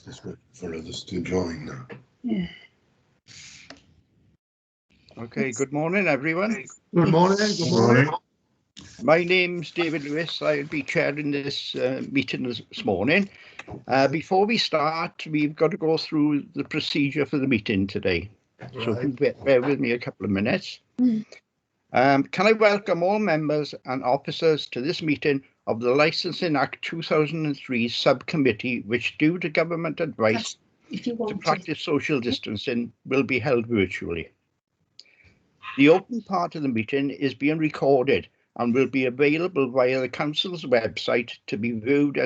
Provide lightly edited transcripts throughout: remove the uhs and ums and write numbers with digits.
Just wait for others to join now. Yeah. Okay, good morning, everyone. Good morning. Good morning. My name's David Lewis. I'll be chairing this meeting this morning. Before we start, we've got to go through the procedure for the meeting today. So if you bear with me a couple of minutes. Can I welcome all members and officers to this meeting of the Licensing Act 2003 subcommittee, which, due to government advice to practice social distancing, will be held virtually. The open part of the meeting is being recorded and will be available via the Council's website to be viewed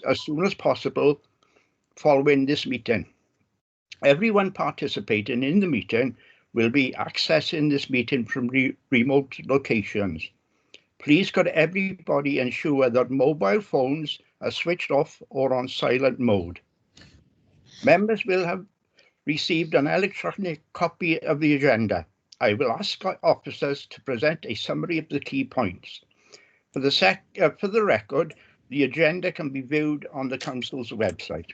as soon as possible following this meeting. Everyone participating in the meeting will be accessing this meeting from remote locations. Please could everybody ensure that mobile phones are switched off or on silent mode. Members will have received an electronic copy of the agenda. I will ask officers to present a summary of the key points. For the record, the agenda can be viewed on the Council's website.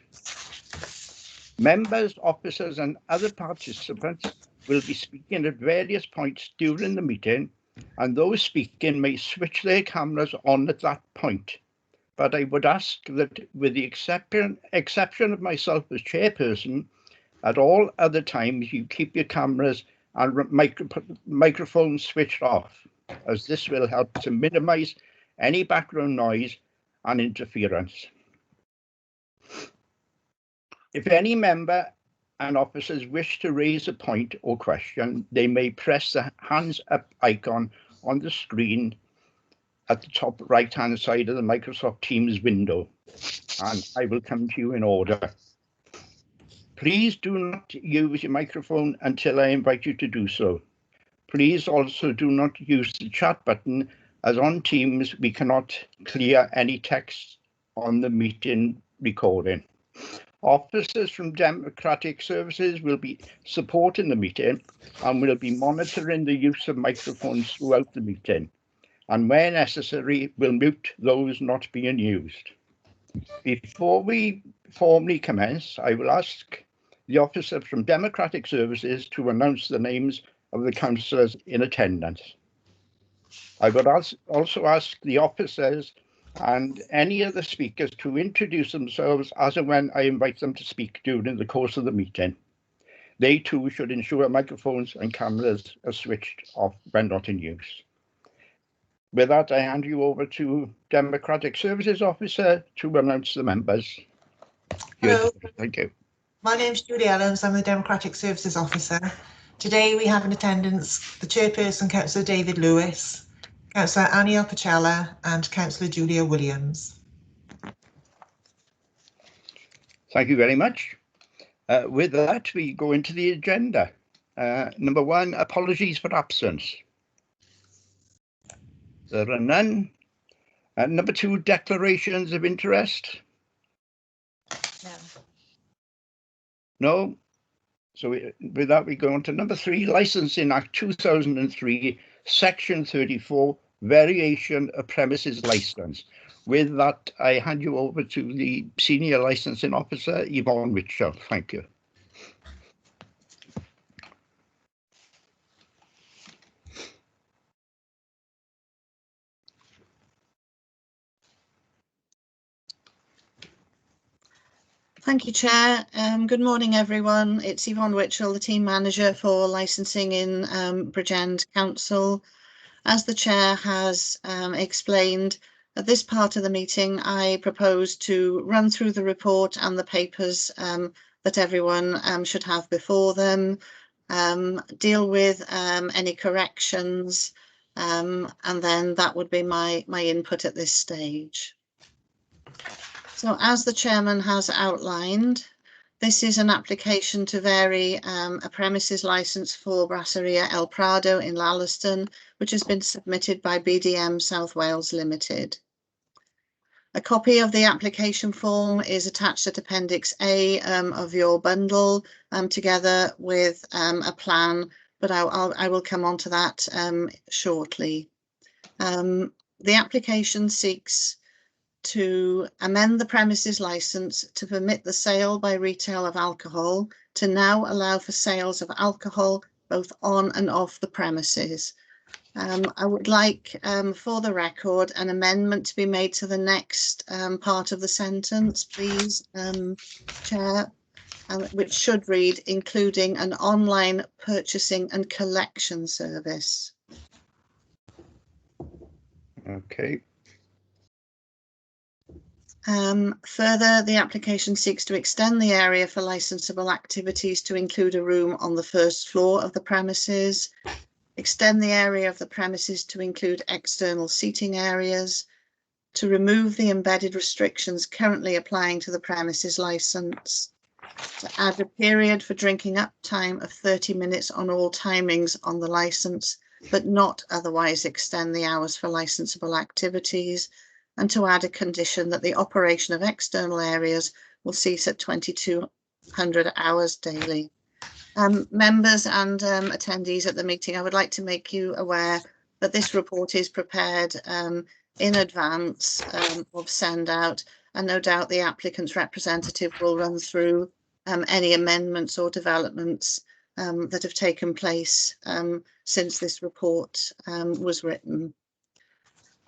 Members, officers and other participants will be speaking at various points during the meeting, and those speaking may switch their cameras on at that point. But I would ask that, with the exception of myself as chairperson, at all other times you keep your cameras and microphones switched off, as this will help to minimize any background noise and interference. If any member and officers wish to raise a point or question, they may press the hands up icon on the screen at the top right-hand side of the Microsoft Teams window, and I will come to you in order. Please do not use your microphone until I invite you to do so. Please also do not use the chat button, as on Teams we cannot clear any text on the meeting recording. Officers from Democratic Services will be supporting the meeting and will be monitoring the use of microphones throughout the meeting, and where necessary will mute those not being used. Before we formally commence, I will ask the officer from Democratic Services to announce the names of the councillors in attendance. I would also ask the officers and any of the speakers to introduce themselves as and when I invite them to speak during the course of the meeting. They too should ensure microphones and cameras are switched off when not in use. With that, I hand you over to Democratic Services Officer to announce the members. Hello. Thank you. My name's Julie Ellens. I'm the Democratic Services Officer. Today we have in attendance the Chairperson, Councillor David Lewis, Councillor Annie Alcacella and Councillor Julia Williams. Thank you very much. With that, we go into the agenda. Number one, apologies for absence. There are none. Number two, declarations of interest. No. So with that, we go on to number three, Licensing Act 2003, Section 34, Variation of Premises Licence. With that, I hand you over to the Senior Licensing Officer, Yvonne Richard. Thank you. Thank you, Chair. Good morning, everyone. It's Yvonne Witchell, the Team Manager for Licensing in Bridgend Council. As the Chair has explained, at this part of the meeting, I propose to run through the report and the papers that everyone should have before them, deal with any corrections, and then that would be my input at this stage. So, as the Chairman has outlined, this is an application to vary a premises licence for Brasseria El Prado in Lallaston, which has been submitted by BDM South Wales Limited. A copy of the application form is attached at Appendix A of your bundle, together with a plan, but I will come on to that shortly. The application seeks to amend the premises licence to permit the sale by retail of alcohol to now allow for sales of alcohol both on and off the premises. I would like, for the record, an amendment to be made to the next part of the sentence, please, Chair, which should read, including an online purchasing and collection service. Okay. Further, the application seeks to extend the area for licensable activities to include a room on the first floor of the premises, extend the area of the premises to include external seating areas, to remove the embedded restrictions currently applying to the premises licence, to add a period for drinking up time of 30 minutes on all timings on the licence, but not otherwise extend the hours for licensable activities, and to add a condition that the operation of external areas will cease at 2200 hours daily. Members and attendees at the meeting, I would like to make you aware that this report is prepared in advance of send out, and no doubt the applicant's representative will run through any amendments or developments that have taken place since this report was written.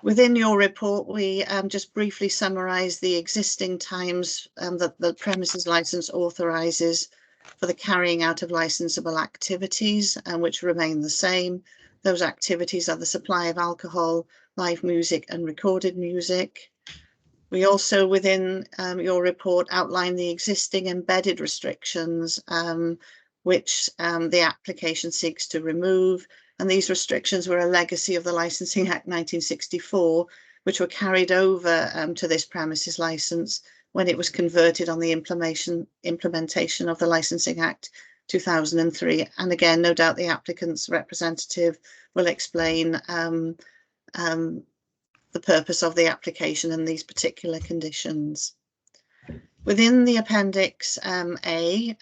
Within your report, we just briefly summarise the existing times that the premises licence authorises for the carrying out of licensable activities, which remain the same. Those activities are the supply of alcohol, live music and recorded music. We also, within your report, outline the existing embedded restrictions, which the application seeks to remove. And these restrictions were a legacy of the Licensing Act 1964, which were carried over to this premises licence when it was converted on the implementation of the Licensing Act 2003. And again, no doubt the applicant's representative will explain the purpose of the application and these particular conditions. Within the Appendix A,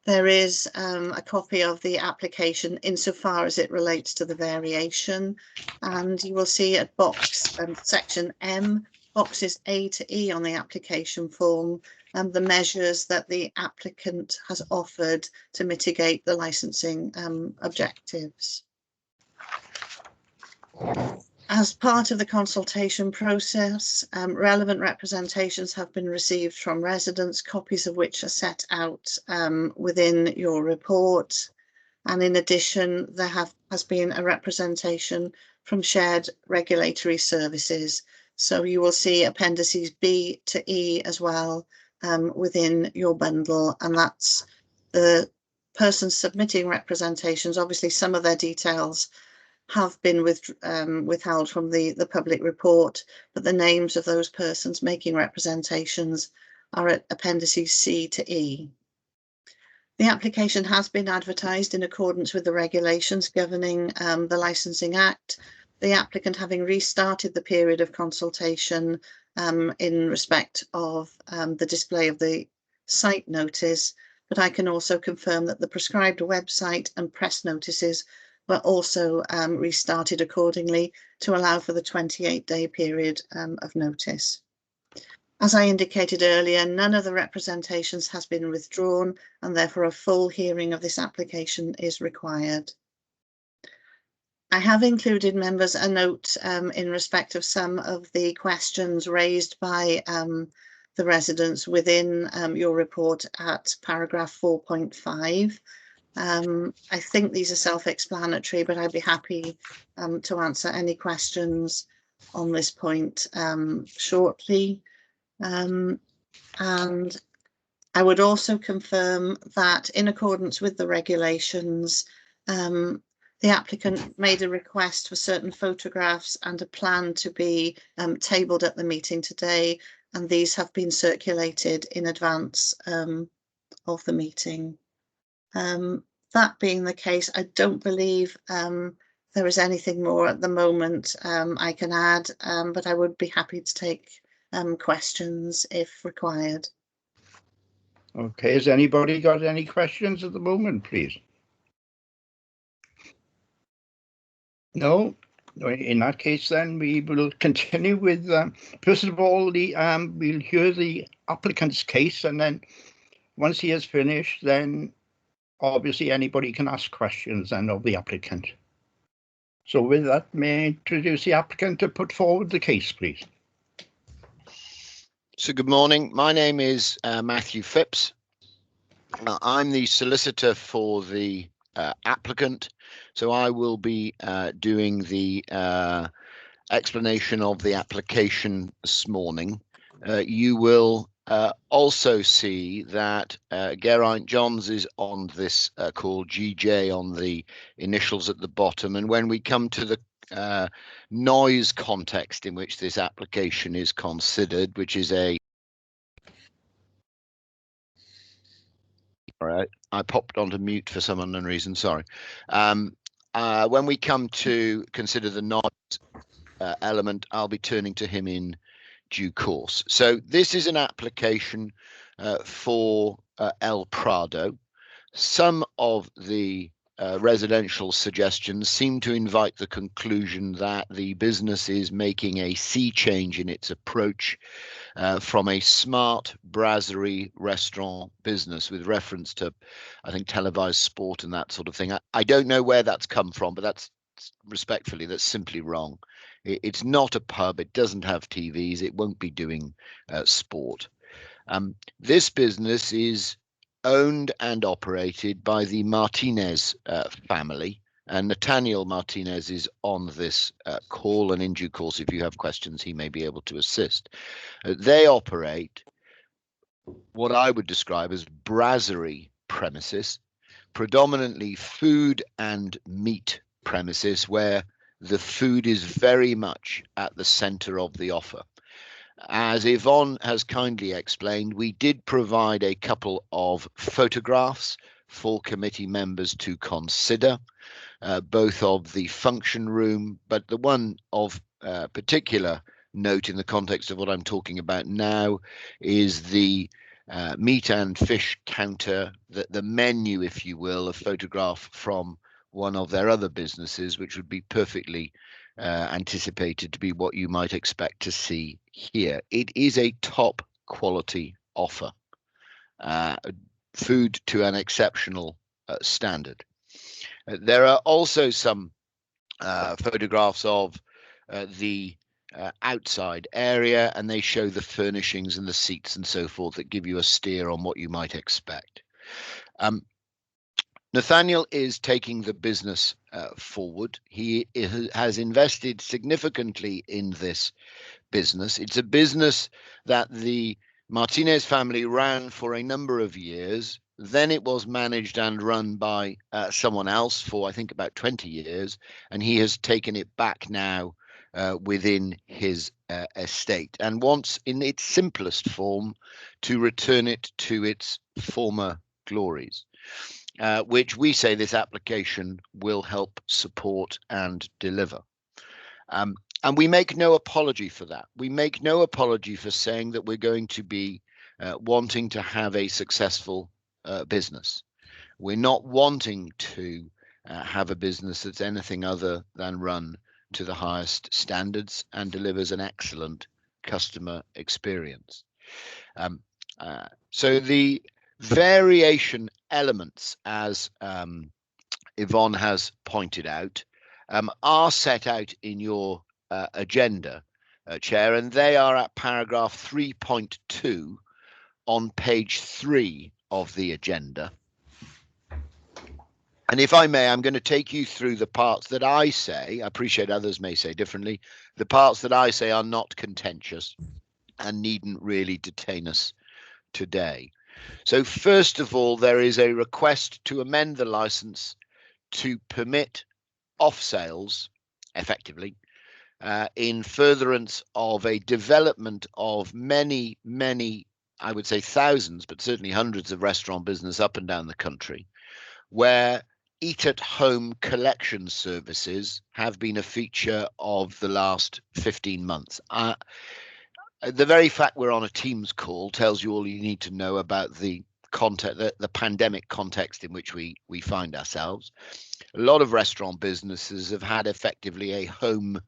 there is a copy of the application insofar as it relates to the variation, and you will see at section M, boxes A to E on the application form, the measures that the applicant has offered to mitigate the licensing objectives. As part of the consultation process, relevant representations have been received from residents, copies of which are set out within your report. And in addition, there has been a representation from shared regulatory services. So you will see appendices B to E as well within your bundle, and that's the person submitting representations. Obviously, some of their details have been withheld from the public report, but the names of those persons making representations are at appendices C to E. The application has been advertised in accordance with the regulations governing the Licensing Act, the applicant having restarted the period of consultation in respect of the display of the site notice, but I can also confirm that the prescribed website and press notices were also restarted accordingly to allow for the 28-day period of notice. As I indicated earlier, none of the representations has been withdrawn, and therefore a full hearing of this application is required. I have included, members, a note in respect of some of the questions raised by the residents within your report at paragraph 4.5. I think these are self-explanatory, but I'd be happy to answer any questions on this point shortly. And I would also confirm that in accordance with the regulations, the applicant made a request for certain photographs and a plan to be tabled at the meeting today, and these have been circulated in advance of the meeting. That being the case, I don't believe there is anything more at the moment I can add, but I would be happy to take questions if required. Okay, has anybody got any questions at the moment, please? No, In that case, then we will continue with, first of all, we'll hear the applicant's case, and then once he has finished, then obviously anybody can ask questions then of the applicant. So with that, may I introduce the applicant to put forward the case, please? So good morning. My name is Matthew Phipps. I'm the solicitor for the applicant. So I will be doing the explanation of the application this morning. You will also see that Geraint Johns is on this call, GJ on the initials at the bottom. And when we come to the noise context in which this application is considered, which is all right, I popped onto mute for some unknown reason, sorry. When we come to consider the noise element, I'll be turning to him in due course. So this is an application for El Prado. Some of the residential suggestions seem to invite the conclusion that the business is making a sea change in its approach from a smart brasserie restaurant business with reference to, I think, televised sport and that sort of thing. I don't know where that's come from, but that's respectfully, that's simply wrong. It's not a pub. It doesn't have TVs. It won't be doing sport. This business is owned and operated by the Martinez family, and Nathaniel Martinez is on this call, and in due course, if you have questions, he may be able to assist. They operate what I would describe as brasserie premises, predominantly food and meat premises, where the food is very much at the center of the offer. As Yvonne has kindly explained, we did provide a couple of photographs for committee members to consider, both of the function room, but the one of particular note in the context of what I'm talking about now is the meat and fish counter, the menu, if you will, a photograph from one of their other businesses, which would be perfectly anticipated to be what you might expect to see here. It is a top quality offer, food to an exceptional standard. There are also some photographs of the outside area, and they show the furnishings and the seats and so forth that give you a steer on what you might expect. Nathaniel is taking the business forward. He has invested significantly in this business. It's a business that the Martinez family ran for a number of years. Then it was managed and run by someone else for, I think, about 20 years. And he has taken it back now within his estate and wants, in its simplest form, to return it to its former glories. Which we say this application will help support and deliver. And we make no apology for that. We make no apology for saying that we're going to be wanting to have a successful business. We're not wanting to have a business that's anything other than run to the highest standards and delivers an excellent customer experience. So the variation elements, as Yvonne has pointed out, are set out in your agenda, Chair, and they are at paragraph 3.2 on page 3 of the agenda. And if I may, I'm going to take you through the parts that I say, I appreciate others may say differently, the parts that I say are not contentious and needn't really detain us today. So first of all, there is a request to amend the license to permit off sales, effectively, in furtherance of a development of many, I would say thousands, but certainly hundreds of restaurant business up and down the country, where eat at home collection services have been a feature of the last 15 months. The very fact we're on a Teams call tells you all you need to know about the context, the pandemic context in which we find ourselves. a lot of restaurant businesses have had effectively a home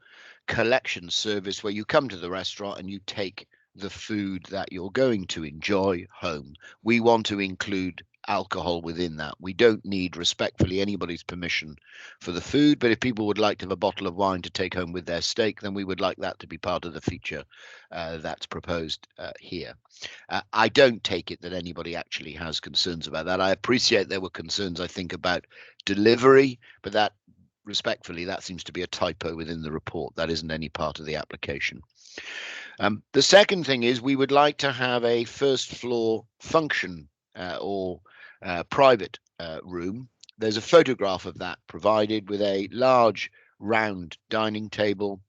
collection service where you come to the restaurant and you take the food that you're going to enjoy home. We want to include alcohol within that. We don't need, respectfully, anybody's permission for the food, but if people would like to have a bottle of wine to take home with their steak, then we would like that to be part of the feature that's proposed here. I don't take it that anybody actually has concerns about that. I appreciate there were concerns, I think, about delivery, but that, respectfully, that seems to be a typo within the report. That isn't any part of the application. The second thing is we would like to have a first floor function or private room. There's a photograph of that provided with a large round dining table,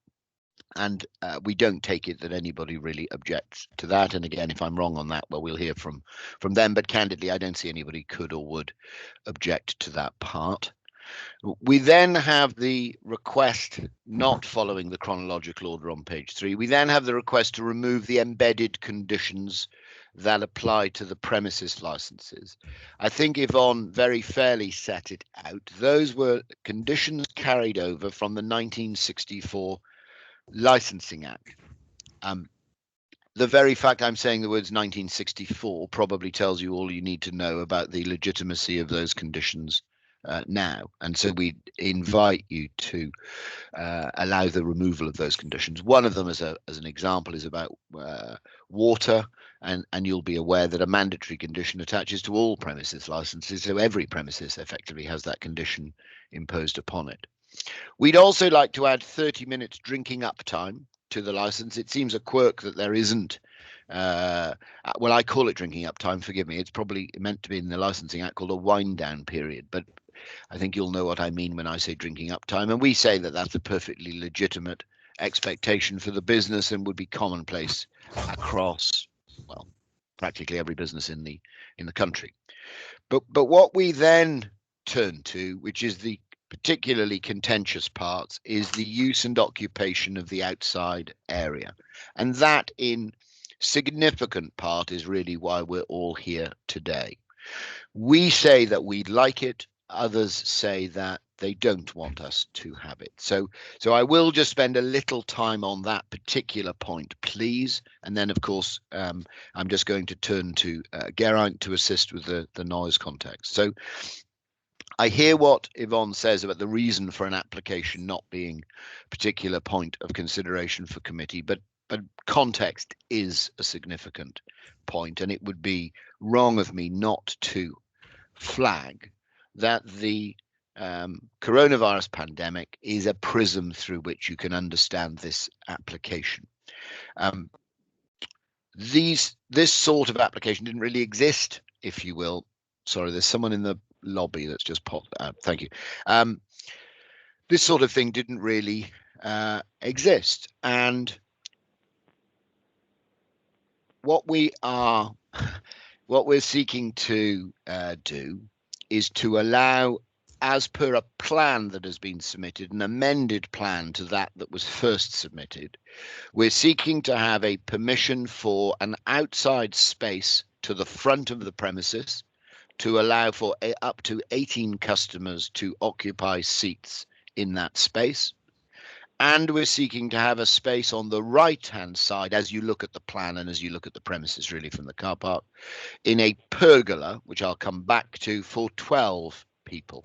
and we don't take it that anybody really objects to that. And again, if I'm wrong on that, well, we'll hear from them, but candidly, I don't see anybody could or would object to that part. We then have the request, not following the chronological order on page 3, we then have the request to remove the embedded conditions that apply to the premises licenses. I think Yvonne very fairly set it out. Those were conditions carried over from the 1964 Licensing Act. The very fact I'm saying the words 1964 probably tells you all you need to know about the legitimacy of those conditions now, and so we invite you to allow the removal of those conditions. One of them, as an example, is about water, and you'll be aware that a mandatory condition attaches to all premises licenses, so every premises effectively has that condition imposed upon it. We'd also like to add 30 minutes drinking up time to the license. It seems a quirk that there isn't. Well, I call it drinking up time, forgive me. It's probably meant to be in the Licensing Act called a wind down period, but I think you'll know what I mean when I say drinking up time. And we say that that's a perfectly legitimate expectation for the business and would be commonplace across, well, practically every business in the country. But what we then turn to, which is the particularly contentious part, is the use and occupation of the outside area. And that in significant part is really why we're all here today. We say that we'd like it. Others say that they don't want us to have it. So I will just spend a little time on that particular point, please. And then, of course, I'm just going to turn to Geraint to assist with the noise context. So I hear what Yvonne says about the reason for an application not being a particular point of consideration for committee, but context is a significant point, and it would be wrong of me not to flag that the coronavirus pandemic is a prism through which you can understand this application. This sort of application didn't really exist, if you will. Sorry, there's someone in the lobby that's just popped out. Thank you. This sort of thing didn't really exist, and what we're seeking to do is to allow, as per a plan that has been submitted, an amended plan to that was first submitted. We're seeking to have a permission for an outside space to the front of the premises to allow for up to 18 customers to occupy seats in that space. And we're seeking to have a space on the right-hand side, as you look at the plan and as you look at the premises really from the car park, in a pergola, which I'll come back to, for 12 people.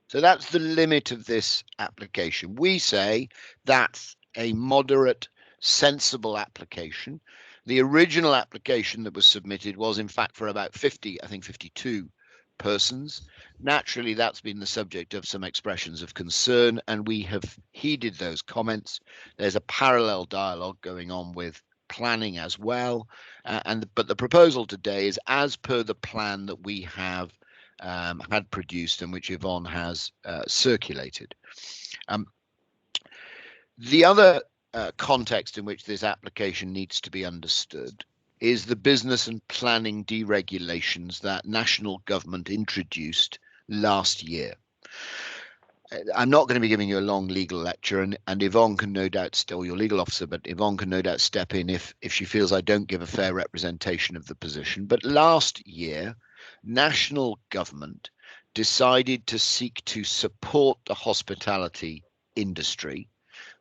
So that's the limit of this application. We say that's a moderate, sensible application. The original application that was submitted was in fact for about 50, I think 52 persons. Naturally, that's been the subject of some expressions of concern, and we have heeded those comments. There's a parallel dialogue going on with planning as well, but the proposal today is as per the plan that we have had produced and which Yvonne has circulated. The other context in which this application needs to be understood is the business and planning deregulations that national government introduced last year. I'm not going to be giving you a long legal lecture, and Yvonne can no doubt, still your legal officer, but Yvonne can no doubt step in if she feels I don't give a fair representation of the position. But last year, national government decided to seek to support the hospitality industry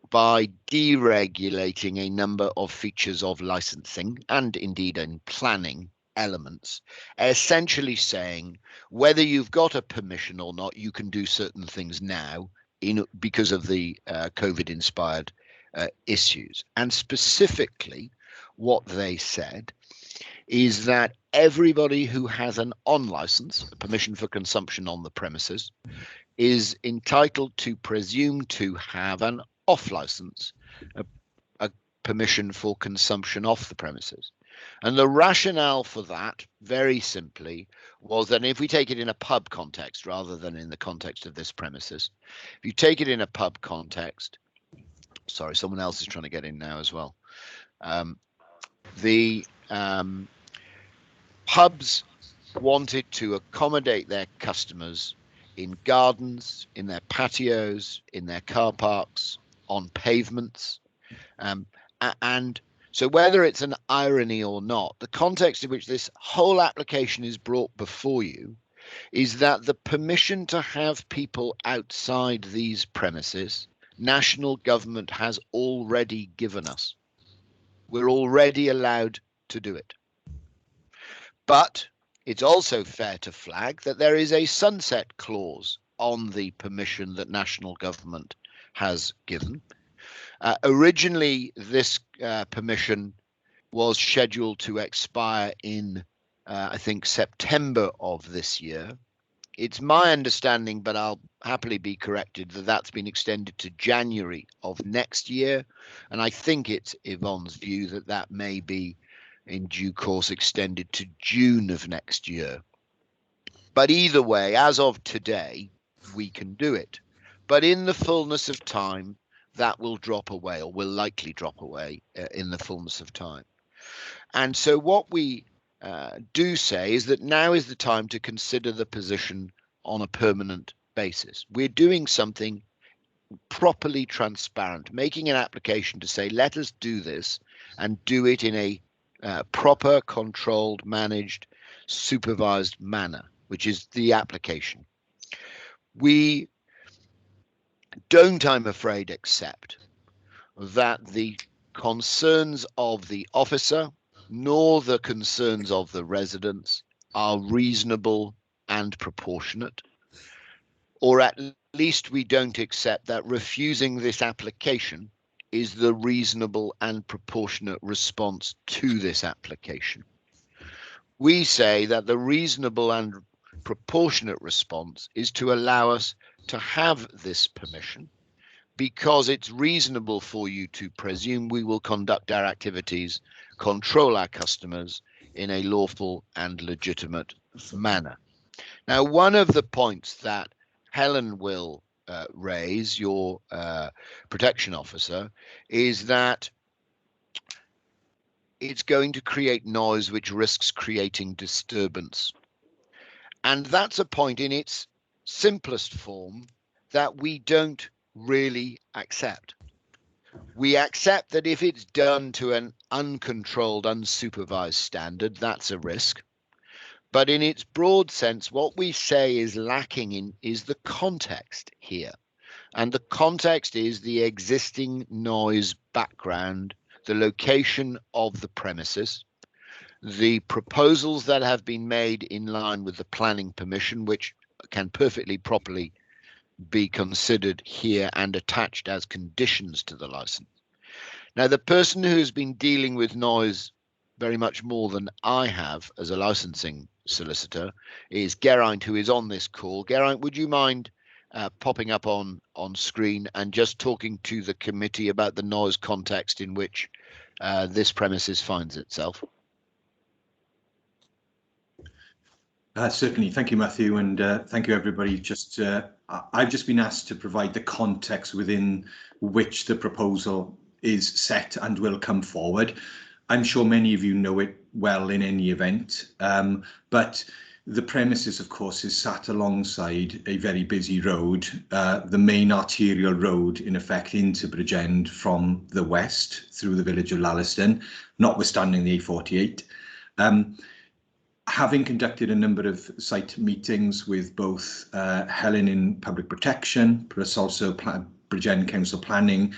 by deregulating a number of features of licensing and indeed in planning elements, essentially saying whether you've got a permission or not, you can do certain things now because of the COVID-inspired issues. And specifically, what they said is that everybody who has an on license, a permission for consumption on the premises, is entitled to presume to have an off license, a permission for consumption off the premises. And the rationale for that, very simply, was that if we take it in a pub context rather than in the context of this premises, if you take it in a pub context, sorry, someone else is trying to get in now as well. The pubs wanted to accommodate their customers in gardens, in their patios, in their car parks, on pavements. And so whether it's an irony or not, the context in which this whole application is brought before you is that the permission to have people outside these premises, national government has already given us. We're already allowed to do it. But it's also fair to flag that there is a sunset clause on the permission that national government has given. Originally, this permission was scheduled to expire in, I think, September of this year. It's my understanding, but I'll happily be corrected, that that's been extended to January of next year. And I think it's Yvonne's view that that may be in due course extended to June of next year. But either way, as of today, we can do it. But in the fullness of time, that will drop away, or will likely drop away in the fullness of time. And so what we do say is that now is the time to consider the position on a permanent basis. We're doing something properly transparent, making an application to say, let us do this and do it in a proper, controlled, managed, supervised manner, which is the application. We don't, I'm afraid, accept that the concerns of the officer nor the concerns of the residents are reasonable and proportionate, or at least we don't accept that refusing this application is the reasonable and proportionate response to this application. We say that the reasonable and proportionate response is to allow us to have this permission because it's reasonable for you to presume we will conduct our activities, control our customers in a lawful and legitimate manner. Now, one of the points that Helen will raise, your protection officer, is that it's going to create noise which risks creating disturbance. And that's a point in its simplest form that we don't really accept. We accept that if it's done to an uncontrolled, unsupervised standard, that's a risk. But in its broad sense, what we say is lacking in is the context here. And the context is the existing noise background, the location of the premises, the proposals that have been made in line with the planning permission, which can perfectly properly be considered here and attached as conditions to the license. Now, the person who's been dealing with noise very much more than I have as a licensing solicitor is Geraint, who is on this call. Geraint, would you mind popping up on screen and just talking to the committee about the noise context in which this premises finds itself? Certainly. Thank you, Matthew, and thank you, everybody. I've just been asked to provide the context within which the proposal is set and will come forward. I'm sure many of you know it well in any event, but the premises, of course, is sat alongside a very busy road, the main arterial road, in effect, into Bridgend from the west through the village of Llalliston, notwithstanding the A48. Having conducted a number of site meetings with both Helen in Public Protection, plus also Bridgend Council Planning,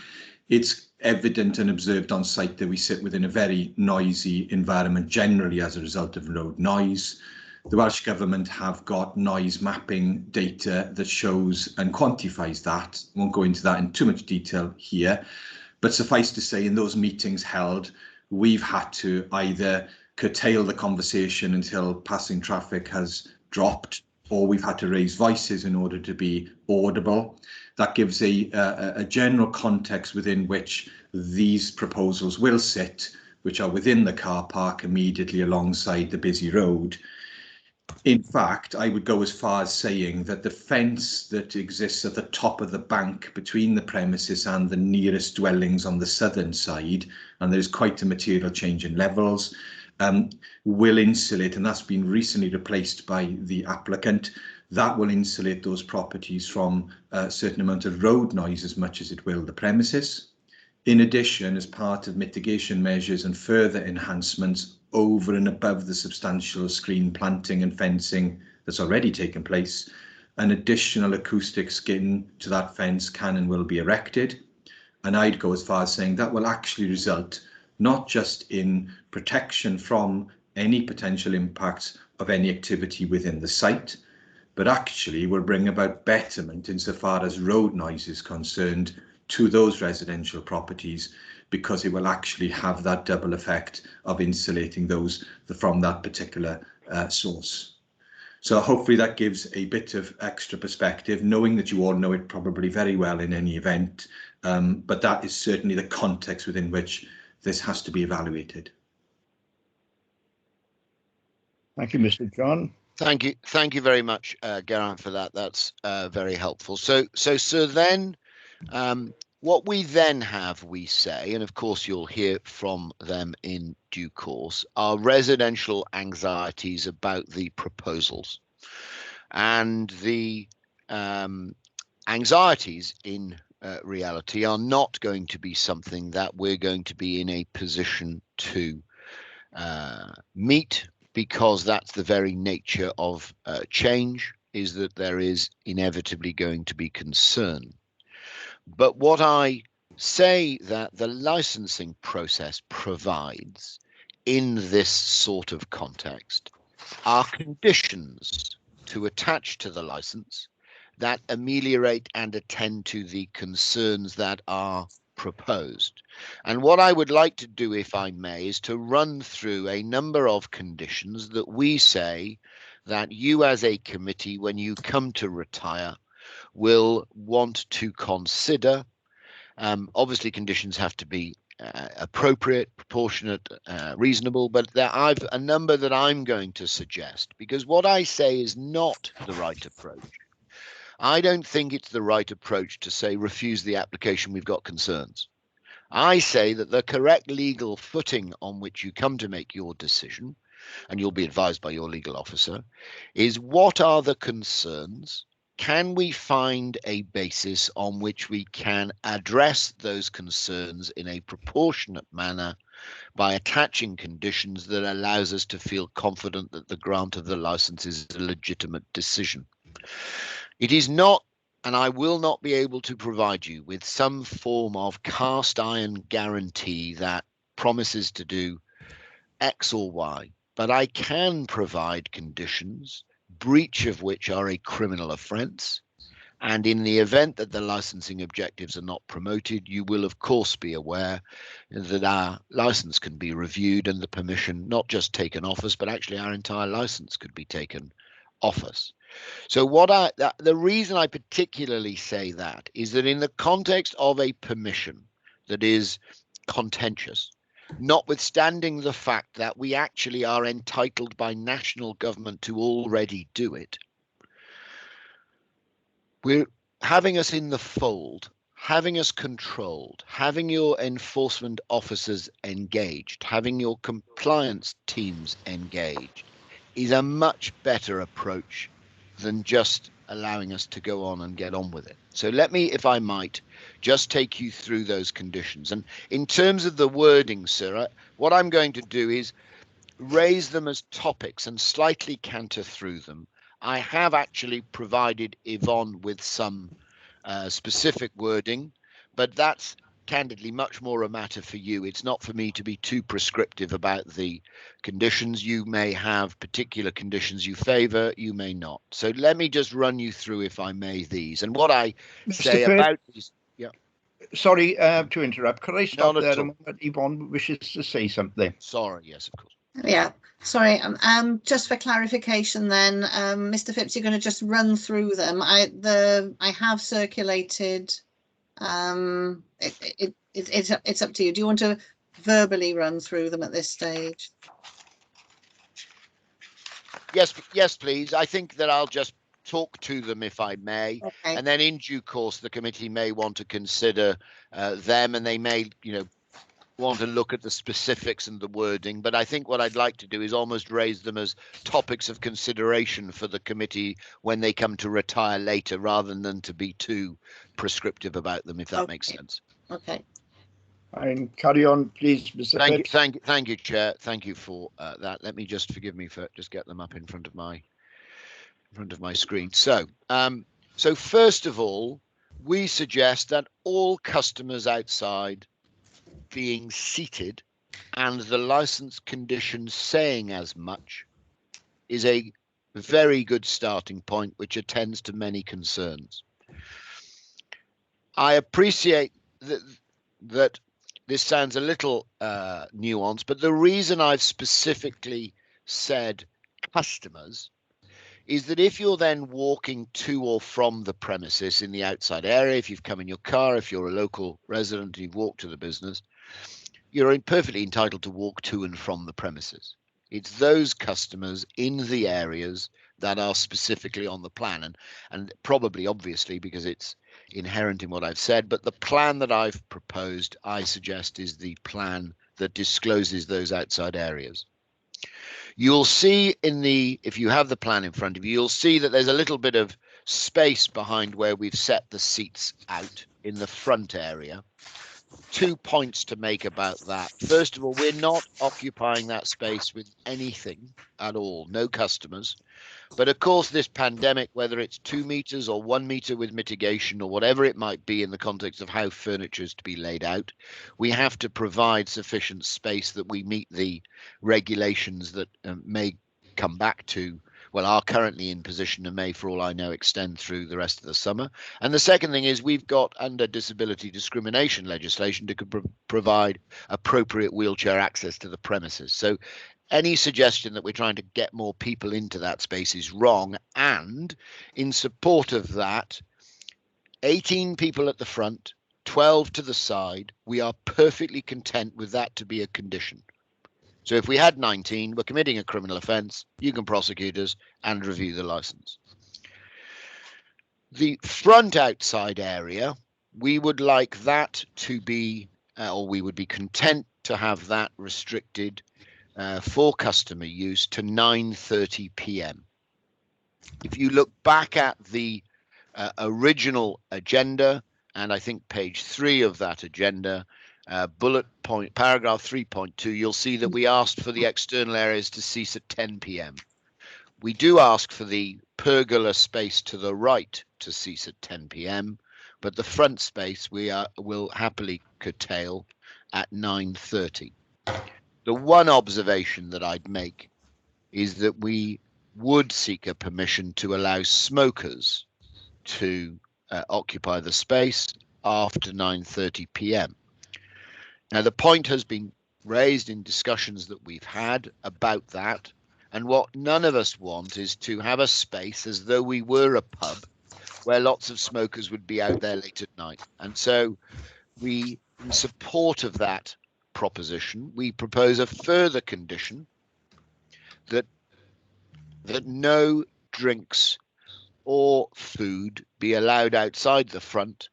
it's evident and observed on site that we sit within a very noisy environment generally as a result of road noise. The Welsh Government have got noise mapping data that shows and quantifies that. I won't go into that in too much detail here, but suffice to say, in those meetings held, we've had to either curtail the conversation until passing traffic has dropped, or we've had to raise voices in order to be audible. That gives a general context within which these proposals will sit, which are within the car park immediately alongside the busy road. In fact, I would go as far as saying that the fence that exists at the top of the bank between the premises and the nearest dwellings on the southern side, and there's quite a material change in levels, will insulate, and that's been recently replaced by the applicant. That will insulate those properties from a certain amount of road noise as much as it will the premises. In addition, as part of mitigation measures and further enhancements over and above the substantial screen planting and fencing that's already taken place, an additional acoustic skin to that fence can and will be erected. And I'd go as far as saying that will actually result not just in protection from any potential impacts of any activity within the site, but actually will bring about betterment insofar as road noise is concerned to those residential properties, because it will actually have that double effect of insulating those from that particular source. So hopefully that gives a bit of extra perspective, knowing that you all know it probably very well in any event, but that is certainly the context within which this has to be evaluated. Thank you, Mr. John. Thank you very much, Geraint, for that. That's very helpful. So then, what we then have, we say, and of course you'll hear from them in due course, are residential anxieties about the proposals, and the anxieties in reality are not going to be something that we're going to be in a position to meet, because that's the very nature of change, is that there is inevitably going to be concern. But what I say that the licensing process provides in this sort of context are conditions to attach to the license that ameliorate and attend to the concerns that are proposed. And what I would like to do, if I may, is to run through a number of conditions that we say that you as a committee, when you come to retire, will want to consider. Obviously, conditions have to be appropriate, proportionate, reasonable, but I've a number that I'm going to suggest, because what I say is not the right approach. I don't think it's the right approach to say refuse the application, we've got concerns. I say that the correct legal footing on which you come to make your decision, and you'll be advised by your legal officer, is what are the concerns? Can we find a basis on which we can address those concerns in a proportionate manner by attaching conditions that allows us to feel confident that the grant of the license is a legitimate decision? It is not, and I will not be able to provide you with some form of cast iron guarantee that promises to do X or Y, but I can provide conditions, breach of which are a criminal offence. And in the event that the licensing objectives are not promoted, you will of course be aware that our license can be reviewed and the permission not just taken off us, but actually our entire license could be taken off us. So the reason I particularly say that is that in the context of a permission that is contentious, notwithstanding the fact that we actually are entitled by national government to already do it, we're having us in the fold, having us controlled, having your enforcement officers engaged, having your compliance teams engaged is a much better approach than just allowing us to go on and get on with it. So let me, if I might, just take you through those conditions. And in terms of the wording, sir, what I'm going to do is raise them as topics and slightly canter through them. I have actually provided Yvonne with some specific wording, but that's candidly much more a matter for you. It's not for me to be too prescriptive about the conditions. You may have particular conditions you favour, you may not. So let me just run you through, if I may, these. And what I say about these. Yeah. Sorry to interrupt. Could I stop Not there at a all. moment? Yvonne wishes to say something. Sorry, yes, of course. Yeah, sorry. Just for clarification, then, Mr. Phipps, you're going to just run through them. I have circulated. It's up to you. Do you want to verbally run through them at this stage? Yes, please. I think that I'll just talk to them, if I may, Okay. and then in due course the committee may want to consider them, and they may, want to look at the specifics and the wording. But I think what I'd like to do is almost raise them as topics of consideration for the committee when they come to retire later, rather than to be too prescriptive about them, if that makes sense. Okay. And carry on, please, Mr. Phipps. Thank you, Chair. Thank you for that. Let me just, forgive me for just get them up in front of my screen. So, so first of all, we suggest that all customers outside being seated and the license conditions saying as much is a very good starting point, which attends to many concerns. I appreciate that this sounds a little nuanced, but the reason I've specifically said customers is that if you're then walking to or from the premises in the outside area, if you've come in your car, if you're a local resident and you've walked to the business, you're perfectly entitled to walk to and from the premises. It's those customers in the areas that are specifically on the plan, and probably obviously because it's inherent in what I've said, but the plan that I've proposed, I suggest, is the plan that discloses those outside areas. You'll see if you have the plan in front of you, you'll see that there's a little bit of space behind where we've set the seats out in the front area. 2 points to make about that. First of all, we're not occupying that space with anything at all, no customers. But of course, this pandemic, whether it's 2 meters or 1 meter with mitigation or whatever it might be in the context of how furniture is to be laid out, we have to provide sufficient space that we meet the regulations that may come back to, well, are currently in position and may, for all I know, extend through the rest of the summer. And the second thing is we've got under disability discrimination legislation to provide appropriate wheelchair access to the premises. So any suggestion that we're trying to get more people into that space is wrong. And in support of that, 18 people at the front, 12 to the side, we are perfectly content with that to be a condition. So if we had 19, we're committing a criminal offence, you can prosecute us and review the licence. The front outside area, we would like that to be, or we would be content to have that restricted for customer use to 9:30 p.m. If you look back at the original agenda, and I think page 3 of that agenda, bullet point, paragraph 3.2, you'll see that we asked for the external areas to cease at 10 p.m. We do ask for the pergola space to the right to cease at 10 p.m, but the front space will happily curtail at 9:30. The one observation that I'd make is that we would seek a permission to allow smokers to occupy the space after 9:30 p.m. Now, the point has been raised in discussions that we've had about that, and what none of us want is to have a space as though we were a pub where lots of smokers would be out there late at night. And so we, in support of that proposition, we propose a further condition that no drinks or food be allowed outside the front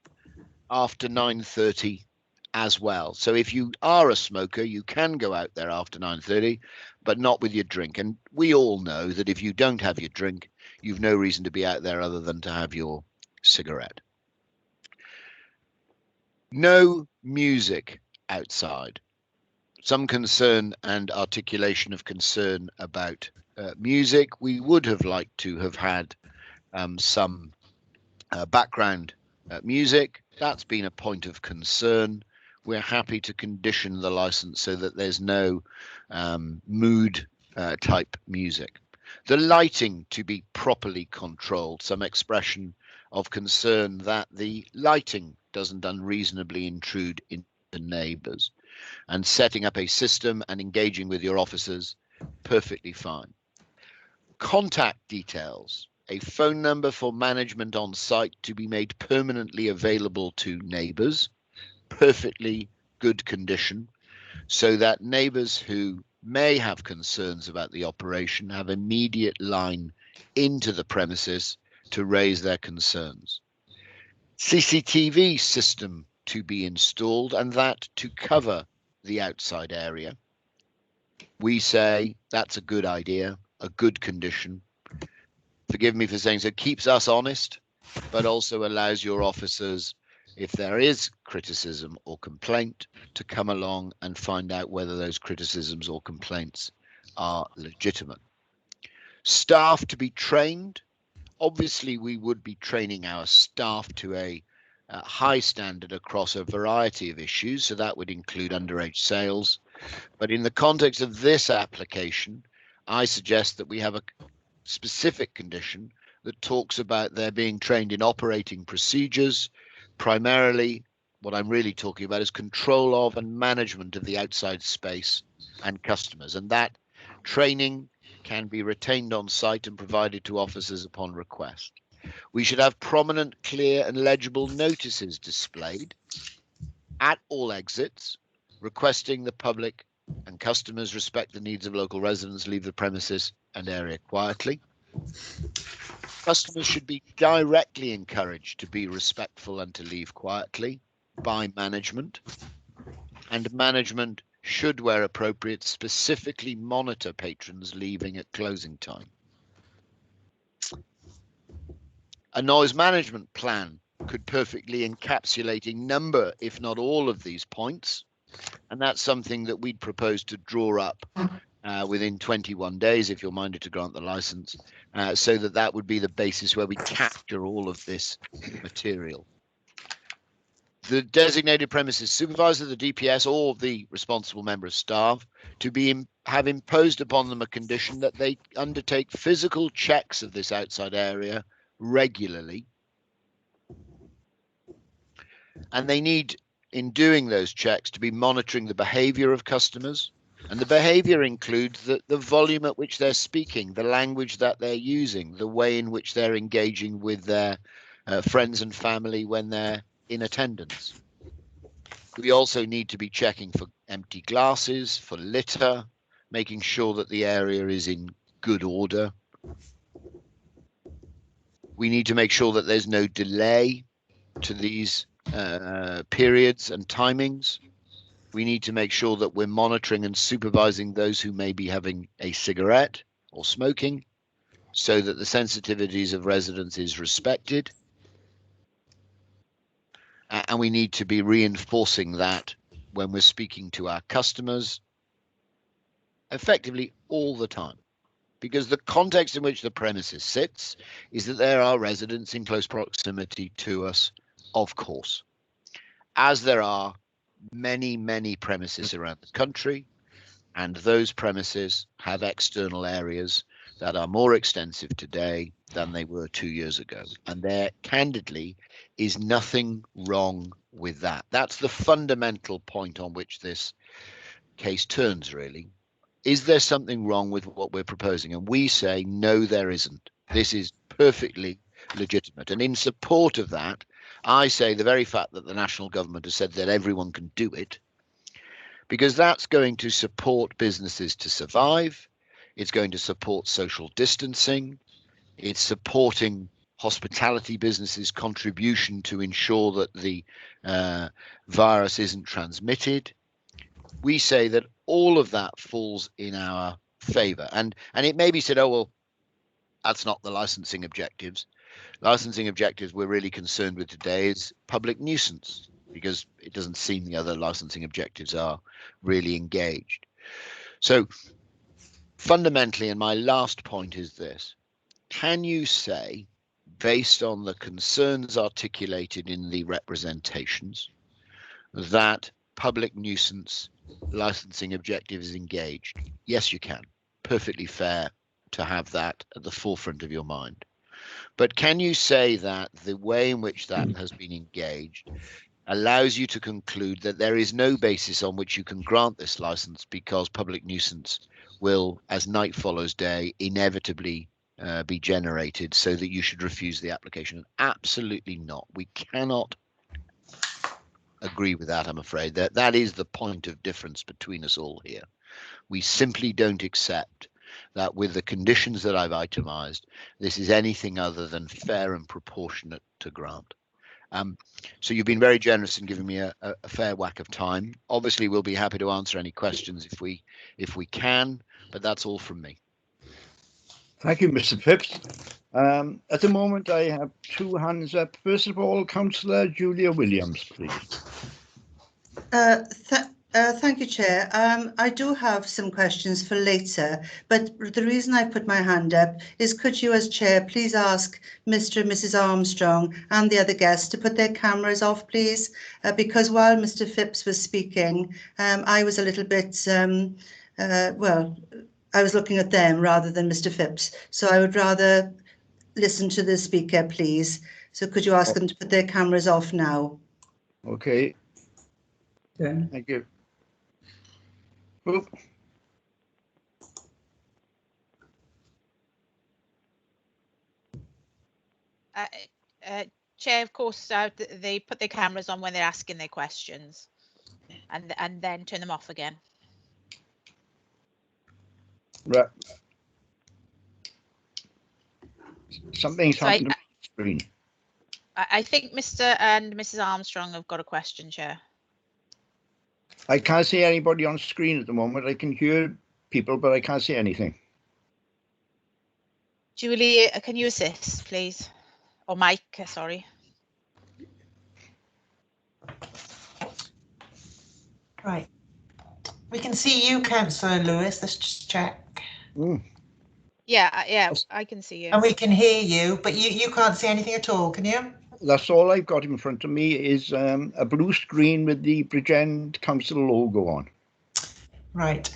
after 9:30 as well. So if you are a smoker, you can go out there after 9:30, but not with your drink. And we all know that if you don't have your drink, you've no reason to be out there other than to have your cigarette. No music outside. some concern and articulation of concern about music. We would have liked to have had some background music. That's been a point of concern. We're happy to condition the license so that there's no mood type music. The lighting to be properly controlled, some expression of concern that the lighting doesn't unreasonably intrude into neighbours, and setting up a system and engaging with your officers, perfectly fine. Contact details, a phone number for management on site to be made permanently available to neighbours, perfectly good condition, so that neighbours who may have concerns about the operation have immediate line into the premises to raise their concerns. CCTV system to be installed, and that to cover the outside area. We say that's a good idea, a good condition. Forgive me for saying so, keeps us honest, but also allows your officers, if there is criticism or complaint, to come along and find out whether those criticisms or complaints are legitimate. Staff to be trained. Obviously, we would be training our staff to a high standard across a variety of issues, so that would include underage sales. But in the context of this application, I suggest that we have a specific condition that talks about their being trained in operating procedures. Primarily, what I'm really talking about is control of and management of the outside space and customers, and that training can be retained on site and provided to officers upon request. We should have prominent, clear and legible notices displayed at all exits, requesting the public and customers respect the needs of local residents, leave the premises and area quietly. Customers should be directly encouraged to be respectful and to leave quietly by management, and management should, where appropriate, specifically monitor patrons leaving at closing time. A noise management plan could perfectly encapsulate a number, if not all, of these points, and that's something that we'd propose to draw up within 21 days, if you're minded to grant the license, so that that would be the basis where we capture all of this material. The designated premises supervisor, the DPS, or the responsible member of staff to have imposed upon them a condition that they undertake physical checks of this outside area regularly, and they need, in doing those checks, to be monitoring the behavior of customers, and the behavior includes the volume at which they're speaking, the language that they're using, the way in which they're engaging with their friends and family when they're in attendance. We also need to be checking for empty glasses, for litter, making sure that the area is in good order. We need to make sure that there's no delay to these periods and timings. We need to make sure that we're monitoring and supervising those who may be having a cigarette or smoking, so that the sensitivities of residents is respected. And we need to be reinforcing that when we're speaking to our customers effectively all the time, because the context in which the premises sits is that there are residents in close proximity to us, of course, as there are many, many premises around the country, and those premises have external areas that are more extensive today than they were 2 years ago. And there, candidly, is nothing wrong with that. That's the fundamental point on which this case turns, really. Is there something wrong with what we're proposing? And we say, no, there isn't. This is perfectly legitimate. And in support of that, I say the very fact that the national government has said that everyone can do it, because that's going to support businesses to survive. It's going to support social distancing. It's supporting hospitality businesses' contribution to ensure that the virus isn't transmitted. We say that all of that falls in our favour. And it may be said, oh, well, that's not the licensing objectives. Licensing objectives we're really concerned with today is public nuisance. because it doesn't seem the other licensing objectives are really engaged. So fundamentally, and my last point is this: can you say, based on the concerns articulated in the representations, that public nuisance licensing objective is engaged? Yes, you can. Perfectly fair to have that at the forefront of your mind. But can you say that the way in which that has been engaged allows you to conclude that there is no basis on which you can grant this license because public nuisance will, as night follows day, inevitably be generated, so that you should refuse the application? Absolutely not. We cannot agree with that, I'm afraid. That is the point of difference between us all here. We simply don't accept that with the conditions that I've itemized, this is anything other than fair and proportionate to grant. So you've been very generous in giving me a fair whack of time. Obviously, we'll be happy to answer any questions if we can, but that's all from me. Thank you, Mr. Phipps. At the moment, I have two hands up. First of all, Councillor Julia Williams, please. Thank you, Chair. I do have some questions for later, but the reason I put my hand up is, could you as Chair please ask Mr. and Mrs. Armstrong and the other guests to put their cameras off, please? Because while Mr. Phipps was speaking, I was a little bit, well, I was looking at them rather than Mr. Phipps. So I would rather listen to the speaker, please. So could you ask them to put their cameras off now? Okay. Yeah. Thank you. Oop. Chair, of course, they put their cameras on when they're asking their questions, and then turn them off again. Right. Something's happened to the screen. I think Mr. and Mrs. Armstrong have got a question, Chair. I can't see anybody on screen at the moment. I can hear people, but I can't see anything. Julie, can you assist, please? Or Mike, sorry. Right. We can see you, Councillor Lewis. Let's just check. Yeah, I can see you. And we can hear you, but you can't see anything at all, can you? That's all I've got in front of me is a blue screen with the Bridgend Council logo on. Right.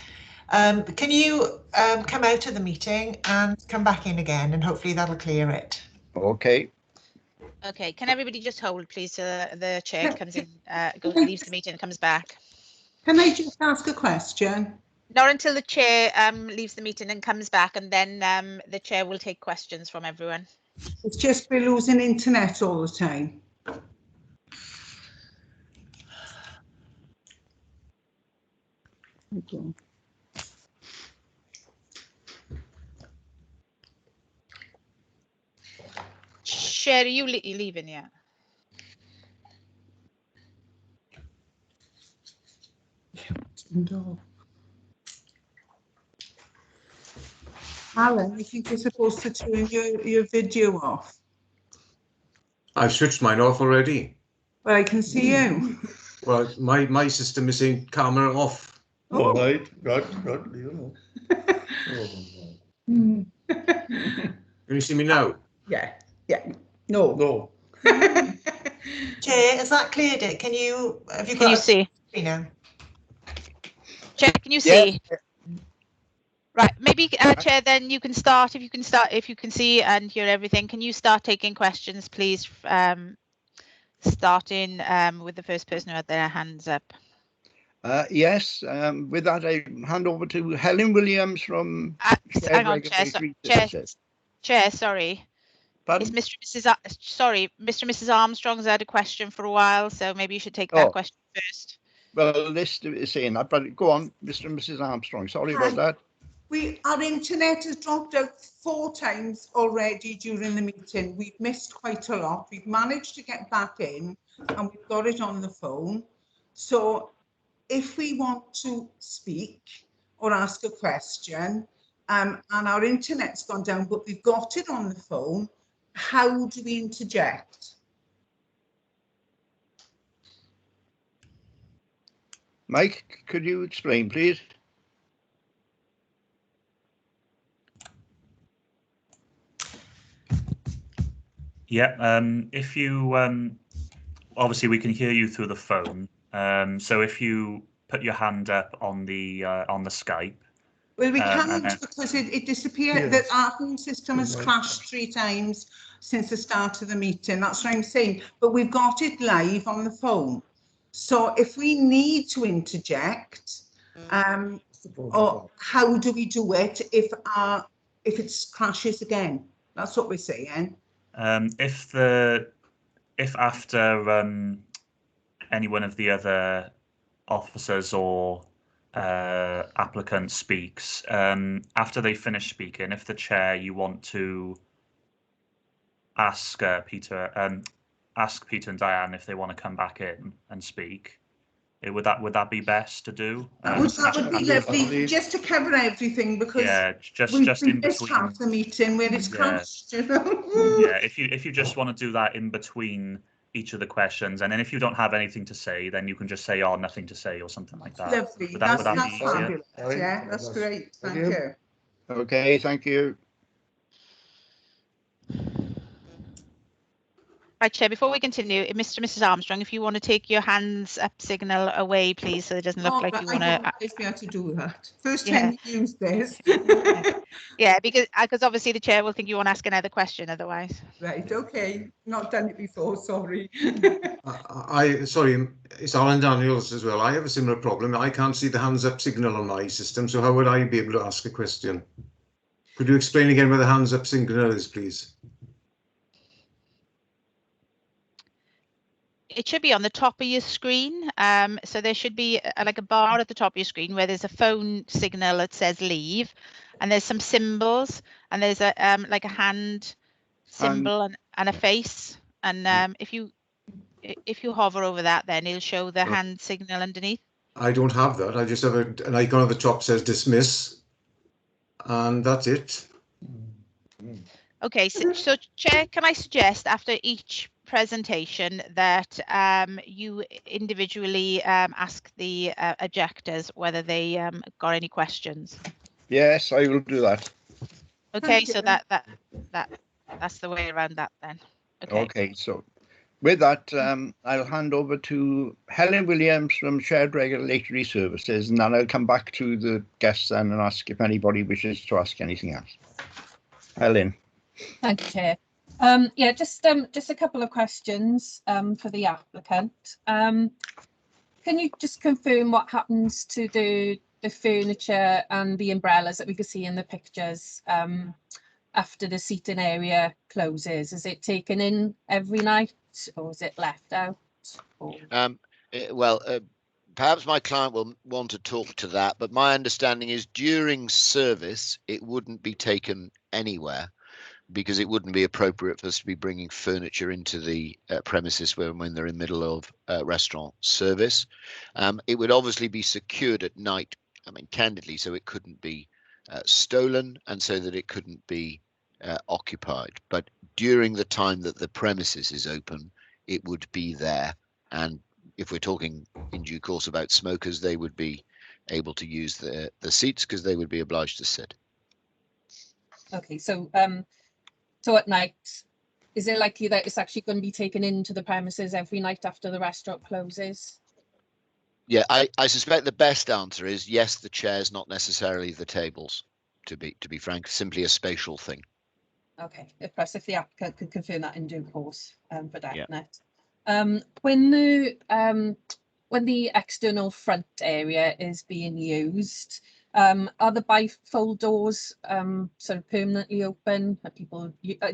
Can you come out of the meeting and come back in again, and hopefully that'll clear it. Okay. Okay, can everybody just hold, please, till the chair comes in, leaves the meeting and comes back? Can I just ask a question? Not until the chair leaves the meeting and comes back, and then the chair will take questions from everyone. It's just we're losing internet all the time. Okay. Chair, are you leaving yet? No. Alan, I think you're supposed to turn your video off. I've switched mine off already. Well, I can see you. Well, my system is saying camera off. Oh. All right, right, you know. Can you see me now? Yeah. No. No. Chair, has that cleared it? Can you see? Now? Chair, can you see? Yes. Right, maybe Chair, then you can start. If you can see and hear everything, can you start taking questions, please? Starting with the first person who had their hands up. Yes, with that, I hand over to Helen Williams from hang on, Chair, sorry. Pardon? It's Mr. and Mrs. Armstrong's had a question for a while, so maybe you should take that question first. Well, list is saying that, but go on, Mr. and Mrs. Armstrong. Sorry about that. Our internet has dropped out 4 times already during the meeting. We've missed quite a lot. We've managed to get back in and we've got it on the phone. So if we want to speak or ask a question and our internet's gone down, but we've got it on the phone, how do we interject? Mike, could you explain, please? Yeah, if you obviously we can hear you through the phone. So if you put your hand up on the Skype. Well, we and can't then- because it disappeared. Yes. The our phone system has crashed 3 times since the start of the meeting. That's what I'm saying. But we've got it live on the phone. So if we need to interject, or how do we do it if it crashes again? That's what we're saying. If after any one of the other officers or applicant speaks, after they finish speaking, if the chair you want to ask Peter and Diane if they want to come back in and speak, would that be best to do? That would be lovely, just to cover everything, because yeah, just we in missed between. half the meeting where it's Yeah. crashed, you know? Yeah, if you just want to do that in between each of the questions, and then if you don't have anything to say, then you can just say, "Oh, nothing to say," or something like that. Lovely. Would that That's be easier? fabulous. Yeah, that's great. Thank you. Okay, thank you. Right, Chair, before we continue, Mr. and Mrs. Armstrong, if you want to take your hands up signal away, please, so it doesn't look like you want I to. don't always be able to do that. First Yeah. time you use this. Yeah, because obviously the chair will think you want to ask another question otherwise. Right, okay. Not done it before, sorry. Sorry, it's Alan Daniels as well. I have a similar problem. I can't see the hands up signal on my system, so how would I be able to ask a question? Could you explain again where the hands up signal is, please? It should be on the top of your screen. So there should be like a bar at the top of your screen where there's a phone signal that says leave, and there's some symbols, and there's a like a hand symbol and a face. And if you hover over that, then it'll show the hand signal underneath. I don't have that. I just have an icon at the top says dismiss, and that's it. Okay, so Chair, can I suggest after each presentation that you individually ask the objectors whether they got any questions? Yes, I will do that. Okay, so that's the way around that then. Okay, so with that, I'll hand over to Helen Williams from Shared Regulatory Services, and then I'll come back to the guests then and ask if anybody wishes to ask anything else. Helen. Thank you, Chair. Yeah, just a couple of questions for the applicant. Can you just confirm what happens to the furniture and the umbrellas that we can see in the pictures after the seating area closes? Is it taken in every night, or is it left out? Or... Perhaps my client will want to talk to that, but my understanding is during service, it wouldn't be taken anywhere, because it wouldn't be appropriate for us to be bringing furniture into the premises when they're in the middle of restaurant service. It would obviously be secured at night, I mean, candidly, so it couldn't be stolen and so that it couldn't be occupied. But during the time that the premises is open, it would be there. And if we're talking in due course about smokers, they would be able to use the seats because they would be obliged to sit. Okay, so so at night, is it likely that it's actually going to be taken into the premises every night after the restaurant closes? Yeah, I suspect the best answer is yes, the chairs, not necessarily the tables, to be frank, simply a spatial thing. Okay, perhaps if the applicant could confirm that in due course for definite. Yeah. When the external front area is being used, are the bifold doors sort of permanently open? Are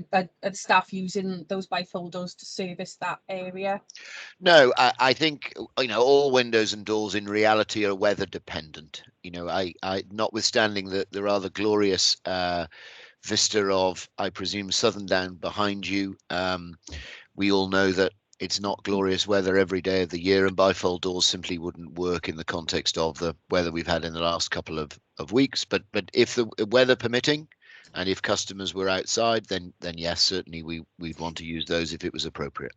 the staff using those bifold doors to service that area? No, I think, all windows and doors in reality are weather dependent. I notwithstanding the rather glorious vista of, I presume, Southern Down behind you, we all know that it's not glorious weather every day of the year, and bifold doors simply wouldn't work in the context of the weather we've had in the last couple of weeks. But if the weather permitting, and if customers were outside, then yes, certainly we'd want to use those if it was appropriate.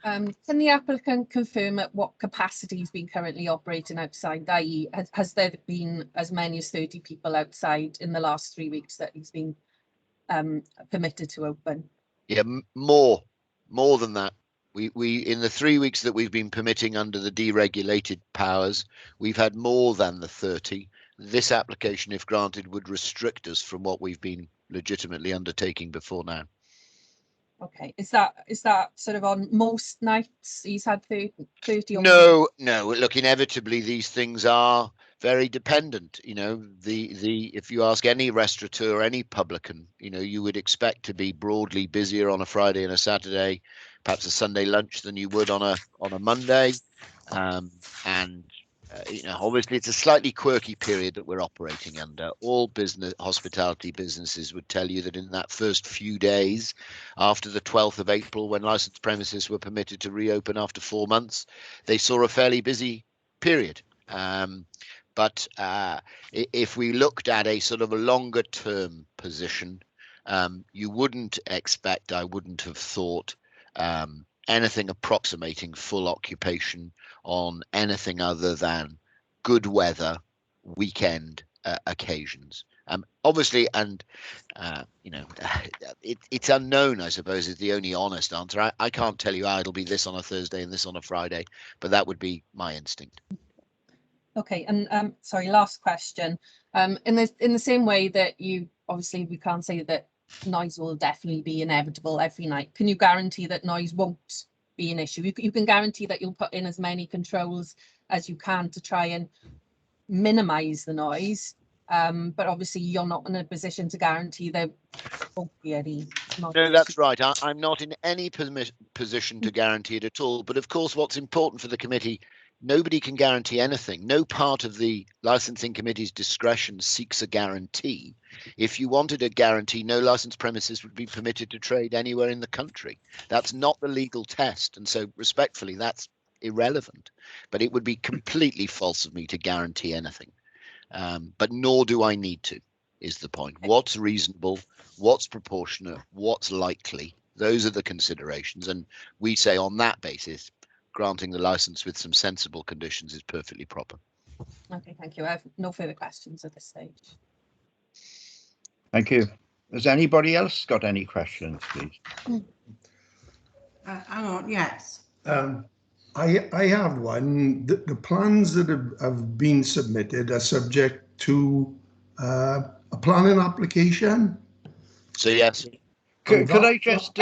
Can the applicant confirm at what capacity he's been currently operating outside, i.e. has there been as many as 30 people outside in the last 3 weeks that he's been permitted to open? Yeah, more than that. We in the 3 weeks that we've been permitting under the deregulated powers, we've had more than the 30. This application, if granted, would restrict us from what we've been legitimately undertaking before now. Okay, is that sort of on most nights he's had 30 or No, look, inevitably these things are very dependent. You know, if you ask any restaurateur, any publican, you know, you would expect to be broadly busier on a Friday and a Saturday, perhaps a Sunday lunch, than you would on a Monday. You know, obviously it's a slightly quirky period that we're operating under. All hospitality businesses would tell you that in that first few days after the 12th of April, when licensed premises were permitted to reopen after 4 months, they saw a fairly busy period. But if we looked at a sort of a longer term position, you wouldn't expect, I wouldn't have thought, anything approximating full occupation on anything other than good weather weekend occasions. Obviously, and you know, it's unknown, I suppose, is the only honest answer. I can't tell you, it'll be this on a Thursday and this on a Friday, but that would be my instinct. Okay, and sorry, last question. In the same way that you obviously we can't say that noise will definitely be inevitable every night. Can you guarantee that noise won't be an issue? You can guarantee that you'll put in as many controls as you can to try and minimize the noise, but obviously you're not in a position to guarantee there won't be any noise. No, that's right. I'm not in any position to guarantee it at all. But of course, what's important for the committee, nobody can guarantee anything. No part of the licensing committee's discretion seeks a guarantee. If you wanted a guarantee, no licensed premises would be permitted to trade anywhere in the country. That's not the legal test. And so respectfully, that's irrelevant. But it would be completely false of me to guarantee anything. But nor do I need to, is the point. What's reasonable, what's proportionate, what's likely, those are the considerations. And we say on that basis, granting the license with some sensible conditions is perfectly proper. Okay, thank you. I have no further questions at this stage. Thank you. Has anybody else got any questions, please? Hang on, yes. I have one. The plans that have been submitted are subject to a planning application. So yes. Could I just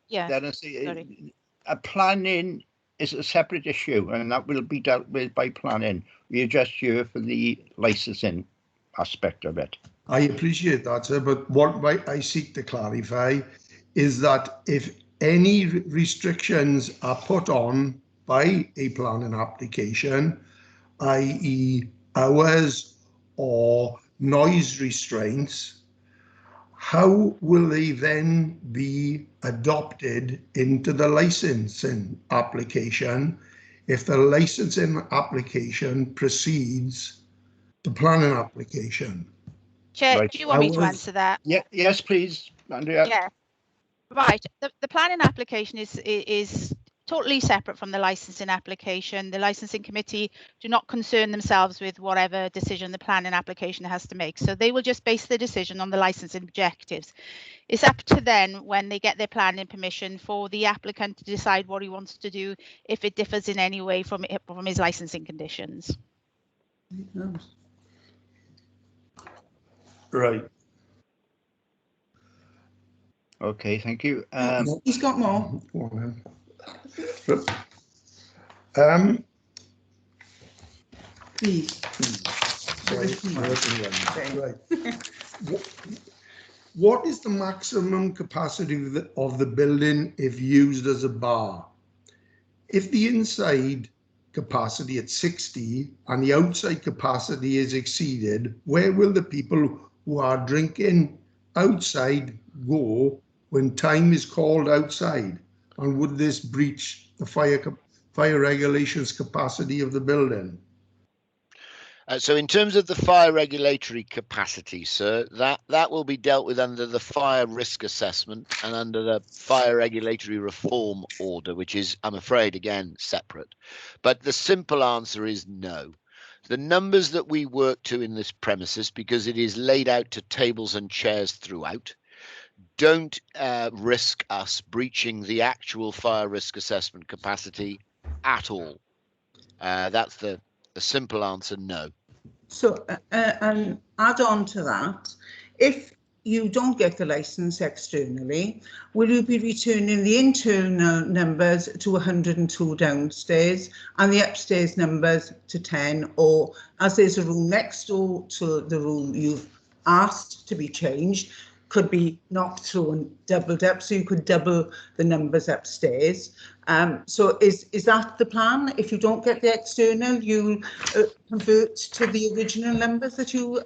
Yeah, then and say sorry. a planning is a separate issue and that will be dealt with by planning. We're just here for the licensing aspect of it. I appreciate that, sir, but what I seek to clarify is that if any restrictions are put on by a planning application, i.e. hours or noise restraints, how will they then be adopted into the licensing application if the licensing application precedes the planning application? Chair, Right. do you want me to answer that? Yeah, yes, please, Andrea. Yeah. Right. The planning application is totally separate from the licensing application. The licensing committee do not concern themselves with whatever decision the planning application has to make. So they will just base the decision on the licensing objectives. It's up to them when they get their planning permission for the applicant to decide what he wants to do if it differs in any way from his licensing conditions. Right. Okay, thank you. He's got more. Please. Right. What is the maximum capacity of the building if used as a bar? If the inside capacity at 60 and the outside capacity is exceeded, where will the people who are drinking outside go when time is called outside? And would this breach the fire regulations capacity of the building? So in terms of the fire regulatory capacity, sir, that will be dealt with under the fire risk assessment and under the fire regulatory reform order, which is, I'm afraid, again, separate. But the simple answer is no. The numbers that we work to in this premises, because it is laid out to tables and chairs throughout, don't risk us breaching the actual fire risk assessment capacity at all. That's the simple answer, no. So, and add on to that, if you don't get the licence externally, will you be returning the internal numbers to 102 downstairs and the upstairs numbers to 10, or as there's a room next door to the room you've asked to be changed, could be knocked through and doubled up, so you could double the numbers upstairs. So is that the plan? If you don't get the external, you convert to the original numbers that you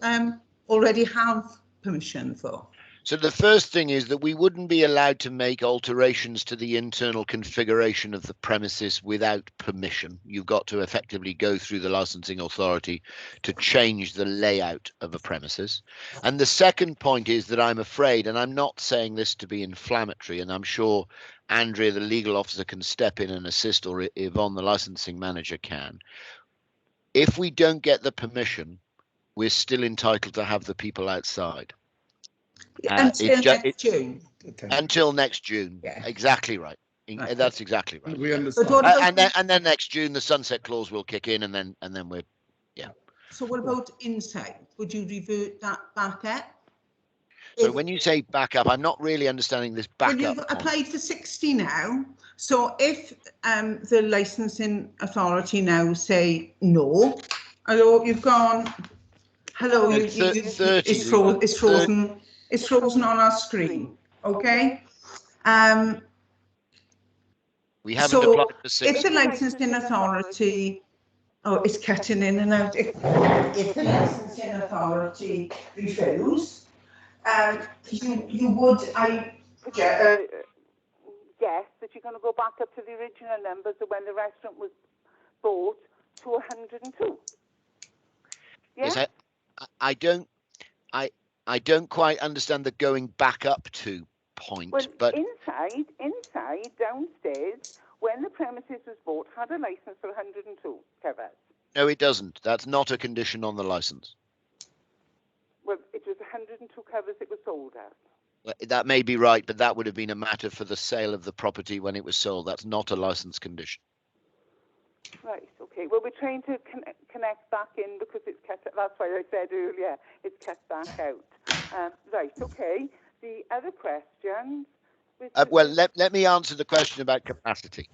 already have permission for? So the first thing is that we wouldn't be allowed to make alterations to the internal configuration of the premises without permission. You've got to effectively go through the licensing authority to change the layout of a premises. And the second point is that I'm afraid, and I'm not saying this to be inflammatory, and I'm sure Andrea, the legal officer, can step in and assist, or Yvonne, the licensing manager, can. If we don't get the permission, we're still entitled to have the people outside. Until next June. Until next June. Yeah. Exactly right. Okay. That's exactly right. We Yeah. understand. And then next June the sunset clause will kick in, and then we're So what about inside? Would you revert that back up? So when you say back up, I'm not really understanding this back Well, up. you've applied for 60 now. So if the licensing authority now say no, hello, you've gone. Hello, it's frozen. It's frozen on our screen. Okay. We haven't so applied for 60. if the licensing authority, oh, it's cutting in and out. If the licensing authority refuse, you would, guess that you're going to go back up to the original numbers of when the restaurant was bought to 102. Yeah? Yes, I don't quite understand the going back up to point. Well, but inside, downstairs, when the premises was bought, had a license for 102 covers. No, it doesn't. That's not a condition on the license. Well, it was 102 covers it was sold at. That may be right, but that would have been a matter for the sale of the property when it was sold. That's not a license condition. Right, okay. Well, we're trying to connect back in because it's cut. That's why I said earlier it's cut back out. Right, okay. The other question. Well, let me answer the question about capacity.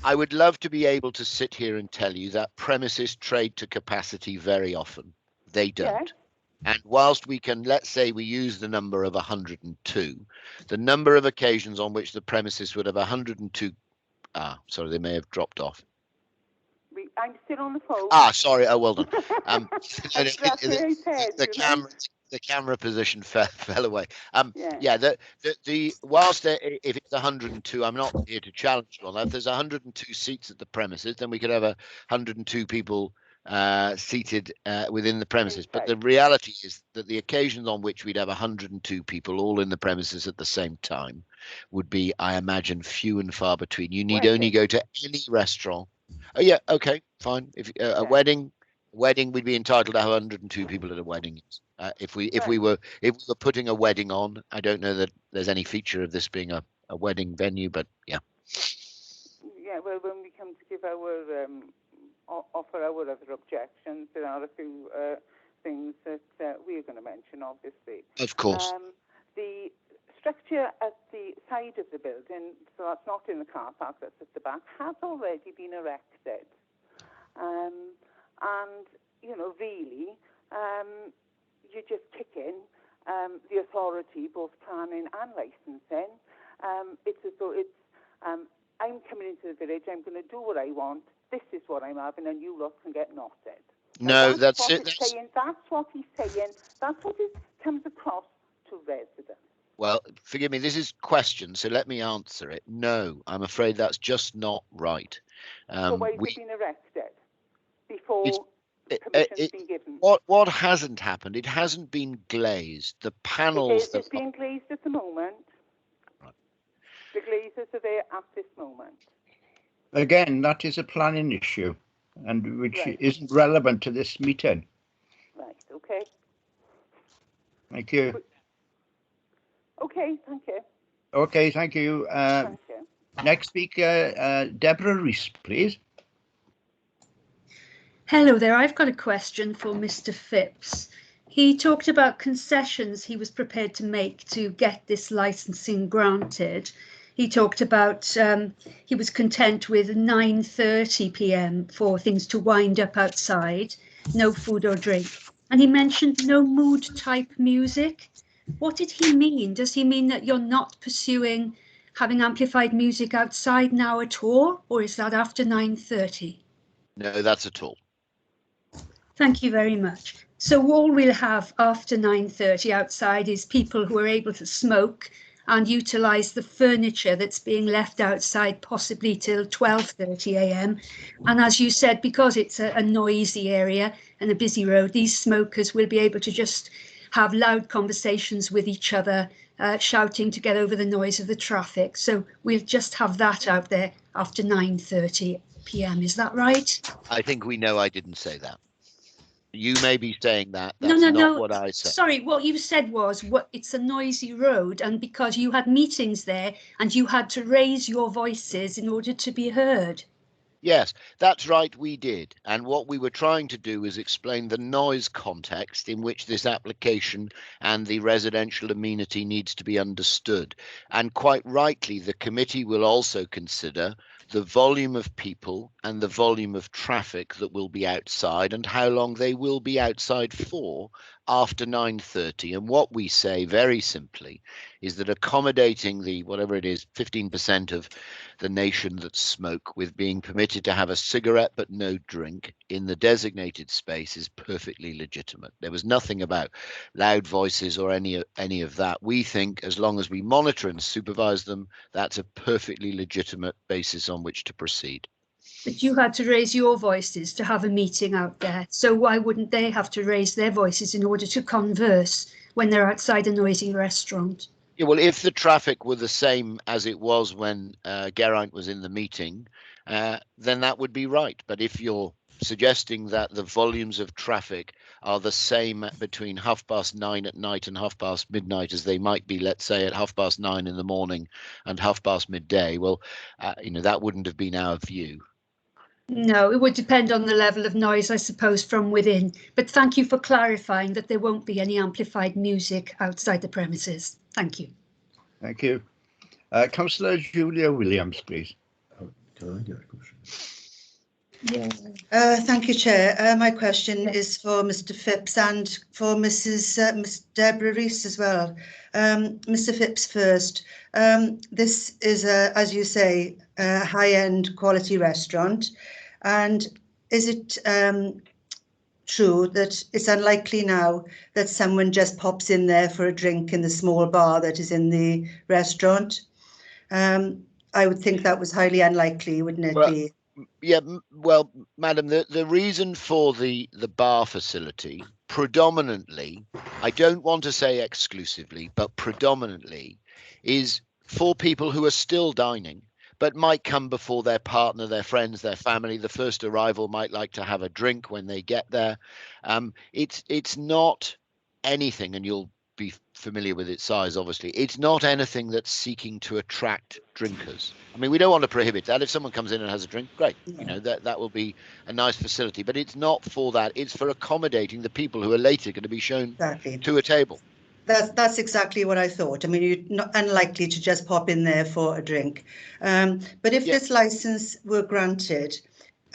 I would love to be able to sit here and tell you that premises trade to capacity very often. They don't. Yes. And whilst we can, let's say we use the number of 102, the number of occasions on which the premises would have 102, sorry, they may have dropped off. I'm still on the phone. Sorry. Oh, well done. The camera position fell away. Whilst if it's 102, I'm not here to challenge you on that. If there's 102 seats at the premises, then we could have 102 people seated within the premises. But the reality is that the occasions on which we'd have 102 people all in the premises at the same time would be, I imagine, few and far between. You need only go to any restaurant. Oh yeah, okay, fine. If a wedding, we'd be entitled to have 102 people at a wedding. If we were putting a wedding on, I don't know that there's any feature of this being a wedding venue, but yeah. Yeah, well, when we come to give our offer our other objections, there are a few things that we're going to mention, obviously. Of course. The structure at the side of the building, so that's not in the car park, that's at the back, has already been erected. And, you know, really, you just kick in the authority, both planning and licensing. It's as though it's, I'm coming into the village, I'm going to do what I want, this is what I'm having, and you lot can get knotted. No, that's what it. That's what he's saying. That's what it comes across to residents. Well, forgive me, this is question, so let me answer it. No, I'm afraid that's just not right. So why has it been erected? Before permission's been given. What hasn't happened? It hasn't been glazed. The panels. It's being glazed at the moment. Right. The glazers are there at this moment. Again, that is a planning issue, and which Right. isn't relevant to this meeting. Right. Okay. Thank you. Okay. Thank you. Okay, thank you. Thank you. Next speaker, Deborah Rees, please. Hello there, I've got a question for Mr. Phipps. He talked about concessions he was prepared to make to get this licensing granted. He talked about he was content with 9:30 p.m. for things to wind up outside, no food or drink. And he mentioned no mood type music. What did he mean? Does he mean that you're not pursuing having amplified music outside now at all, or is that after 9:30? No, that's at all. Thank you very much. So all we'll have after 9:30 outside is people who are able to smoke and utilise the furniture that's being left outside possibly till 12:30 a.m. And as you said, because it's a noisy area and a busy road, these smokers will be able to just have loud conversations with each other, shouting to get over the noise of the traffic. So we'll just have that out there after 9:30 p.m. Is that right? I think we know I didn't say that. You may be saying that. No, That's no, not no. what I said. Sorry, what you said was it's a noisy road, and because you had meetings there and you had to raise your voices in order to be heard. Yes, that's right, we did. And what we were trying to do is explain the noise context in which this application and the residential amenity needs to be understood. And quite rightly, the committee will also consider the volume of people and the volume of traffic that will be outside and how long they will be outside for after 9:30. And what we say very simply is that accommodating the, whatever it is, 15% of the nation that smoke with being permitted to have a cigarette but no drink in the designated space is perfectly legitimate. There was nothing about loud voices or any of that. We think as long as we monitor and supervise them, that's a perfectly legitimate basis on which to proceed. But you had to raise your voices to have a meeting out there. So why wouldn't they have to raise their voices in order to converse when they're outside a noisy restaurant? Yeah, well, if the traffic were the same as it was when Geraint was in the meeting, then that would be right. But if you're suggesting that the volumes of traffic are the same between 9:30 at night and midnight as they might be, let's say, at 9:30 in the morning and midday, well, that wouldn't have been our view. No, it would depend on the level of noise, I suppose, from within. But thank you for clarifying that there won't be any amplified music outside the premises. Thank you. Thank you. Councillor Julia Williams, please. Can I get a question? Yeah. Thank you, Chair. My question is for Mr. Phipps and for Miss Deborah Rees as well. Mr. Phipps first. This is, as you say, a high-end quality restaurant. And is it true that it's unlikely now that someone just pops in there for a drink in the small bar that is in the restaurant? I would think that was highly unlikely, wouldn't it be? Yeah, well, madam, the reason for the bar facility predominantly, I don't want to say exclusively, but predominantly is for people who are still dining, but might come before their partner, their friends, their family. The first arrival might like to have a drink when they get there. It's not anything, and you'll be familiar with its size, obviously. It's not anything that's seeking to attract drinkers. I mean, we don't want to prohibit that. If someone comes in and has a drink, great. That will be a nice facility, but it's not for that. It's for accommodating the people who are later going to be shown to a table. That's exactly what I thought. I mean, you're not unlikely to just pop in there for a drink. But if this license were granted,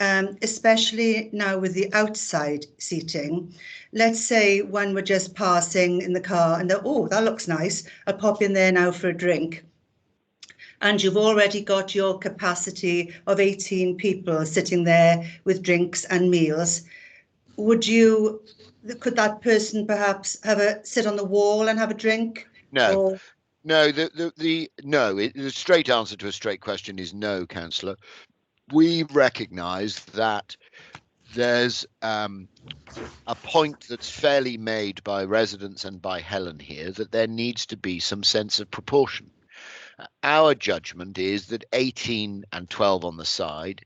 especially now with the outside seating, let's say one were just passing in the car and oh, that looks nice, I'll pop in there now for a drink. And you've already got your capacity of 18 people sitting there with drinks and meals. Could that person perhaps sit on the wall and have a drink? No. No, the straight answer to a straight question is no, Councillor. We recognise that there's a point that's fairly made by residents and by Helen here that there needs to be some sense of proportion. Our judgment is that 18 and 12 on the side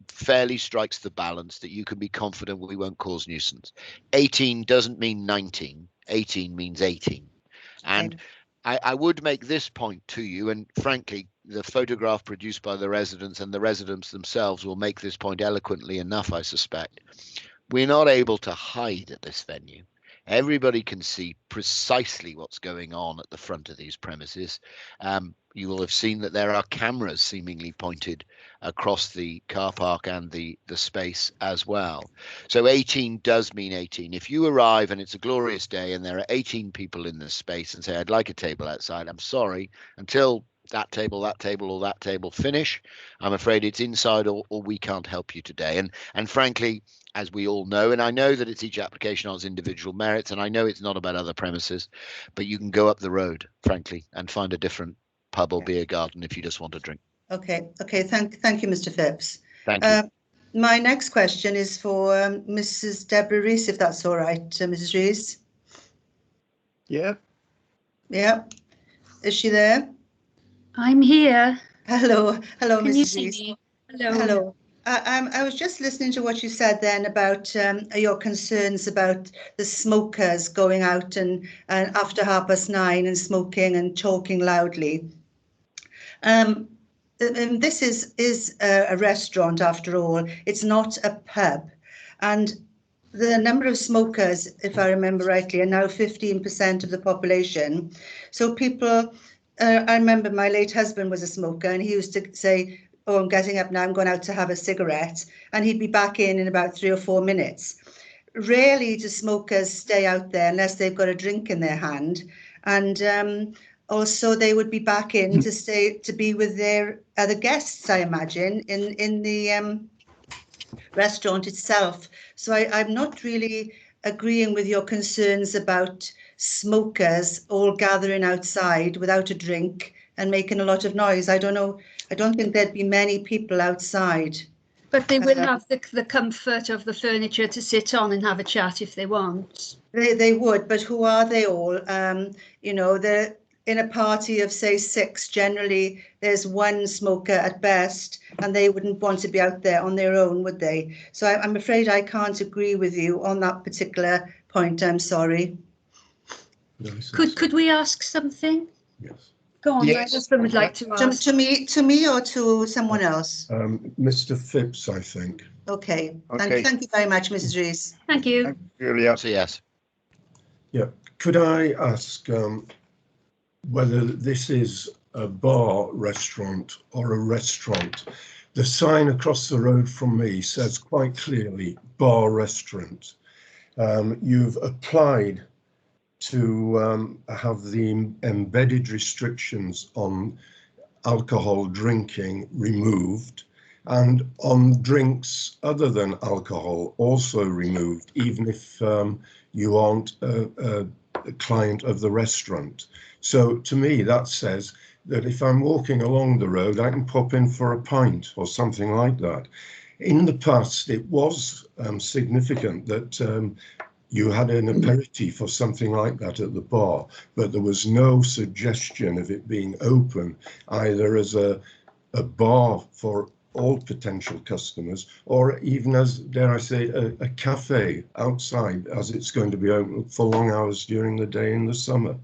fairly strikes the balance that you can be confident we won't cause nuisance. 18 doesn't mean 19, 18 means 18. And I would make this point to you, and frankly, the photograph produced by the residents and the residents themselves will make this point eloquently enough, I suspect. We're not able to hide at this venue. Everybody can see precisely what's going on at the front of these premises. You will have seen that there are cameras seemingly pointed across the car park and the space as well. So 18 does mean 18. If you arrive and it's a glorious day and there are 18 people in this space and say, I'd like a table outside, I'm sorry, until that table, or that table finish, I'm afraid it's inside or we can't help you today. And frankly, as we all know, and I know that it's each application on its individual merits, and I know it's not about other premises, but you can go up the road, frankly, and find a different pub or beer garden if you just want a drink. Okay. Thank you, Mr. Phipps. Thank you. My next question is for Mrs. Deborah Rees, if that's all right, Mrs. Rees. Yeah. Yeah. Is she there? I'm here. Hello, Can Mrs. you see Rees. me? Hello. Hello. I was just listening to what you said then about your concerns about the smokers going out and after 9:30 and smoking and talking loudly. And this is a restaurant after all. It's not a pub. And the number of smokers, if I remember rightly, are now 15% of the population. So people, I remember my late husband was a smoker and he used to say, oh, I'm getting up now, I'm going out to have a cigarette. And he'd be back in about 3 or 4 minutes. Rarely do smokers stay out there unless they've got a drink in their hand. And also they would be back in to be with their other guests, I imagine, in the restaurant itself. So I'm not really agreeing with your concerns about smokers all gathering outside without a drink and making a lot of noise. I don't know. I don't think there'd be many people outside. But they will have the comfort of the furniture to sit on and have a chat if they want. They would, but who are they all? You know, they're in a party of, say, 6. Generally, there's one smoker at best, and they wouldn't want to be out there on their own, would they? So I'm afraid I can't agree with you on that particular point. I'm sorry. Could we ask something? Yes. Go on, Yes. my husband would like to ask. To me or to someone else? Mr. Phipps, I think. Okay. Okay. Thank you very much, Mrs. Rees. Thank you. Julia. So yes. Yeah. Could I ask whether this is a bar restaurant or a restaurant? The sign across the road from me says quite clearly bar restaurant. You've applied to have the embedded restrictions on alcohol drinking removed and on drinks other than alcohol also removed, even if you aren't a client of the restaurant. So to me, that says that if I'm walking along the road, I can pop in for a pint or something like that. In the past, it was significant that you had an aperitif or something like that at the bar, but there was no suggestion of it being open either as a bar for all potential customers or even as, dare I say, a cafe outside, as it's going to be open for long hours during the day in the summer.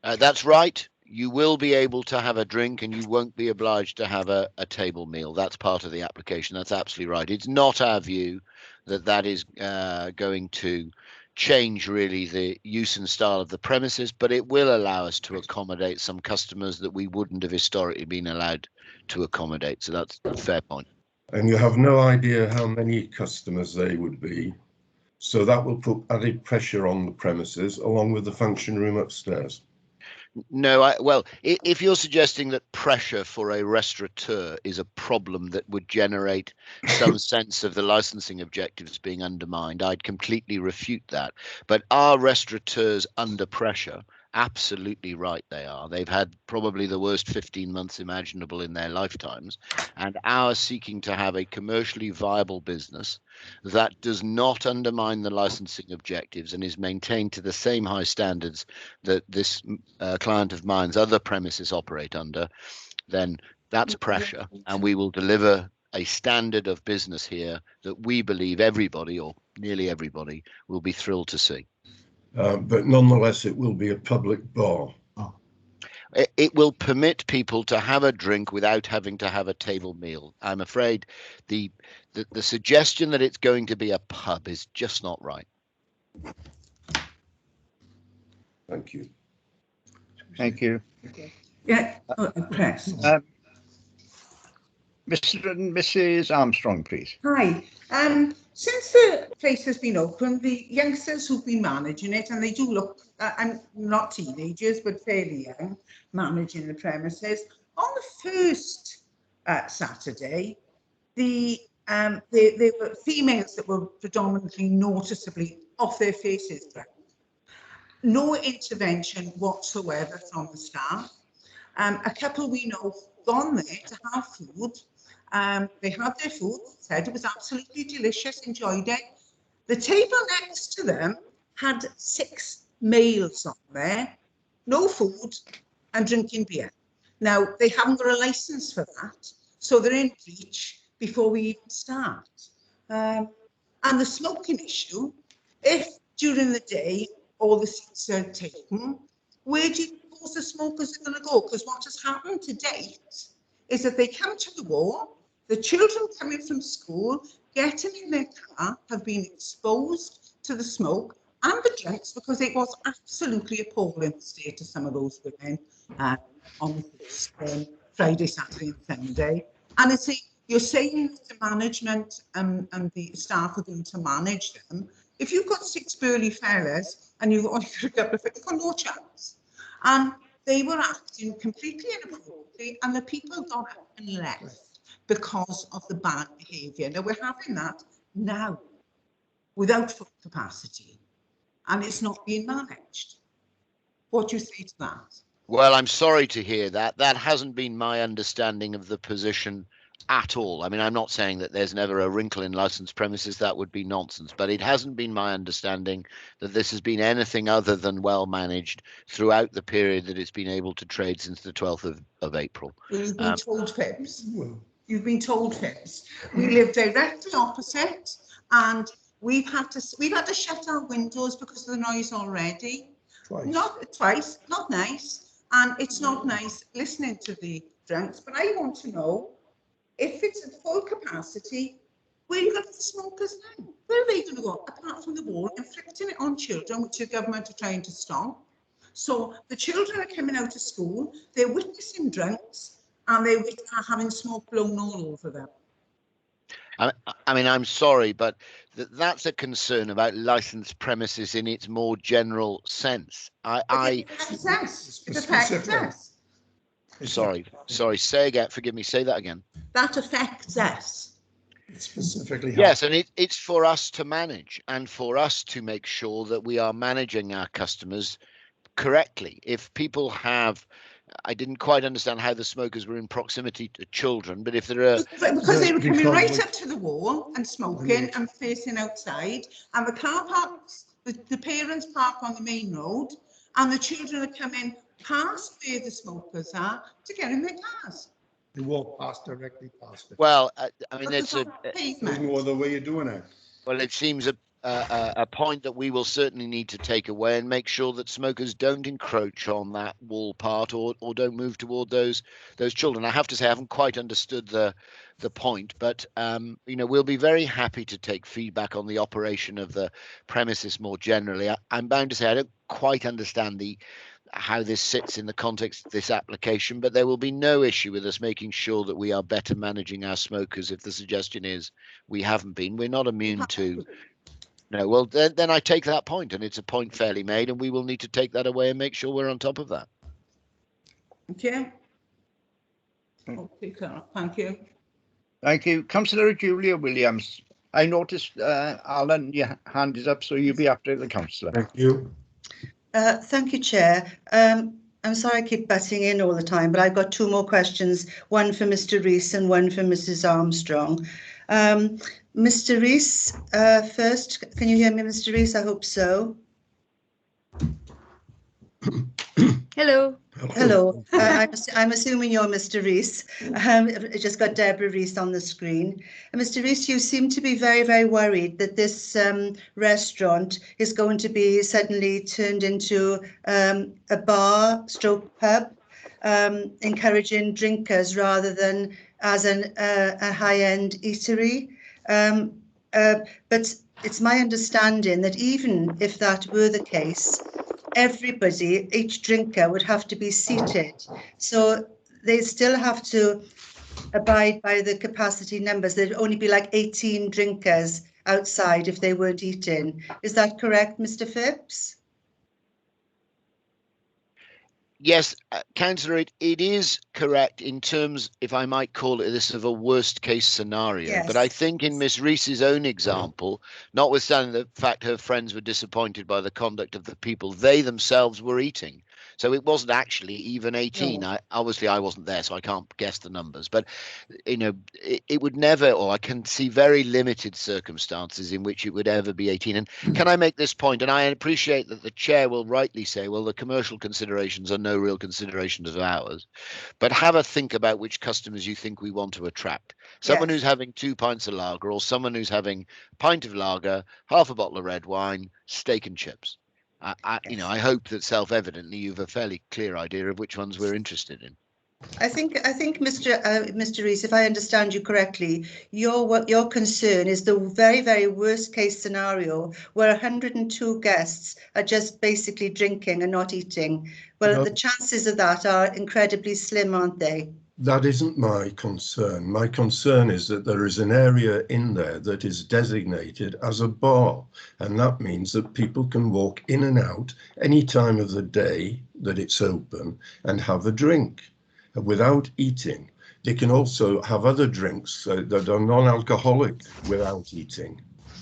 That's right. You will be able to have a drink and you won't be obliged to have a table meal. That's part of the application. That's absolutely right. It's not our view that is going to change really the use and style of the premises, but it will allow us to accommodate some customers that we wouldn't have historically been allowed to accommodate. So that's a fair point. And you have no idea how many customers they would be. So that will put added pressure on the premises along with the function room upstairs. No, well, if you're suggesting that pressure for a restaurateur is a problem that would generate some sense of the licensing objectives being undermined, I'd completely refute that. But are restaurateurs under pressure? Absolutely right, they are. They've had probably the worst 15 months imaginable in their lifetimes, and our seeking to have a commercially viable business that does not undermine the licensing objectives and is maintained to the same high standards that this client of mine's other premises operate under, then that's pressure, and we will deliver a standard of business here that we believe everybody, or nearly everybody, will be thrilled to see. But nonetheless, it will be a public bar. It will permit people to have a drink without having to have a table meal. I'm afraid the suggestion that it's going to be a pub is just not right. Thank you. Thank you. Yeah, press. Mr. and Mrs. Armstrong, please. Hi. Since the place has been open, the youngsters who've been managing it, and they do look, I'm not teenagers, but fairly young, managing the premises. On the first Saturday, there were females that were predominantly noticeably off their faces. No intervention whatsoever from the staff. A couple we know gone there to have food. They had their food, said it was absolutely delicious, enjoyed it. The table next to them had 6 males on there, no food and drinking beer. Now, they haven't got a license for that, so they're in breach before we even start. And the smoking issue, if during the day all the seats are taken, where do you suppose the smokers are going to go? Because what has happened to date is that they come to the wall, the children coming from school, getting in their car, have been exposed to the smoke and the drinks, because it was absolutely appalling, the state of some of those women on the Friday, Saturday and Sunday. And it's you're saying that the management and the staff are going to manage them. If you've got 6 burly fellas and you've only got a couple of, you've got no chance. And they were acting completely inappropriately, and the people got up and left because of the bad behaviour. Now, we're having that now without full capacity, and it's not being managed. What do you say to that? Well, I'm sorry to hear that. That hasn't been my understanding of the position at all. I mean, I'm not saying that there's never a wrinkle in licensed premises. That would be nonsense. But it hasn't been my understanding that this has been anything other than well managed throughout the period that it's been able to trade since the 12th of April. You've been told fibs. You've been told fibs. We live directly opposite, and we've had to shut our windows because of the noise already. Twice. Not nice. And it's not nice listening to the drunks. But I want to know, if it's at full capacity, where are you going to the smokers now? Where are they going to go, apart from the wall, inflicting it on children, which the government are trying to stop? So the children are coming out of school, they're witnessing drunks, and they are having smoke blown all over them. I mean, I'm sorry, but that's a concern about licensed premises in its more general sense. It affects us. It affects us. Sorry, say again, forgive me, say that again. That affects us. Specifically. Yes, and it's for us to manage, and for us to make sure that we are managing our customers correctly. If people have, I didn't quite understand how the smokers were in proximity to children, but if there are... Because they were coming right up to the wall and smoking and facing outside, and the car parks, the parents park on the main road, and the children are coming past where the smokers are to get in their cars. They walk directly past it. Well, I mean, there's no other way of doing it. Well, it seems a point that we will certainly need to take away and make sure that smokers don't encroach on that wall part or don't move toward those children. I have to say I haven't quite understood the point, but we'll be very happy to take feedback on the operation of the premises more generally. I'm bound to say I don't quite understand how this sits in the context of this application, but there will be no issue with us making sure that we are better managing our smokers. If the suggestion is we haven't been, we're not immune to. No, well, then I take that point, and it's a point fairly made, and we will need to take that away and make sure we're on top of that. Okay. Okay, thank you. Thank you. Councillor Julia Williams. I noticed, Alan, your hand is up, so you'll be after the councillor. Thank you. Thank you, Chair. I'm sorry I keep butting in all the time, but I've got two more questions, one for Mr. Rees and one for Mrs. Armstrong. Mr. Rees, first, can you hear me, Mr. Rees? I hope so. Hello. Hello. I'm assuming you're Mr. Rees. I just got Deborah Rees on the screen. And Mr. Rees, you seem to be very, very worried that this restaurant is going to be suddenly turned into a bar stroke pub, encouraging drinkers rather than as a high-end eatery. But it's my understanding that even if that were the case, everybody, each drinker would have to be seated. So they still have to abide by the capacity numbers. There'd only be like 18 drinkers outside if they weren't eating. Is that correct, Mr. Phipps? Yes, Councillor, it is correct in terms, if I might call it this, of a worst case scenario. Yes. But I think in Miss Rees's own example, notwithstanding the fact her friends were disappointed by the conduct of the people, they themselves were eating. So it wasn't actually even 18. No. Obviously, I wasn't there, so I can't guess the numbers. But, you know, it would never, or I can see very limited circumstances in which it would ever be 18. And can I make this point? And I appreciate that the chair will rightly say, well, the commercial considerations are no real considerations of ours. But have a think about which customers you think we want to attract. Someone who's having 2 pints of lager, or someone who's having a pint of lager, half a bottle of red wine, steak and chips. You know, I hope that self-evidently you've a fairly clear idea of which ones we're interested in. I think Mr. Rees, if I understand you correctly, your concern is the very, very worst case scenario where 102 guests are just basically drinking and not eating. Well, the chances of that are incredibly slim, aren't they? That isn't my concern. My concern is that there is an area in there that is designated as a bar, and that means that people can walk in and out any time of the day that it's open and have a drink without eating. They can also have other drinks that are non-alcoholic without eating,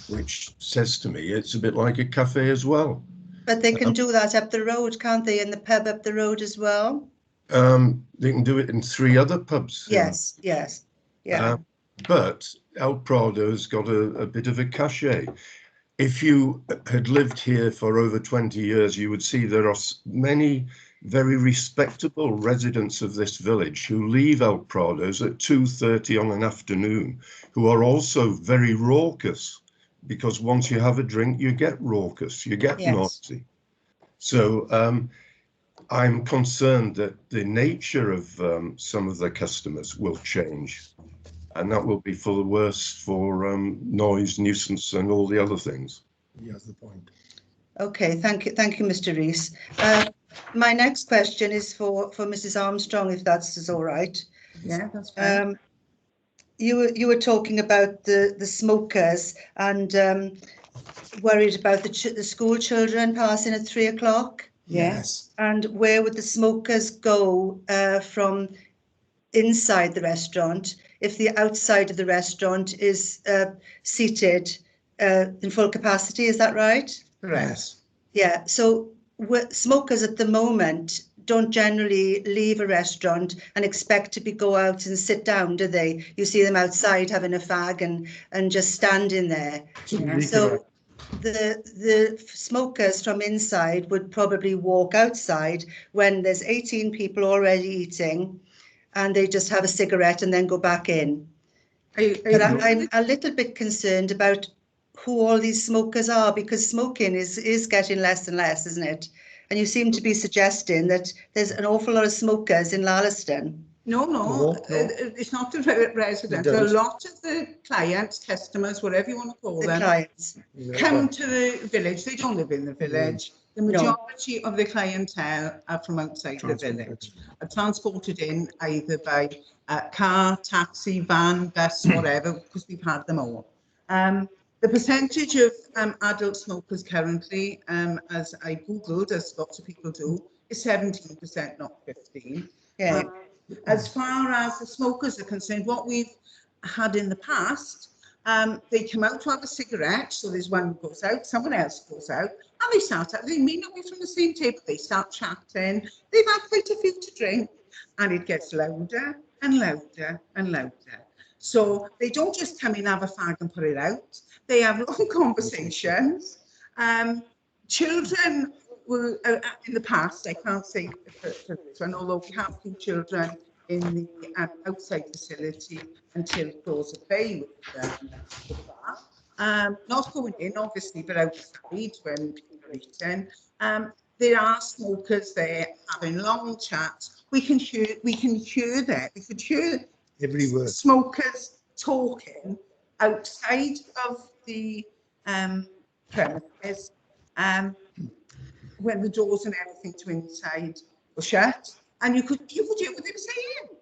which says to me it's a bit like a cafe as well. But they can do that up the road, can't they, in the pub up the road as well? They can do it in 3 other pubs. Yes, yes, yeah. But El Prado's got a bit of a cachet. If you had lived here for over 20 years, you would see there are many very respectable residents of this village who leave El Prado's at 2:30 on an afternoon, who are also very raucous, because once you have a drink, you get raucous, you get naughty. So I'm concerned that the nature of some of the customers will change, and that will be for the worse for noise, nuisance, and all the other things. Yes, the point. Okay, thank you, Mr. Rees. My next question is for Mrs. Armstrong, if that's all right. Yeah, that's fine. You were talking about the smokers and worried about the school children passing at 3 o'clock. Yes. And where would the smokers go from inside the restaurant if the outside of the restaurant is seated in full capacity? Is that right? Yes. Yeah. So smokers at the moment don't generally leave a restaurant and expect to go out and sit down, do they? You see them outside having a fag and just standing there. So the smokers from inside would probably walk outside when there's 18 people already eating, and they just have a cigarette and then go back in. But I'm a little bit concerned about who all these smokers are, because smoking is getting less and less, isn't it? And you seem to be suggesting that there's an awful lot of smokers in Lalliston. No. It's not the residents. A lot of the clients, customers, whatever you want to call them, clients come to the village. They don't live in the village. The majority of the clientele are from outside the village, are transported in either by car, taxi, van, bus, whatever, because we've had them all. The percentage of adult smokers currently, as I Googled, as lots of people do, is 17%, not 15%. Yeah. As far as the smokers are concerned, what we've had in the past, they come out to have a cigarette, so there's one who goes out, someone else goes out, they start, they may not be from the same table, they start chatting, they've had quite a few to drink, and it gets louder and louder and louder. So they don't just come in, have a fag and put it out. They have long conversations. Children will, in the past, I can't say for this one, although we have few children in the outside facility until close of bay with the bar. Not going in, obviously, but outside when people are eating. There are smokers there having long chats. We can hear that. We could hear every word. Smokers talking outside of the premises when the doors and everything to inside were shut, and you could hear what they were saying.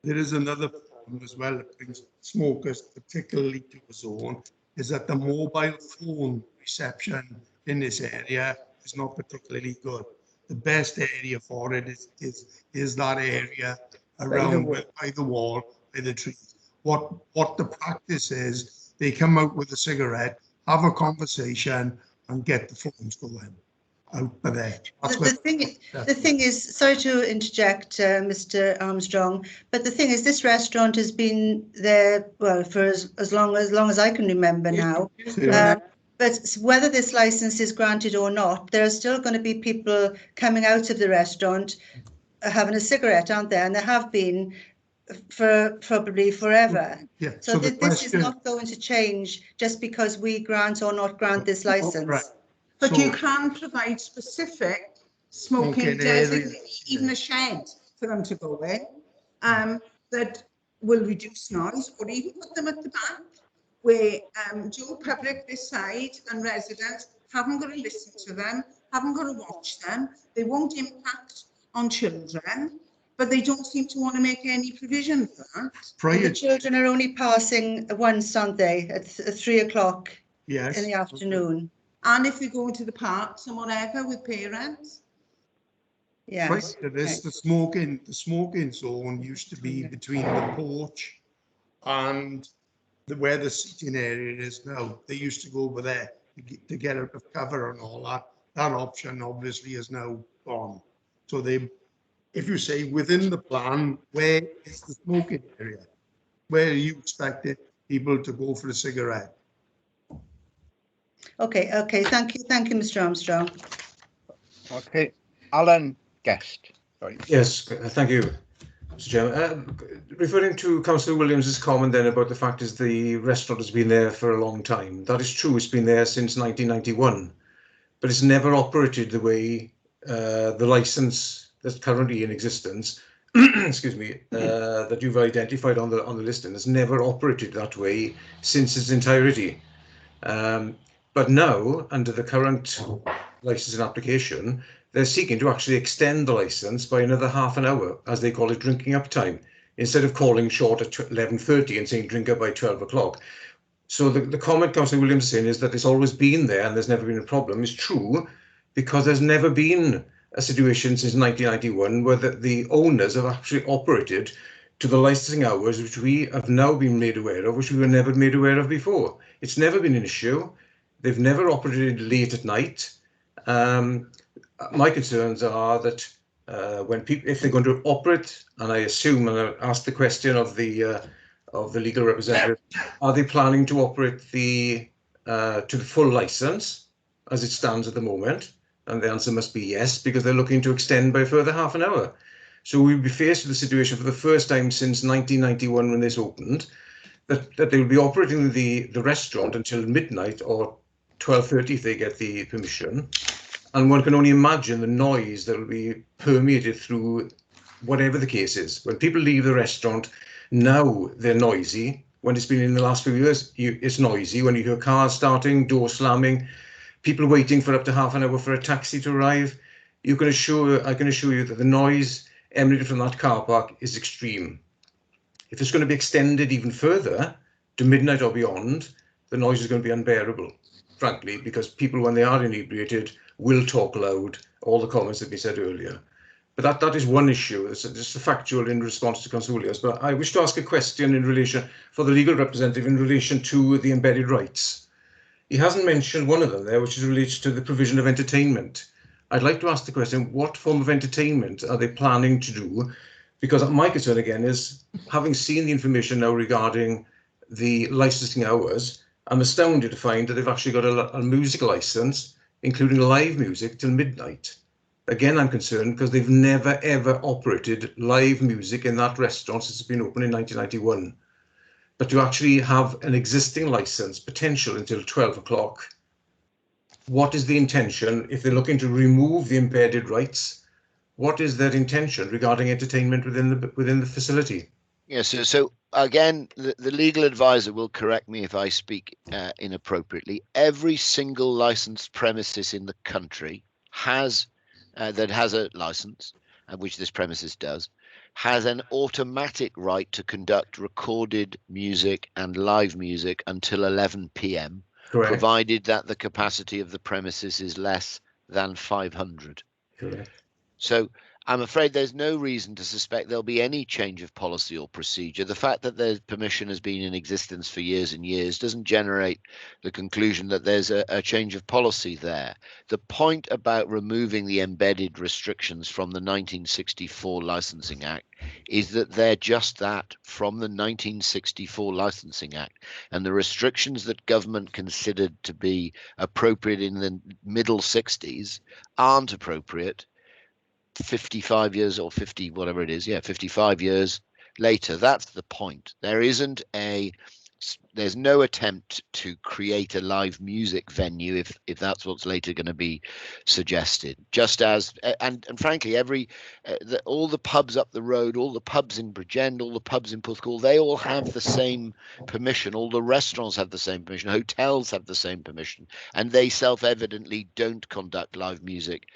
There is another problem as well that brings smokers particularly to the zone, is that the mobile phone reception in this area is not particularly good. The best area for it is that area around by the wall, by the trees. What the practice is, they come out with a cigarette, have a conversation, and get the phones going out by there. The thing is, sorry to interject, Mr. Armstrong, but the thing is, this restaurant has been there, well, for as long as I can remember now. But whether this license is granted or not, there are still going to be people coming out of the restaurant having a cigarette, aren't there? And there have been for probably forever. Yeah. So this is not going to change just because we grant or not grant this license. Right. But you can provide specific smoking designations, even a shed for them to go in, that will reduce noise, or even put them at the back, where Joe public this side and residents haven't got to listen to them, haven't got to watch them. They won't impact on children, but they don't seem to want to make any provision for that. The children are only passing once, aren't they, at 3 o'clock in the afternoon. And if we go into the parks and whatever with parents. Yeah. Right, the smoking zone used to be between the porch and where the seating area is now. They used to go over there to get out of cover and all that. That option obviously is now gone. So if you say within the plan, where is the smoking area? Where are you expecting people to go for a cigarette? Okay, thank you, Mr. Armstrong. Okay, Alan Guest. Sorry. Yes, thank you, Mr. Chairman. Referring to Councillor Williams's comment then about the fact is the restaurant has been there for a long time. That is true, it's been there since 1991, but it's never operated the way the licence that's currently in existence, excuse me, that you've identified on the listing has never operated that way since its entirety. But now, under the current licensing application, they're seeking to actually extend the license by another half an hour, as they call it, drinking up time, instead of calling short at 11:30 and saying drink up by 12 o'clock. So the comment Councillor Williams is saying is that it's always been there and there's never been a problem is true, because there's never been a situation since 1991 where the owners have actually operated to the licensing hours, which we have now been made aware of, which we were never made aware of before. It's never been an issue. They've never operated late at night. My concerns are that when people, if they're going to operate, and I assume, and I asked the question of the legal representative, are they planning to operate to the full license as it stands at the moment? And the answer must be yes, because they're looking to extend by a further half an hour. So we'll be faced with the situation for the first time since 1991 when this opened, that they will be operating the restaurant until midnight or 12:30 if they get the permission. And one can only imagine the noise that will be permeated through whatever the case is. When people leave the restaurant, now they're noisy. When it's been in the last few years, it's noisy. When you hear cars starting, doors slamming, people waiting for up to half an hour for a taxi to arrive, I can assure you that the noise emanating from that car park is extreme. If it's going to be extended even further to midnight or beyond, the noise is going to be unbearable, frankly, because people, when they are inebriated, will talk loud, all the comments that we said earlier. But that is one issue. It's just a factual in response to Councillor Williams. But I wish to ask a question in relation, for the legal representative, in relation to the embedded rights. he hasn't mentioned one of them there, which is related to the provision of entertainment. I'd like to ask the question, what form of entertainment are they planning to do? Because my concern again is, having seen the information now regarding the licensing hours, I'm astounded to find that they've actually got a music license, including live music, till midnight. Again, I'm concerned because they've never ever operated live music in that restaurant since it's been opened in 1991. But to actually have an existing license potential until 12 o'clock, what is the intention if they're looking to remove the embedded rights? What is their intention regarding entertainment within the facility? Yes, so again, the legal advisor will correct me if I speak inappropriately. Every single licensed premises in the country has that has a license, which this premises does, has an automatic right to conduct recorded music and live music until 11 p.m. Correct. Provided that the capacity of the premises is less than 500. Correct. So I'm afraid there's no reason to suspect there'll be any change of policy or procedure. The fact that their permission has been in existence for years and years doesn't generate the conclusion that there's a change of policy there. The point about removing the embedded restrictions from the 1964 Licensing Act is that they're just that, from the 1964 Licensing Act. And the restrictions that government considered to be appropriate in the middle 60s aren't appropriate 55 years or 50, whatever it is, 55 years later. That's the point. There's no attempt to create a live music venue if that's what's later going to be suggested. Just as, and frankly, all the pubs up the road, all the pubs in Bridgend, all the pubs in Porthcawl, they all have the same permission. All the restaurants have the same permission. Hotels have the same permission, and they self-evidently don't conduct live music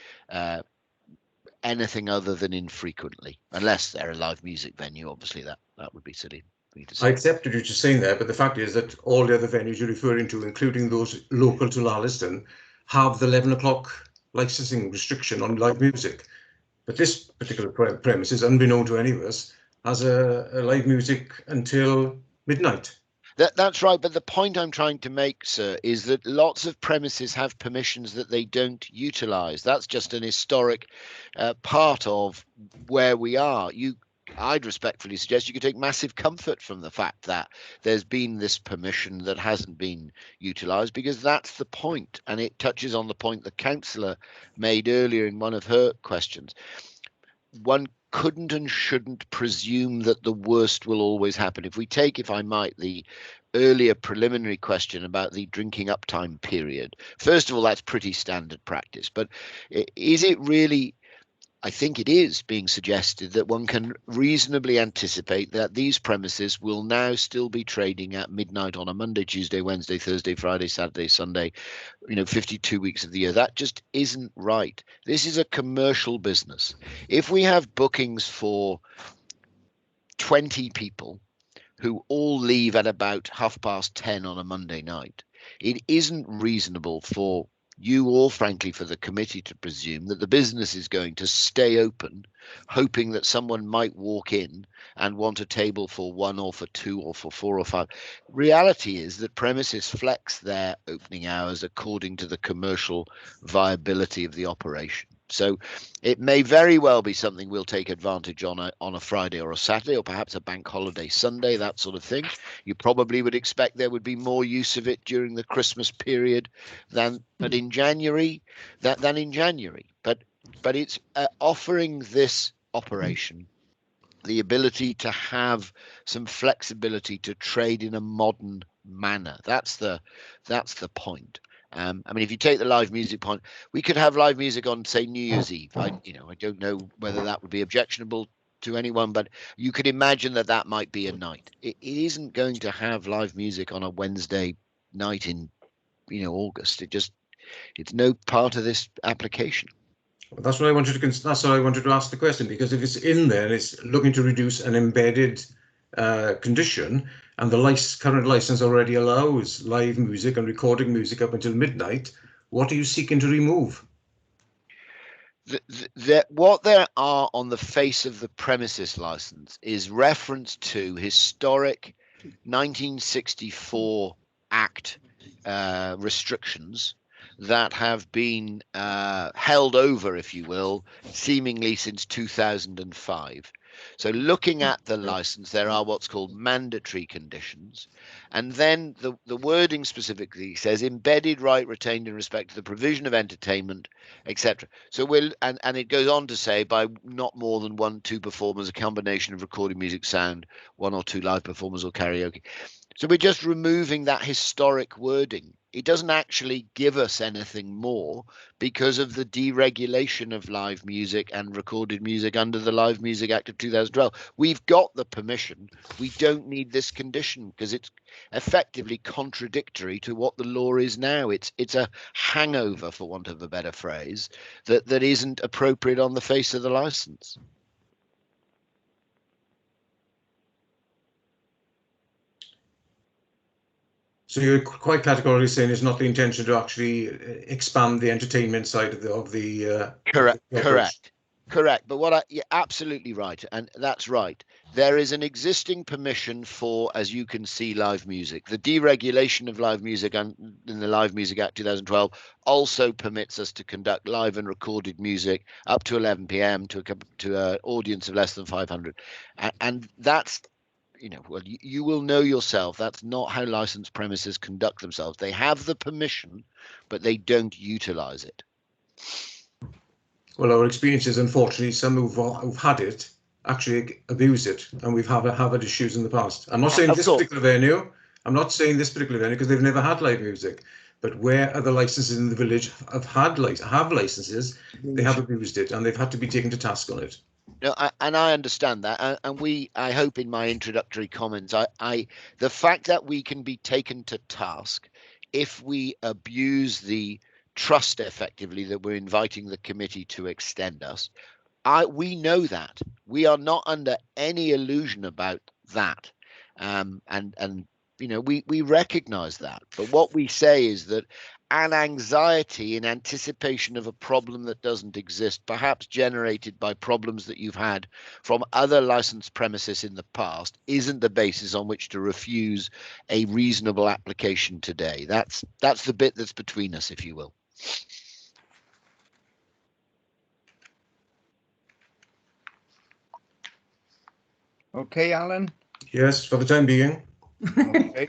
anything other than infrequently, unless they're a live music venue. Obviously that would be silly for you to say. I accepted you just saying that, but the fact is that all the other venues you're referring to, including those local to Larliston, have the 11 o'clock licensing restriction on live music. But this particular premises, unbeknown to any of us, has a live music until midnight. That's right, but the point I'm trying to make, sir, is that lots of premises have permissions that they don't utilise. That's just an historic part of where we are. I'd respectfully suggest you could take massive comfort from the fact that there's been this permission that hasn't been utilised, because that's the point, and it touches on the point the councillor made earlier in one of her questions. One couldn't and shouldn't presume that the worst will always happen. If we take, if I might, the earlier preliminary question about the drinking uptime period, first of all, that's pretty standard practice. But is it really, I think it is being suggested that one can reasonably anticipate that these premises will now still be trading at midnight on a Monday, Tuesday, Wednesday, Thursday, Friday, Saturday, Sunday, 52 weeks of the year. That just isn't right. This is a commercial business. If we have bookings for 20 people who all leave at about 10:30 on a Monday night, it isn't reasonable for you, or frankly for the committee, to presume that the business is going to stay open, hoping that someone might walk in and want a table for 1 or for 2 or for 4 or 5. Reality is that premises flex their opening hours according to the commercial viability of the operation. So it may very well be something we'll take advantage on a Friday or a Saturday, or perhaps a bank holiday Sunday, that sort of thing. You probably would expect there would be more use of it during the Christmas period than in January. But it's offering this operation the ability to have some flexibility to trade in a modern manner. That's the point. I mean, if you take the live music point, we could have live music on, say, New Year's Eve. I don't know whether that would be objectionable to anyone, but you could imagine that might be a night. It isn't going to have live music on a Wednesday night in, August. It's no part of this application. That's what I wanted to ask the question, because if it's in there and it's looking to reduce an embedded condition, and the current license already allows live music and recording music up until midnight, what are you seeking to remove? What there are on the face of the premises license is reference to historic 1964 Act restrictions that have been held over, if you will, seemingly since 2005. So looking at the license, there are what's called mandatory conditions. And then the wording specifically says embedded right retained in respect to the provision of entertainment, etc. So and it goes on to say by not more than 1-2 performers, a combination of recorded music, sound, 1 or 2 live performers or karaoke. So we're just removing that historic wording. It doesn't actually give us anything more because of the deregulation of live music and recorded music under the Live Music Act of 2012. We've got the permission. We don't need this condition because it's effectively contradictory to what the law is now. It's a hangover, for want of a better phrase, that isn't appropriate on the face of the license. So you're quite categorically saying it's not the intention to actually expand the entertainment side of the Correct. But you're absolutely right, and that's right. There is an existing permission for, as you can see, live music. The deregulation of live music in the Live Music Act 2012 also permits us to conduct live and recorded music up to 11 p.m. to an audience of less than 500, and that's. Well, you will know yourself, that's not how licensed premises conduct themselves. They have the permission, but they don't utilize it. Well, our experience is, unfortunately, some who've had it actually abuse it, and we've had issues in the past. I'm not saying this particular venue. I'm not saying this particular venue because they've never had live music. But where other licenses in the village have licenses, they have abused it, and they've had to be taken to task on it. No, and I understand that, and I hope in my introductory comments, the fact that we can be taken to task if we abuse the trust effectively that we're inviting the committee to extend us, we know that. We are not under any illusion about that, and we recognize that. But what we say is that an anxiety in anticipation of a problem that doesn't exist, perhaps generated by problems that you've had from other licensed premises in the past, isn't the basis on which to refuse a reasonable application today. That's the bit that's between us, if you will. Okay, Alan? Yes, for the time being. Okay.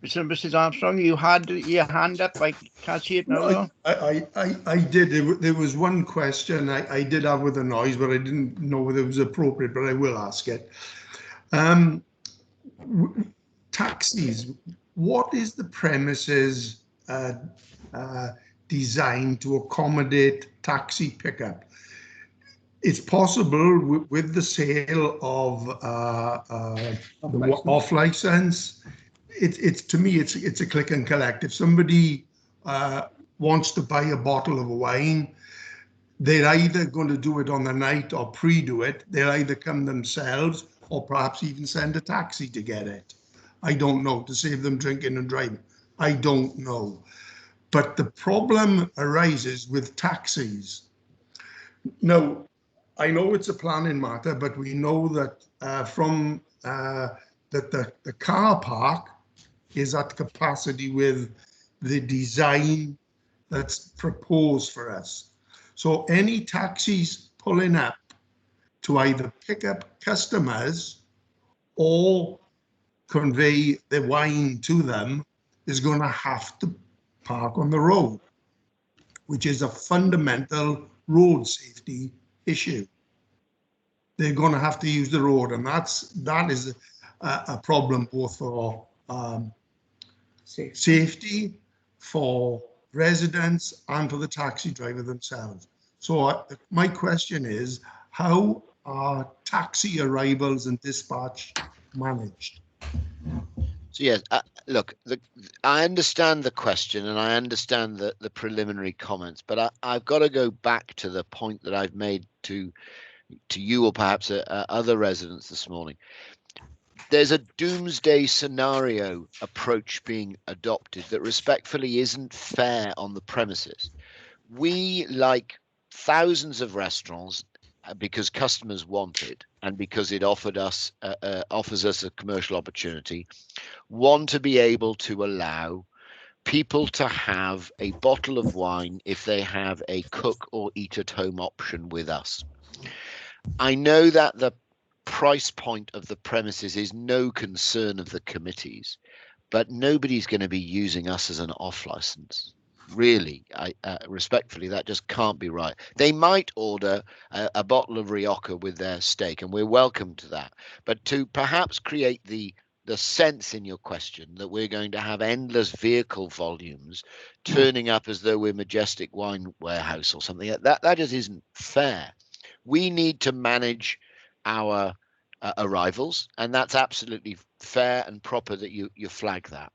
Mrs. Armstrong, you had your hand up. I can't see it now. No, I did. There was one question I did have with the noise, but I didn't know whether it was appropriate, but I will ask it. Taxis, what is the premises designed to accommodate taxi pickup? It's possible with the sale of the off license. It's to me, it's a click and collect. If somebody wants to buy a bottle of wine, they're either going to do it on the night or pre-do it. They'll either come themselves or perhaps even send a taxi to get it. I don't know, to save them drinking and driving. I don't know. But the problem arises with taxis. Now, I know it's a planning matter, but we know that that the car park is at capacity with the design that's proposed for us. So any taxis pulling up to either pick up customers or convey the wine to them is going to have to park on the road, which is a fundamental road safety issue. They're going to have to use the road, and that is a problem both for safety, for residents, and for the taxi driver themselves. So my question is, how are taxi arrivals and dispatch managed? So yes, look, I understand the question and I understand the preliminary comments, but I've got to go back to the point that I've made to you or perhaps other residents this morning. There's a doomsday scenario approach being adopted that respectfully isn't fair on the premises. We, like thousands of restaurants, because customers want it, and because it offers us a commercial opportunity, want to be able to allow people to have a bottle of wine if they have a cook or eat at home option with us. I know that the price point of the premises is no concern of the committees, but nobody's going to be using us as an off license. Really, respectfully, that just can't be right. They might order a bottle of Rioja with their steak, and we're welcome to that. But to perhaps create the sense in your question that we're going to have endless vehicle volumes turning up as though we're Majestic Wine Warehouse or something, that just isn't fair. We need to manage our arrivals, and that's absolutely fair and proper that you flag that.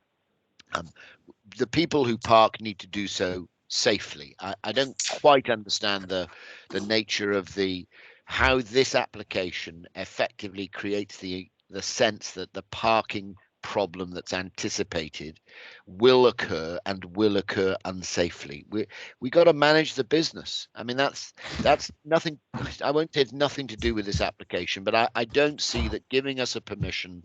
The people who park need to do so safely. I don't quite understand the nature of how this application effectively creates the sense that the parking problem that's anticipated will occur and will occur unsafely. We got to manage the business. I mean, that's nothing. I won't say it's nothing to do with this application, but I don't see that giving us a permission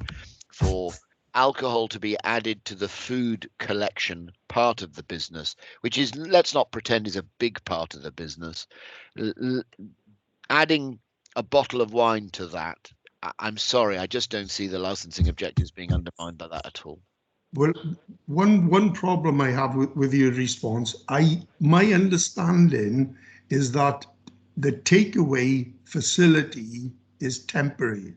for alcohol to be added to the food collection part of the business, which is, let's not pretend, is a big part of the business. Adding a bottle of wine to that, I'm sorry, I just don't see the licensing objectives being undermined by that at all. Well, one problem I have with your response, my understanding is that the takeaway facility is temporary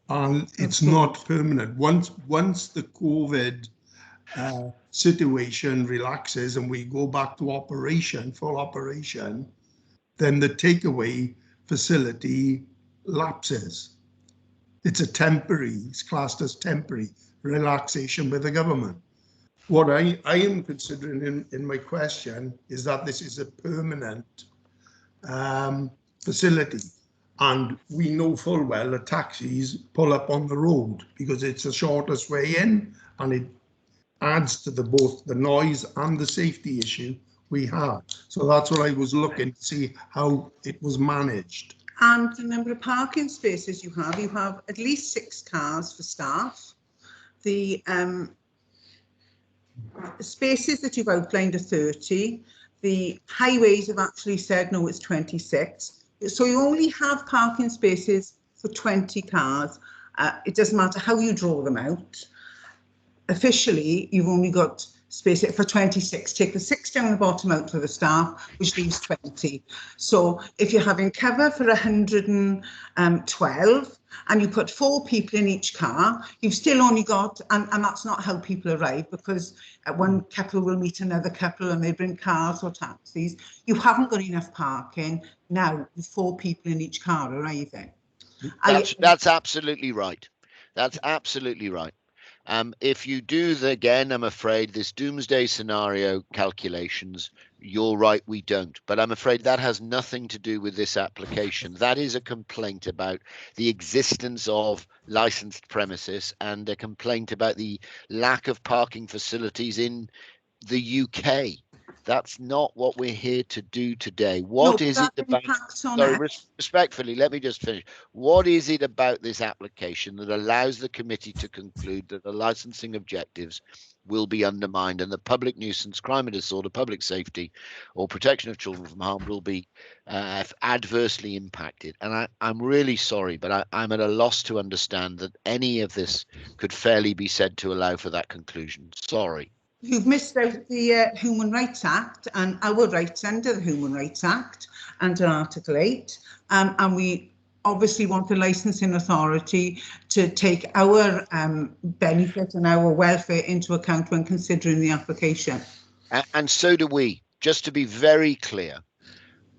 and it's not permanent. Once the COVID situation relaxes and we go back to full operation, then the takeaway facility lapses. It's classed as temporary relaxation with the government. What I am considering in my question is that this is a permanent facility. And we know full well that taxis pull up on the road because it's the shortest way in, and it adds to both the noise and the safety issue we have. So that's what I was looking to see how it was managed. And the number of parking spaces you have at least 6 cars for staff. The spaces that you've outlined are 30. The highways have actually said, no, it's 26. So you only have parking spaces for 20 cars. It doesn't matter how you draw them out. Officially, you've only got space for 26. Take the 6 down the bottom out for the staff, which leaves 20. So if you're having cover for 112 and you put 4 people in each car, you've still only got, and that's not how people arrive, because one couple will meet another couple and they bring cars or taxis. You haven't got enough parking now with 4 people in each car arriving. That's absolutely right. That's absolutely right. If you do again, I'm afraid, this doomsday scenario calculations, you're right, we don't. But I'm afraid that has nothing to do with this application. That is a complaint about the existence of licensed premises and a complaint about the lack of parking facilities in the UK. That's not what we're here to do today. What is it about? Sorry, respectfully, let me just finish. What is it about this application that allows the committee to conclude that the licensing objectives will be undermined and the public nuisance, crime and disorder, public safety, or protection of children from harm will be adversely impacted? And I'm really sorry, but I'm at a loss to understand that any of this could fairly be said to allow for that conclusion. Sorry. You've missed out the Human Rights Act and our rights under the Human Rights Act under Article 8. And we obviously want the licensing authority to take our benefit and our welfare into account when considering the application. And so do we. Just to be very clear,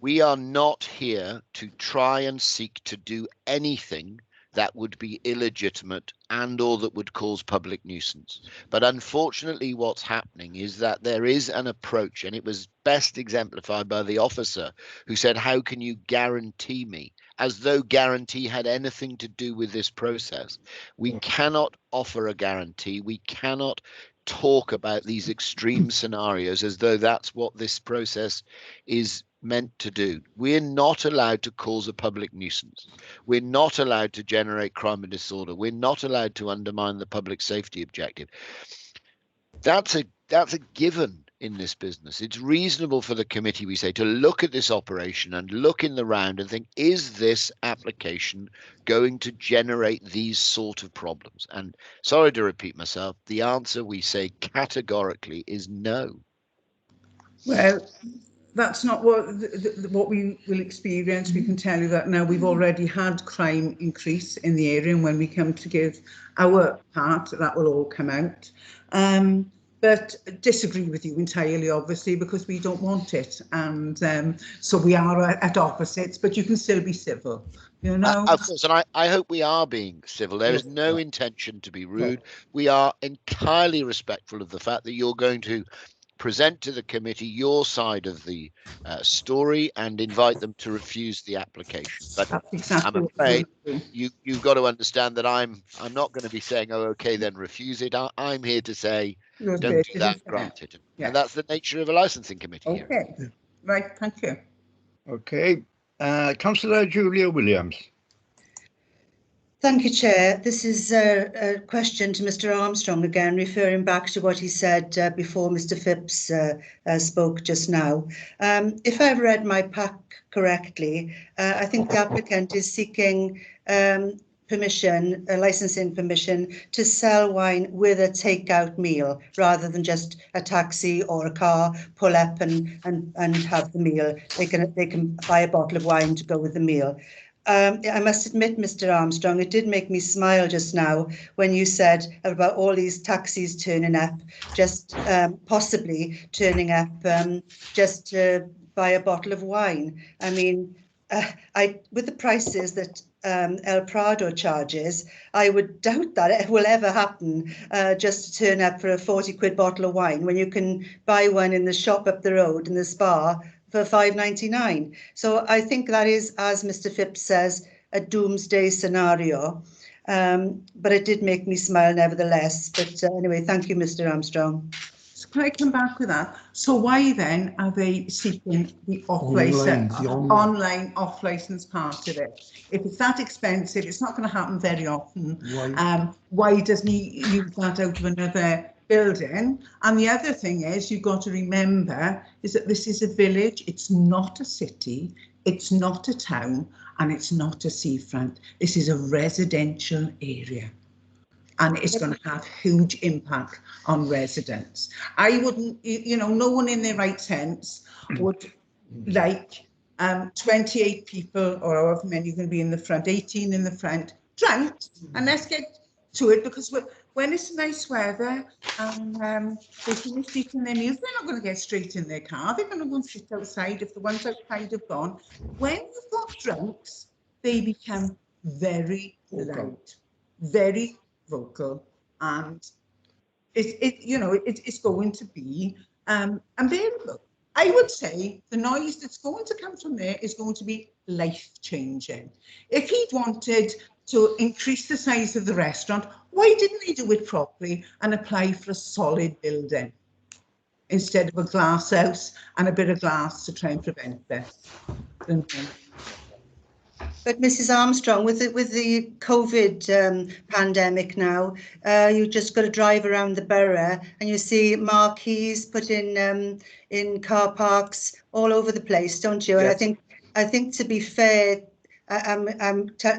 we are not here to try and seek to do anything that would be illegitimate and or that would cause public nuisance. But unfortunately, what's happening is that there is an approach, and it was best exemplified by the officer who said, how can you guarantee me? As though guarantee had anything to do with this process. We cannot offer a guarantee. We cannot talk about these extreme scenarios as though that's what this process is meant to do. We're not allowed to cause a public nuisance. We're not allowed to generate crime and disorder. We're not allowed to undermine the public safety objective. That's a given in this business. It's reasonable for the committee, we say, to look at this operation and look in the round and think, is this application going to generate these sort of problems? And sorry to repeat myself, the answer we say categorically is no. Well, that's not what we will experience. We can tell you that now. We've already had crime increase in the area, and when we come to give our part, that will all come out. But disagree with you entirely, obviously, because we don't want it, and so we are at opposites. But you can still be civil, you know. Of course, and I hope we are being civil. There is no intention to be rude. We are entirely respectful of the fact that you're going to present to the committee your side of the story and invite them to refuse the application. But I'm afraid you've got to understand that I'm not going to be saying, oh, okay, then refuse it. I'm here to say, don't do that, grant it. And that's the nature of a licensing committee. Okay, here. Right, thank you. Okay, Councillor Julia Williams. Thank you, Chair. This is a question to Mr Armstrong again, referring back to what he said before Mr Phipps spoke just now. If I've read my pack correctly, I think the applicant is seeking permission, licensing permission to sell wine with a takeout meal rather than just a taxi or a car pull up and have the meal. They can buy a bottle of wine to go with the meal. I must admit, Mr Armstrong, it did make me smile just now when you said about all these taxis turning up, just possibly turning up just to buy a bottle of wine. I mean, with the prices that El Prado charges, I would doubt that it will ever happen just to turn up for a 40 quid bottle of wine when you can buy one in the shop up the road in the Spa for £5.99. So I think that is, as Mr Phipps says, a doomsday scenario. But it did make me smile nevertheless. But anyway, thank you, Mr Armstrong. So can I come back with that? So why then are they seeking the online off-license part of it? If it's that expensive, it's not going to happen very often. Why doesn't he use that out of another building? And the other thing is, you've got to remember, is that this is a village. It's not a city. It's not a town, and it's not a seafront. This is a residential area. And it's going to have huge impact on residents. I wouldn't, you know, no one in their right sense would like 28 people, or however many are going to be in the front, 18 in the front, drunk. And let's get to it, because when it's nice weather and they finish eating their meals, they're not going to get straight in their car. They're going to go and sit outside if the ones outside have gone. When you've got drunks, they become very loud, very vocal, and it's going to be unbearable. I would say the noise that's going to come from there is going to be life-changing. If he'd wanted to increase the size of the restaurant, why didn't he do it properly and apply for a solid building instead of a glass house and a bit of glass to try and prevent this? But Mrs Armstrong, with the COVID pandemic now, you just got to drive around the borough and you see marquees put in car parks all over the place, don't you? Yes. And I think to be fair,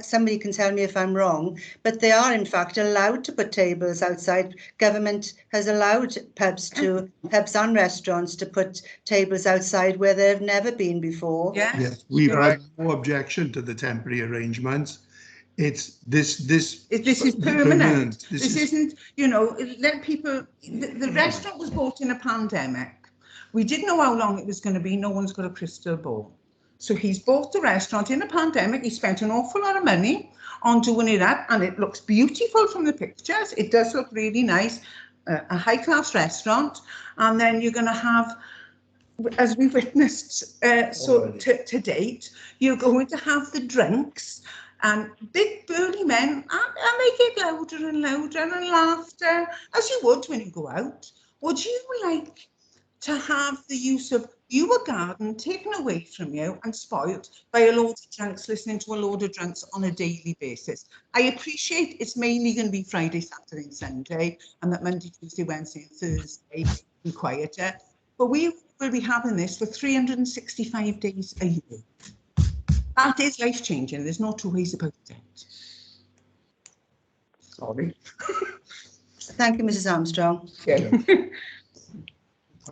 somebody can tell me if I'm wrong, but they are in fact allowed to put tables outside. Government has allowed pubs and restaurants to put tables outside where they've never been before. Yes, we've had no objection to the temporary arrangements. This is permanent. This isn't, you know, let people. The restaurant was bought in a pandemic. We didn't know how long it was going to be. No one's got a crystal ball. So he's bought the restaurant in a pandemic. He spent an awful lot of money on doing it up, and it looks beautiful from the pictures. It does look really nice, a high-class restaurant. And then you're going to have, as we've witnessed to date, you're going to have the drunks and big burly men, and they get louder and louder and laughter, as you would when you go out. Would you like to have the use of your garden taken away from you and spoilt by a load of drunks listening to a load of drunks on a daily basis. I appreciate it's mainly going to be Friday, Saturday and Sunday, and that Monday, Tuesday, Wednesday and Thursday be quieter, but we will be having this for 365 days a year. That is life-changing. There's no two ways about it. Sorry. Thank you, Mrs. Armstrong. Yeah.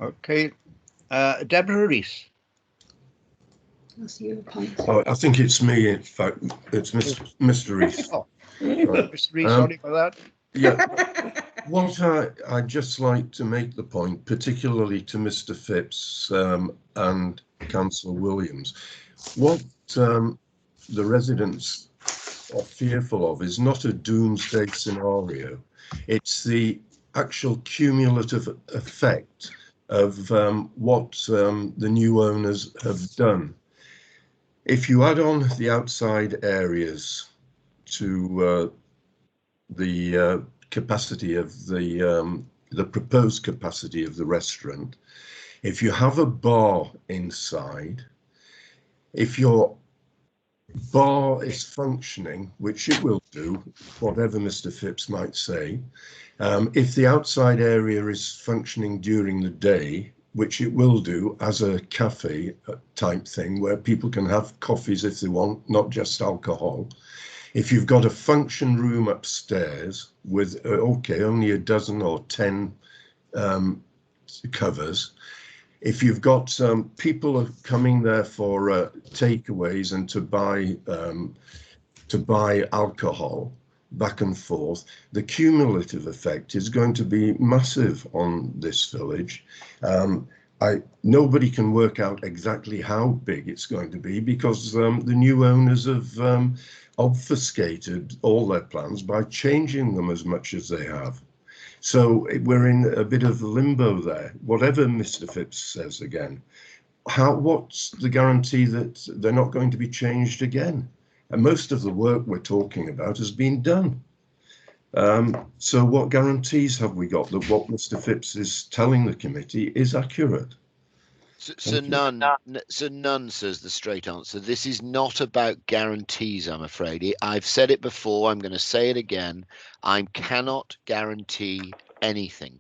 Okay. Deborah Rees. Oh, I think it's me. In fact, it's Mr. Rees. Oh, Mr. Rees, sorry for that. Yeah. What I'd just like to make the point, particularly to Mr. Phipps and Councillor Williams, what the residents are fearful of is not a doomsday scenario. It's the actual cumulative effect of what the new owners have done. If you add on the outside areas to the capacity of the proposed capacity of the restaurant, if you have a bar inside, if your bar is functioning, which it will do, whatever Mr. Phipps might say, if the outside area is functioning during the day, which it will do as a cafe type thing where people can have coffees if they want, not just alcohol. If you've got a function room upstairs with, okay, only a dozen or 10 covers, if you've got people coming there for takeaways and to buy alcohol back and forth, the cumulative effect is going to be massive on this village. Nobody can work out exactly how big it's going to be because the new owners have obfuscated all their plans by changing them as much as they have. So we're in a bit of limbo there. Whatever Mr. Phipps says again, what's the guarantee that they're not going to be changed again? And most of the work we're talking about has been done. So what guarantees have we got that what Mr. Phipps is telling the committee is accurate? So none, says the straight answer. This is not about guarantees, I'm afraid. I've said it before, I'm going to say it again. I cannot guarantee anything.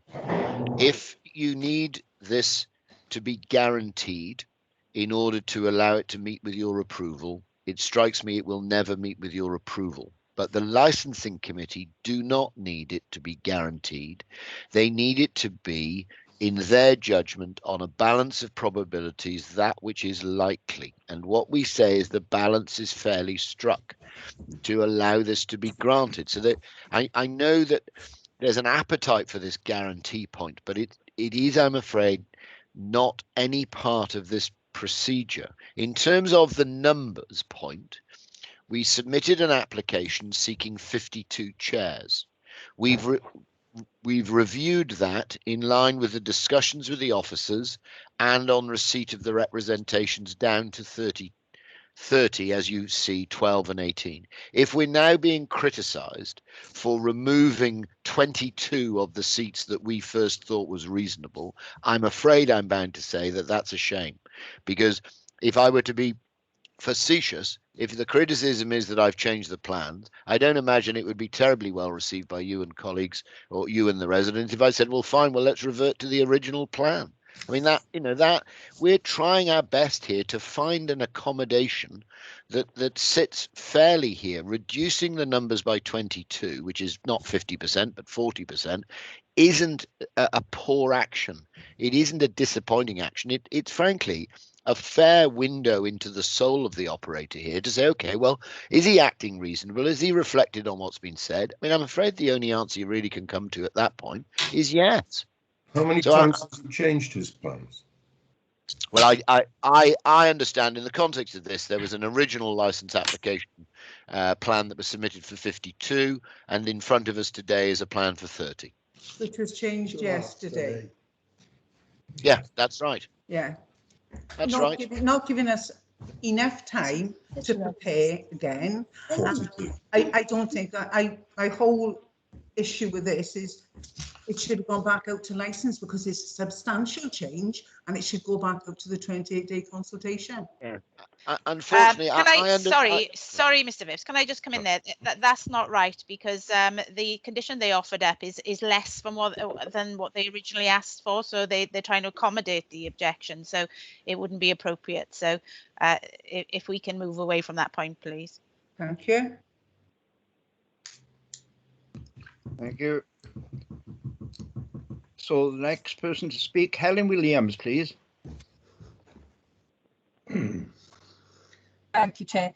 If you need this to be guaranteed in order to allow it to meet with your approval, it strikes me it will never meet with your approval. But the licensing committee do not need it to be guaranteed. They need it to be, in their judgment, on a balance of probabilities, that which is likely. And what we say is the balance is fairly struck to allow this to be granted. So that I know that there's an appetite for this guarantee point, but it is, I'm afraid, not any part of this procedure. In terms of the numbers point, we submitted an application seeking 52 chairs. We've reviewed that in line with the discussions with the officers and on receipt of the representations down to 30, as you see, 12 and 18. If we're now being criticised for removing 22 of the seats that we first thought was reasonable, I'm afraid I'm bound to say that that's a shame. Because if I were to be facetious, if the criticism is that I've changed the plans, I don't imagine it would be terribly well received by you and colleagues or you and the residents if I said, well, fine, well, let's revert to the original plan. I mean, that we're trying our best here to find an accommodation that sits fairly here. Reducing the numbers by 22, which is not 50%, but 40%, isn't a poor action. It isn't a disappointing action. It's frankly a fair window into the soul of the operator here to say, okay, well, is he acting reasonable? Is he reflected on what's been said? I mean, I'm afraid the only answer you really can come to at that point is yes. How many times has he changed his plans? Well, I understand in the context of this, there was an original license application plan that was submitted for 52, and in front of us today is a plan for 30. Which was changed yesterday. Yeah, that's right. Yeah. That's not right. Not giving us enough time to prepare again. I don't think that my whole issue with this is it should have gone back out to license because it's a substantial change and it should go back out to the 28-day consultation. Unfortunately, sorry, Mr. Vips, can I just come in there? That's not right, because the condition they offered up is less than what they originally asked for. So they're trying to accommodate the objection. So it wouldn't be appropriate. So if we can move away from that point, please. Thank you. Thank you. So the next person to speak, Helen Williams, please. Thank you, Chair.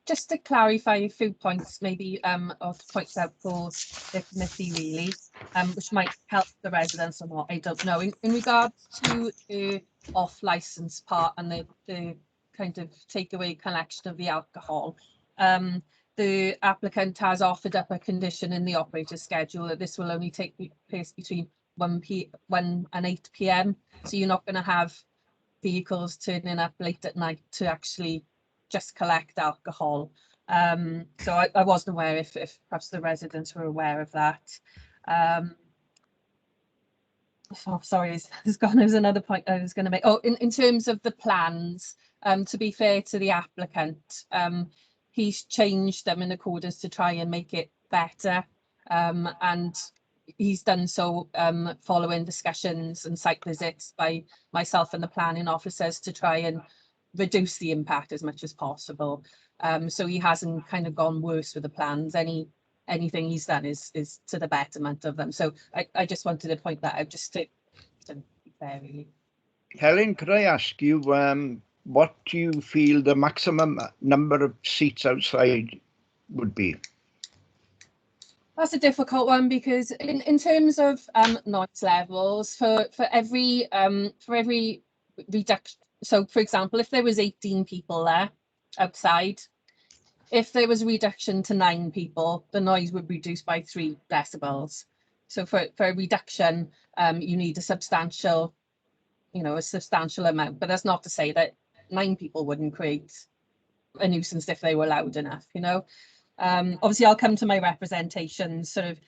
Just to clarify a few points, maybe of points out for the committee, really, which might help the residents or not, I don't know. In regards to the off-licence part and the kind of takeaway collection of the alcohol, the applicant has offered up a condition in the operator schedule that this will only take place between 1 and 8 p.m. So you're not going to have vehicles turning up late at night to actually just collect alcohol. So I wasn't aware if perhaps the residents were aware of that. Oh, sorry, there's another point I was going to make. Oh, in terms of the plans, to be fair to the applicant, he's changed them in accordance to try and make it better, and he's done so following discussions and site visits by myself and the planning officers to try and reduce the impact as much as possible. So he hasn't kind of gone worse with the plans. Anything he's done is to the betterment of them. So I just wanted to point that out, just to be fair, really. Helen, could I ask you, what do you feel the maximum number of seats outside would be? That's a difficult one, because in terms of noise levels, for every reduction, so for example, if there was 18 people there outside, if there was a reduction to 9 people, the noise would reduce by 3 decibels. So for a reduction, you need a substantial amount. But that's not to say that 9 people wouldn't create a nuisance if they were loud enough, you know. Obviously, I'll come to my representations sort of,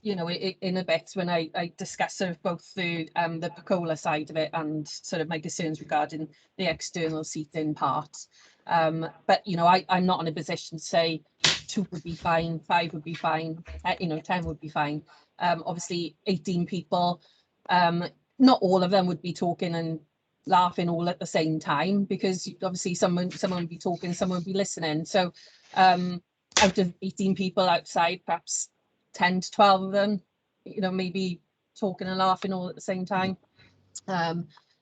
you know, in a bit when I discuss sort of both the Percola side of it and sort of my concerns regarding the external seating part. But, you know, I'm not in a position to say 2 would be fine, 5 would be fine, 10 would be fine. Obviously, 18 people, not all of them would be talking and laughing all at the same time, because obviously someone would be talking, someone would be listening. So out of 18 people outside, perhaps 10 to 12 of them, you know, maybe talking and laughing all at the same time.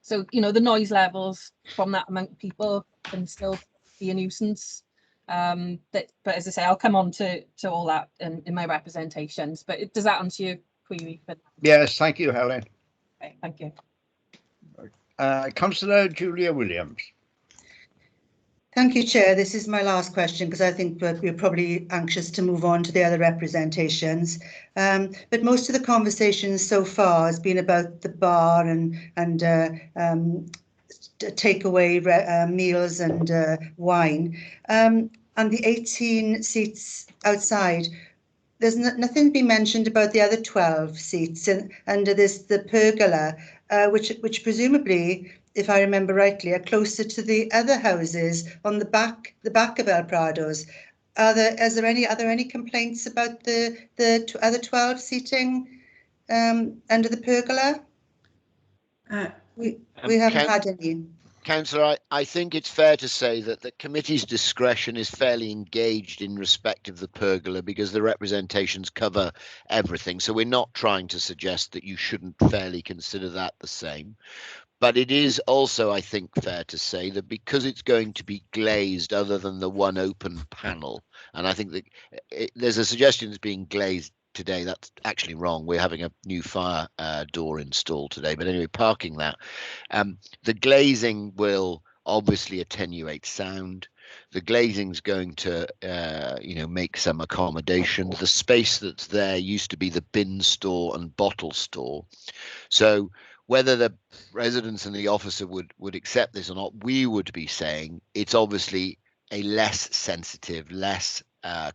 So, you know, the noise levels from that amount of people can still be a nuisance. But as I say, I'll come on to all that in my representations. But does that answer your query? Yes, thank you, Helen. Okay, thank you. Councillor Julia Williams. Thank you, Chair. This is my last question, because I think we're probably anxious to move on to the other representations. But most of the conversation so far has been about the bar and takeaway meals and wine. And the 18 seats outside, there's nothing been mentioned about the other 12 seats under the pergola, which presumably, if I remember rightly, are closer to the other houses on the back of El Prados. Are there any complaints about the other 12 seating under the pergola? We haven't had any. Councillor, I think it's fair to say that the committee's discretion is fairly engaged in respect of the pergola, because the representations cover everything. So we're not trying to suggest that you shouldn't fairly consider that the same. But it is also, I think, fair to say that because it's going to be glazed other than the one open panel, and I think that there's a suggestion it's being glazed today. That's actually wrong. We're having a new fire door installed today. But anyway, parking that, the glazing will obviously attenuate sound. The glazing's going to, make some accommodation. The space that's there used to be the bin store and bottle store. So whether the residents and the officer would accept this or not, we would be saying it's obviously a less sensitive, less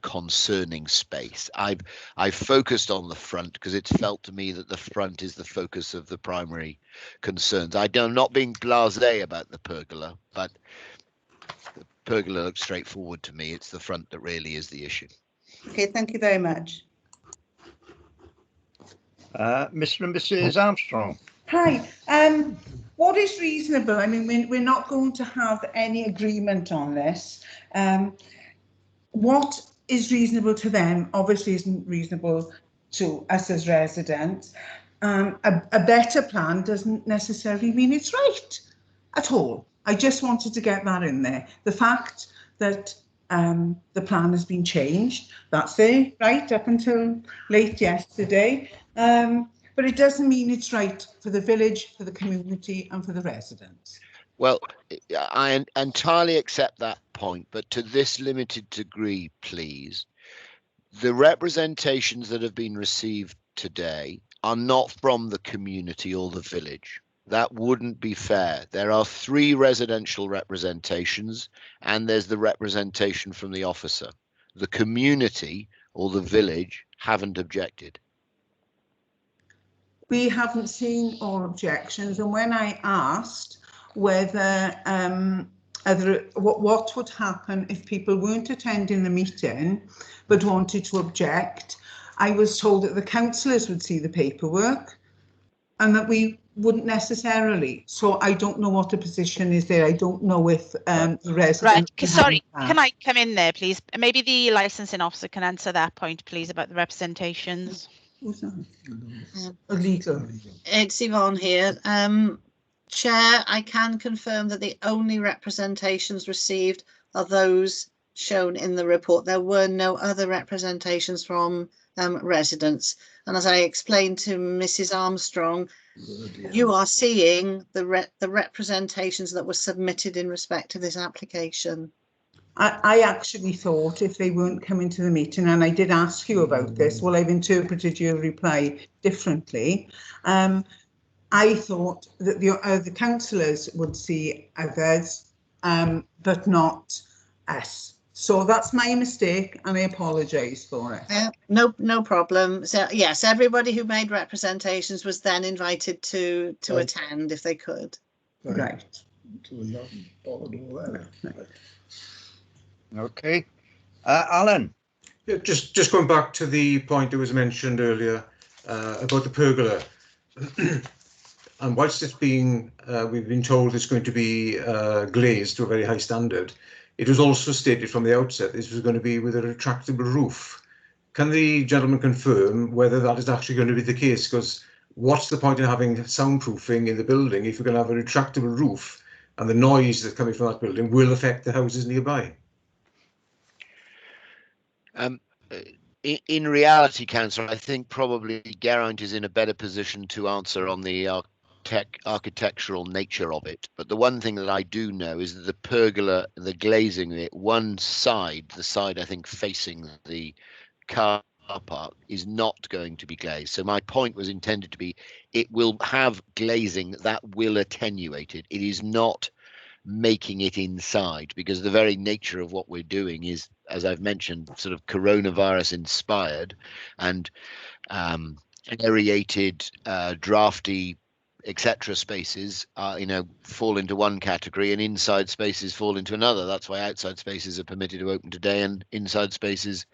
concerning space. I've focused on the front because it's felt to me that the front is the focus of the primary concerns. I'm not being blasé about the pergola, but the pergola looks straightforward to me. It's the front that really is the issue. Okay, thank you very much. Mr. and Mrs. Armstrong. Hi. What is reasonable? I mean, we're not going to have any agreement on this. What is reasonable to them obviously isn't reasonable to us as residents. A better plan doesn't necessarily mean it's right at all. I just wanted to get that in there. The fact that the plan has been changed, that's there, right, up until late yesterday. But it doesn't mean it's right for the village, for the community and for the residents. Well, I entirely accept that point, but to this limited degree, please. The representations that have been received today are not from the community or the village. That wouldn't be fair. There are 3 residential representations and there's the representation from the officer. The community or the village haven't objected. We haven't seen all objections, and when I asked whether what would happen if people weren't attending the meeting but wanted to object, I was told that the councillors would see the paperwork and that we wouldn't necessarily. So I don't know what the position is there. I don't know if the residents... Right, sorry, can I come in there, please? Maybe the licensing officer can answer that point, please, about the representations. Legal. It's Yvonne here. Chair, I can confirm that the only representations received are those shown in the report. There were no other representations from residents. And as I explained to Mrs. Armstrong, you are seeing the representations that were submitted in respect to this application. I actually thought if they weren't coming to the meeting, and I did ask you about this, well, I've interpreted your reply differently. I thought that the councillors would see others, but not us. So that's my mistake, and I apologise for it. No problem. So yes, everybody who made representations was then invited to attend if they could. Right. Okay. Alan. Yeah, just going back to the point that was mentioned earlier about the pergola. And whilst it's being, we've been told it's going to be glazed to a very high standard, it was also stated from the outset this was going to be with a retractable roof. Can the gentleman confirm whether that is actually going to be the case? Because what's the point in having soundproofing in the building if you're going to have a retractable roof and the noise that's coming from that building will affect the houses nearby? In reality, Councillor, I think probably Geraint is in a better position to answer on the architectural nature of it. But the one thing that I do know is that the pergola, the glazing, one side, the side I think facing the car park, is not going to be glazed. So my point was intended to be it will have glazing that will attenuate it. It is not making it inside, because the very nature of what we're doing is, as I've mentioned, sort of coronavirus inspired and aerated, drafty, etc. spaces fall into one category and inside spaces fall into another. That's why outside spaces are permitted to open today and inside spaces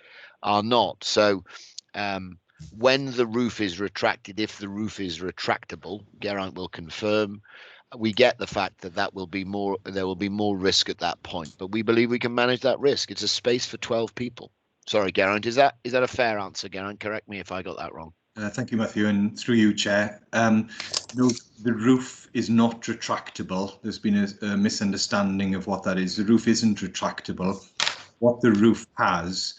are not. So when the roof is retracted, if the roof is retractable, Geraint will confirm, we get the fact that there will be more risk at that point, but we believe we can manage that risk. It's a space for 12 people. Sorry, Geraint, is that a fair answer, Geraint? Correct me if I got that wrong. Thank you, Matthew, and through you, Chair. No, the roof is not retractable. There's been a misunderstanding of what that is. The roof isn't retractable. What the roof has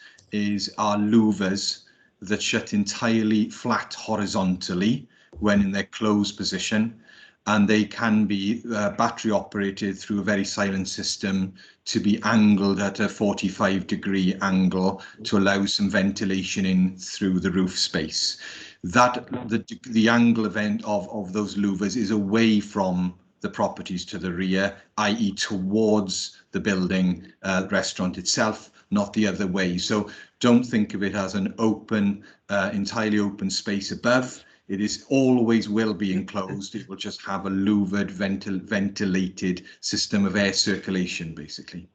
are louvers that shut entirely flat horizontally when in their closed position, and they can be battery operated through a very silent system to be angled at a 45-degree angle to allow some ventilation in through the roof space. That the angle event of those louvers is away from the properties to the rear, i.e. towards the building restaurant itself, not the other way. So don't think of it as an open, entirely open space above. It is always will be enclosed. It will just have a louvered, ventilated system of air circulation, basically.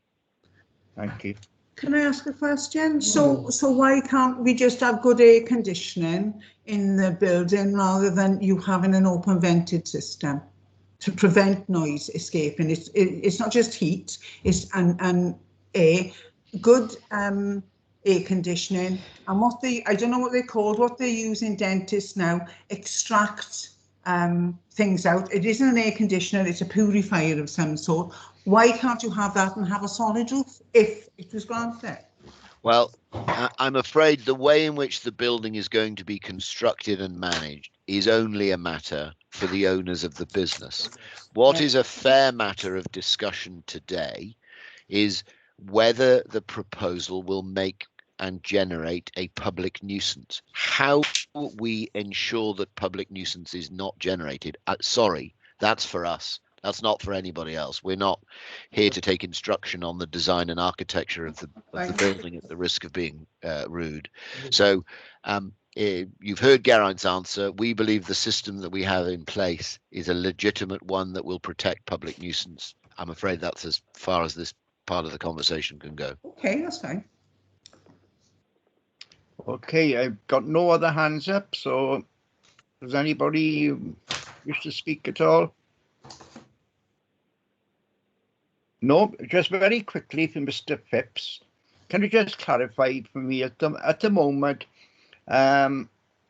Thank you. Can I ask a question? So why can't we just have good air conditioning in the building rather than you having an open vented system to prevent noise escaping? It's not just heat, it's and air, good air conditioning, and I don't know what they're called, what they use in dentists now, extract things out. It isn't an air conditioner, it's a purifier of some sort. Why can't you have that and have a solid roof if it was granted? Well, I'm afraid the way in which the building is going to be constructed and managed is only a matter for the owners of the business. What is a fair matter of discussion today is whether the proposal will make and generate a public nuisance. How we ensure that public nuisance is not generated, sorry, that's for us. That's not for anybody else. We're not here to take instruction on the design and architecture of the building at the risk of being rude. So you've heard Geraint's answer. We believe the system that we have in place is a legitimate one that will protect public nuisance. I'm afraid that's as far as this part of the conversation can go. Okay, that's fine. Okay, I've got no other hands up, so does anybody wish to speak at all? No, just very quickly for Mr. Phipps. Can you just clarify for me at the moment,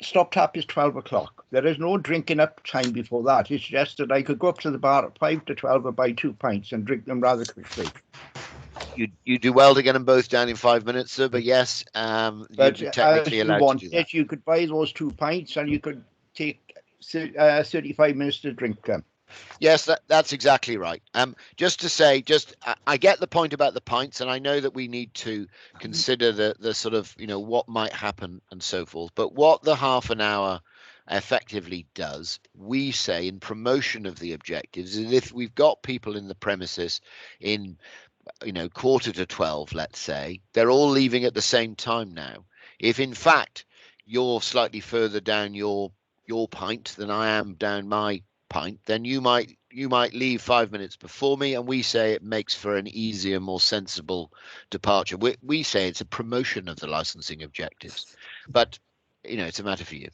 stop tap is 12 o'clock. There is no drinking up time before that. It's just that I could go up to the bar at 5 to 12 and buy 2 pints and drink them rather quickly. You do well to get them both down in 5 minutes, sir. But yes, But you're technically allowed to do that. You could buy those 2 pints and you could take 35 minutes to drink them. Yes, that's exactly right. Just to say, I get the point about the pints, and I know that we need to consider the sort of, what might happen and so forth. But what the half an hour effectively does, we say in promotion of the objectives, is if we've got people in the premises in, 11:45, let's say, they're all leaving at the same time now. If in fact you're slightly further down your pint than I am down my pint, then you might leave 5 minutes before me, and we say it makes for an easier, more sensible departure. We say it's a promotion of the licensing objectives, but it's a matter for you.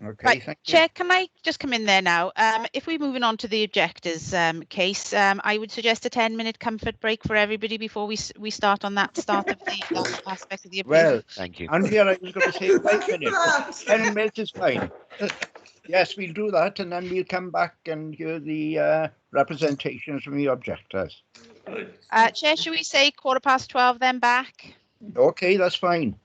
Okay, right, thank you. Chair, can I just come in there now? If we're moving on to the objectives case, I would suggest a 10-minute comfort break for everybody before we start on that start of the aspect of the appeal. Well, thank you. Andrea, I was going to say 5 minutes. 10 minutes is fine. Yes, we'll do that, and then we'll come back and hear the representations from the objectors. Chair, should we say 12:15 then back? Okay, that's fine.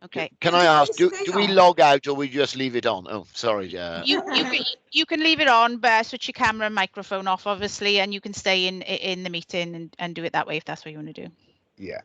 Okay. Can I ask, do we log out or we just leave it on? Oh, sorry. You can leave it on, but switch your camera and microphone off, obviously, and you can stay in the meeting and do it that way if that's what you want to do. Yeah.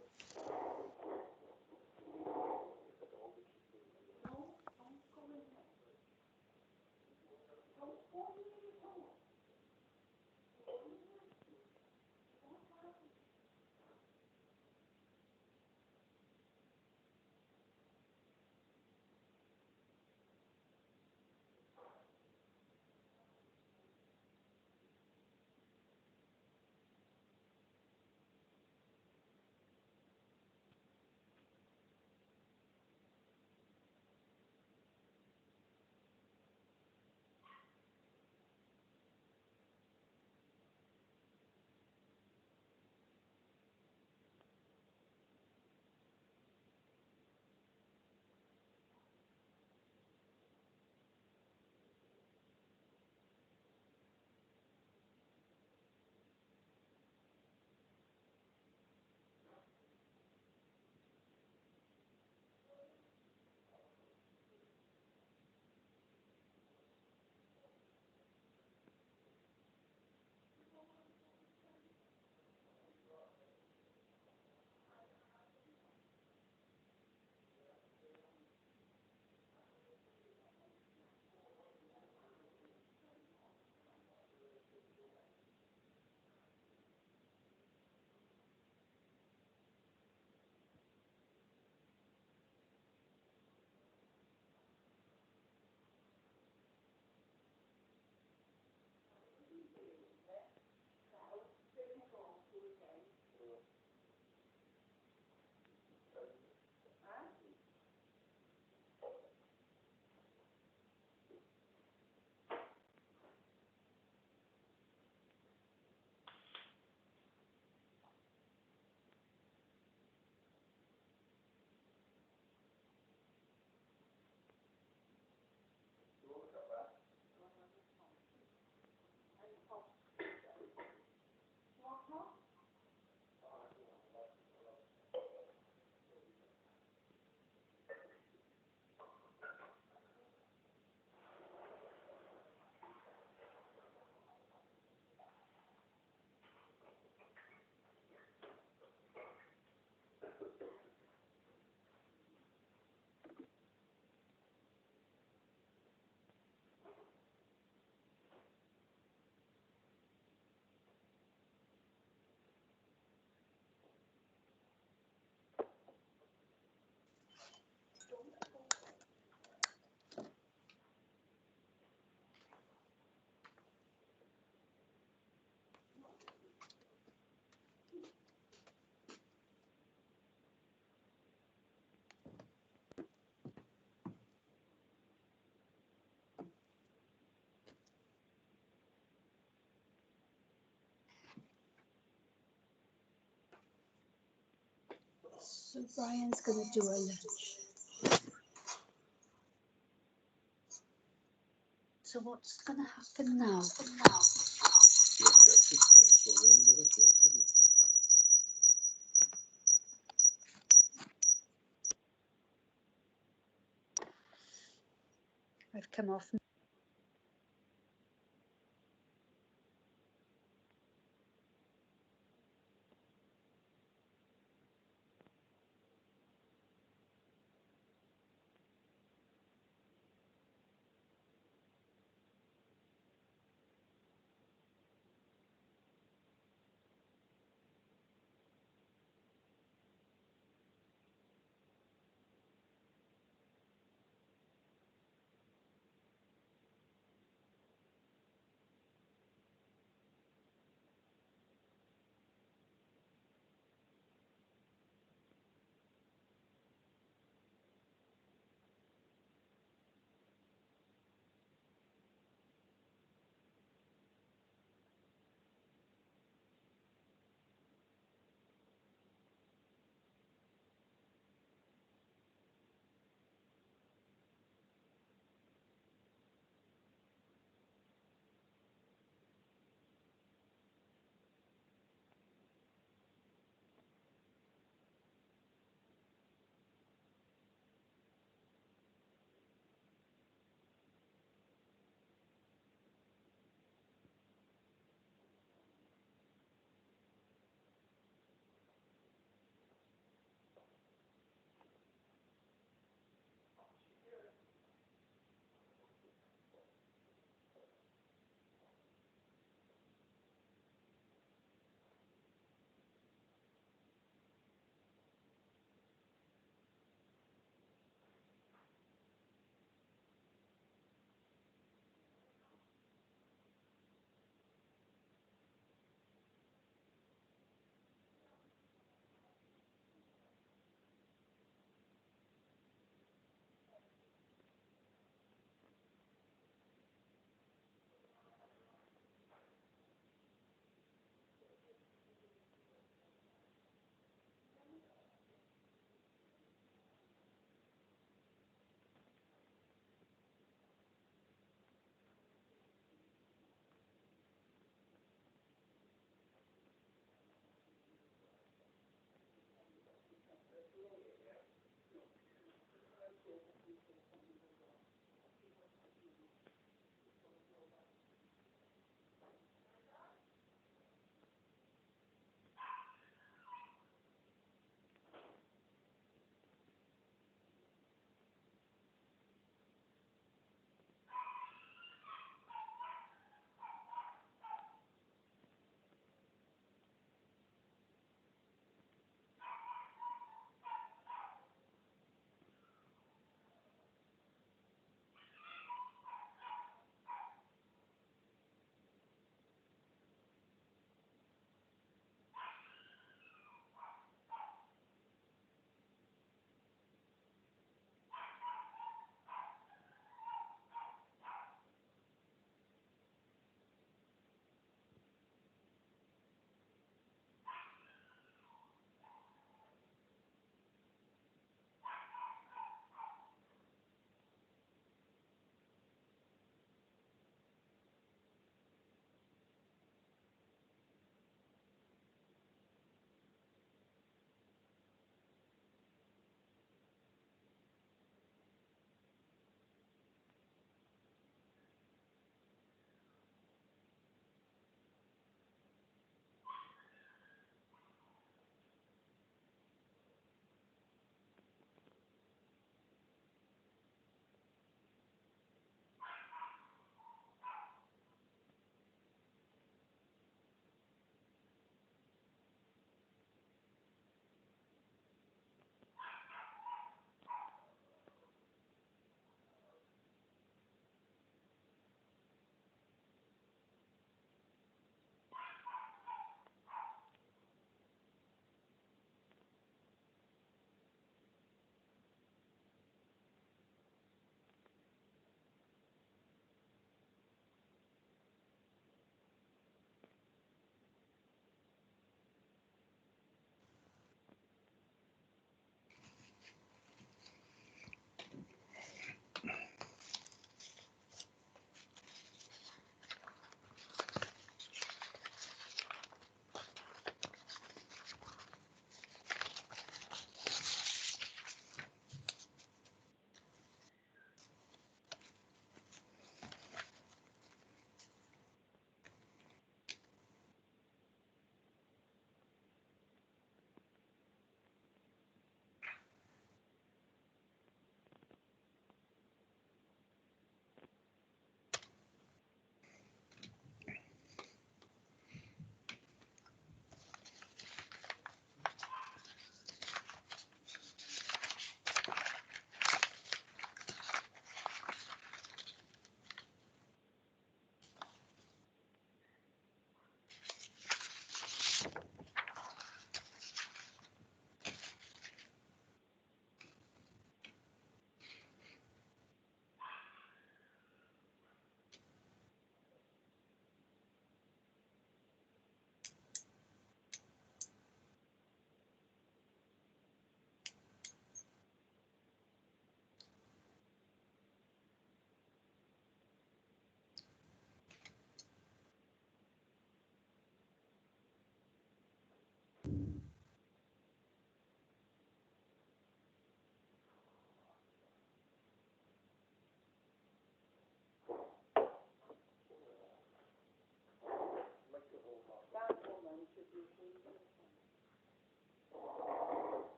So Brian's going to do a lunch. So what's going to happen now? I've come off.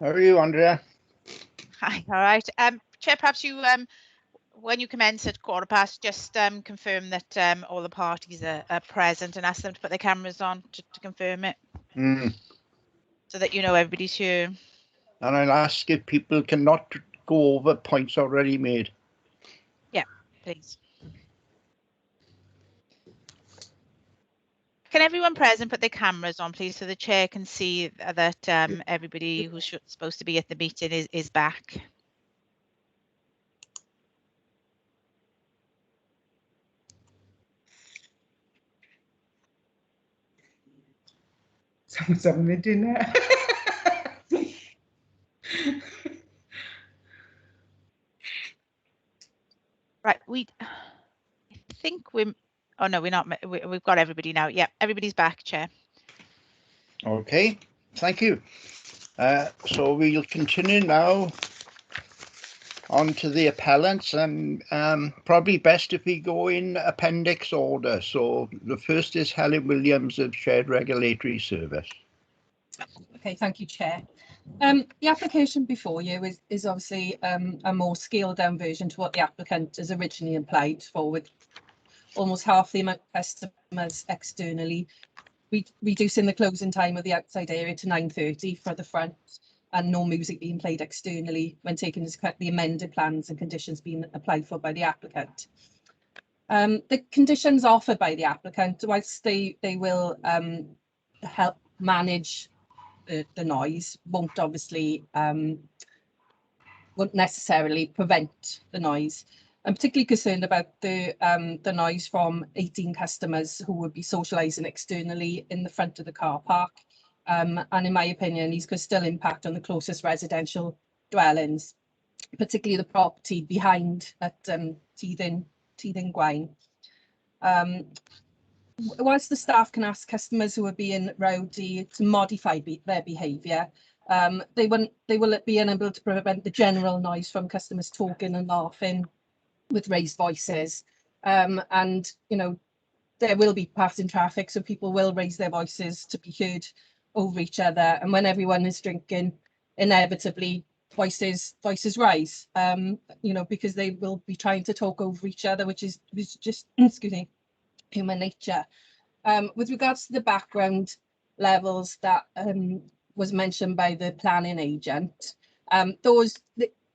How are you, Andrea? Hi, all right. Chair, perhaps you, when you commence at 15:15, just confirm that all the parties are present and ask them to put their cameras on to confirm it, so that you know everybody's here. And I'll ask if people cannot go over points already made. Yeah, please. Can everyone present put their cameras on, please, so the chair can see that everybody who's supposed to be at the meeting is back. Someone's having a dinner. Right, I think we're, oh no, we're not, we've got everybody now. Yeah, everybody's back, Chair. Okay, thank you. So we'll continue now on to the appellants, and probably best if we go in appendix order. So the first is Helen Williams of Shared Regulatory Service. Okay, thank you, Chair. The application before you is obviously a more scaled down version to what the applicant has originally applied for, with almost half the amount of customers externally, reducing the closing time of the outside area to 9:30 for the front, and no music being played externally when taking into account the amended plans and conditions being applied for by the applicant. The conditions offered by the applicant, whilst they will help manage the noise, won't obviously won't necessarily prevent the noise. I'm particularly concerned about the noise from 18 customers who would be socialising externally in the front of the car park. And in my opinion, these could still impact on the closest residential dwellings, particularly the property behind at Teething Gwaun. Whilst the staff can ask customers who are being rowdy to modify their behaviour, they will be unable to prevent the general noise from customers talking and laughing with raised voices. And, you know, there will be passing traffic, so people will raise their voices to be heard over each other. And when everyone is drinking, inevitably voices rise, you know, because they will be trying to talk over each other, which is just, excuse me, human nature. With regards to the background levels that was mentioned by the planning agent,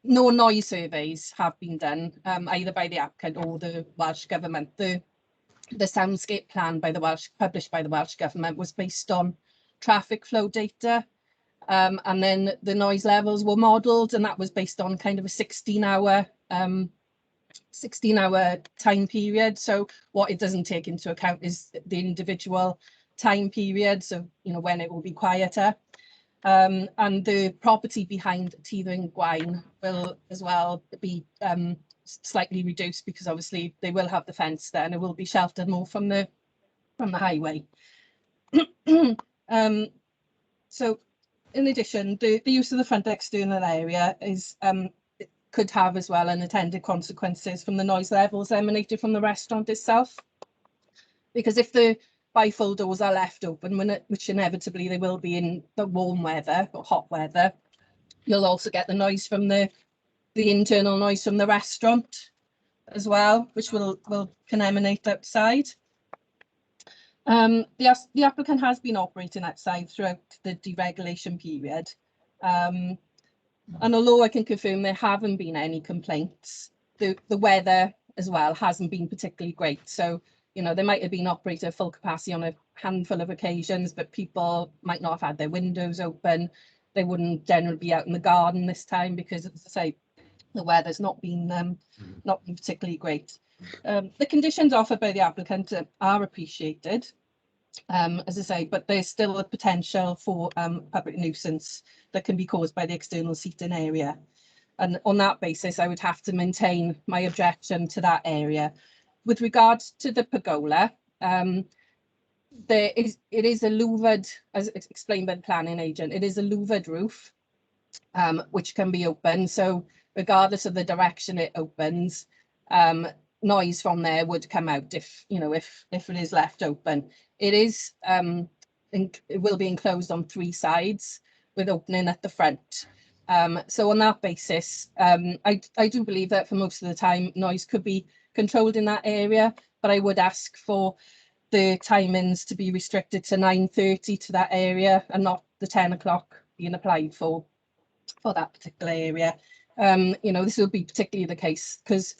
no noise surveys have been done, either by the applicant or the Welsh Government. The soundscape plan published by the Welsh Government was based on traffic flow data, and then the noise levels were modelled, and that was based on kind of a 16-hour time period. So what it doesn't take into account is the individual time period, so you know when it will be quieter. And the property behind Teething Gwaun will as well be slightly reduced, because obviously they will have the fence there and it will be sheltered more from the highway. So in addition, the use of the front external area is could have as well unintended consequences from the noise levels emanated from the restaurant itself, because if the bifold doors are left open, which inevitably they will be in the warm weather or hot weather, you'll also get the noise from the internal noise from the restaurant as well, which can emanate outside. The applicant has been operating outside throughout the deregulation period, and although I can confirm there haven't been any complaints, the weather as well hasn't been particularly great. So, you know, they might have been operating at full capacity on a handful of occasions, but people might not have had their windows open. They wouldn't generally be out in the garden this time because, as I say, the weather's not been particularly great. The conditions offered by the applicant are appreciated, as I say, but there's still a potential for public nuisance that can be caused by the external seating area. And on that basis, I would have to maintain my objection to that area. With regards to the pergola, it is a louvered, as explained by the planning agent, it is a louvered roof, which can be open. So regardless of the direction it opens, noise from there would come out if it is left open. It is it will be enclosed on 3 sides, with opening at the front. So on that basis, I do believe that for most of the time noise could be controlled in that area, but I would ask for the timings to be restricted to 9:30 to that area and not the 10 o'clock being applied for that particular area. You know, this will be particularly the case because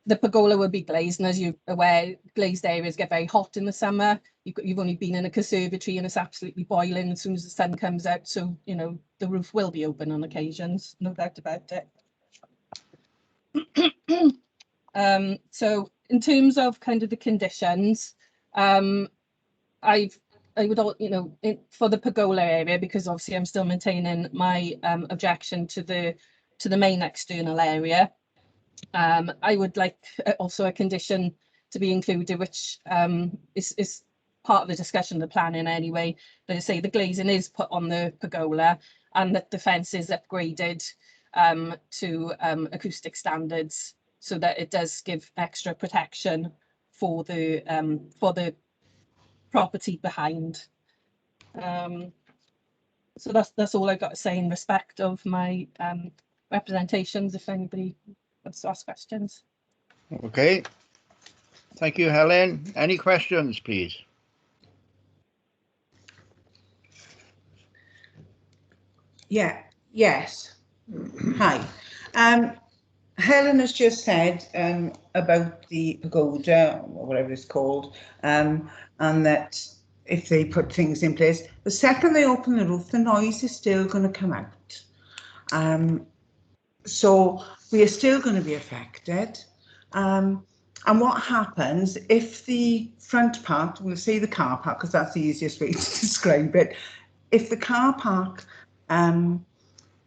the pergola will be glazed, and as you're aware, glazed areas get very hot in the summer. You've only been in a conservatory and it's absolutely boiling as soon as the sun comes out. So, you know, the roof will be open on occasions, no doubt about it. So in terms of kind of the conditions, I would, you know, for the pergola area, because obviously I'm still maintaining my objection to the main external area. I would like also a condition to be included, which is part of the discussion, the planning anyway. They say the glazing is put on the pergola and that the fence is upgraded to acoustic standards, so that it does give extra protection for the property behind. So that's all I've got to say in respect of my representations, if anybody wants to ask questions. Okay. Thank you, Helen. Any questions, please? Yeah, yes. Hi. Helen has just said about the pagoda, or whatever it's called, and that if they put things in place, the second they open the roof, the noise is still going to come out. So we are still going to be affected. And what happens if the front part, we'll say the car park, because that's the easiest way to describe it, if the car park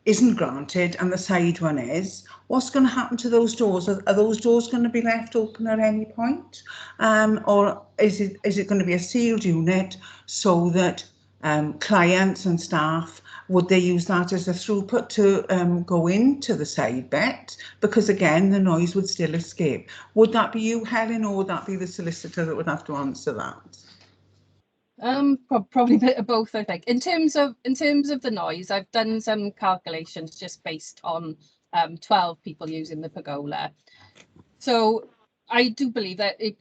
isn't granted and the side one is, what's going to happen to those doors? Are those doors going to be left open at any point? Or is it going to be a sealed unit so that clients and staff, would they use that as a throughput to go into the side bit? Because again, the noise would still escape. Would that be you, Helen, or would that be the solicitor that would have to answer that? Probably a bit of both, I think. In terms of the noise, I've done some calculations just based on 12 people using the pergola. So I do believe that it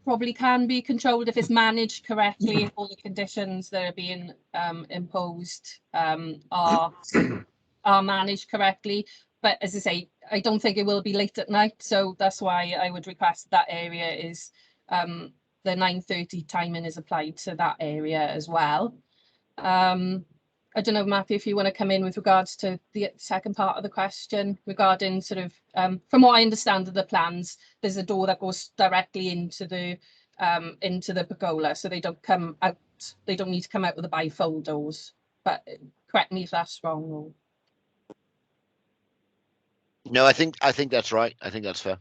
probably can be controlled if it's managed correctly, if all the conditions that are being imposed are managed correctly. But as I say, I don't think it will be late at night, so that's why I would request that area is the 9:30 timing is applied to that area as well. I don't know, Matthew, if you want to come in with regards to the second part of the question regarding sort of, from what I understand of the plans, there's a door that goes directly into the pergola, so they don't come out. They don't need to come out with the bifold doors. But correct me if that's wrong. Or... No, I think that's right. I think that's fair.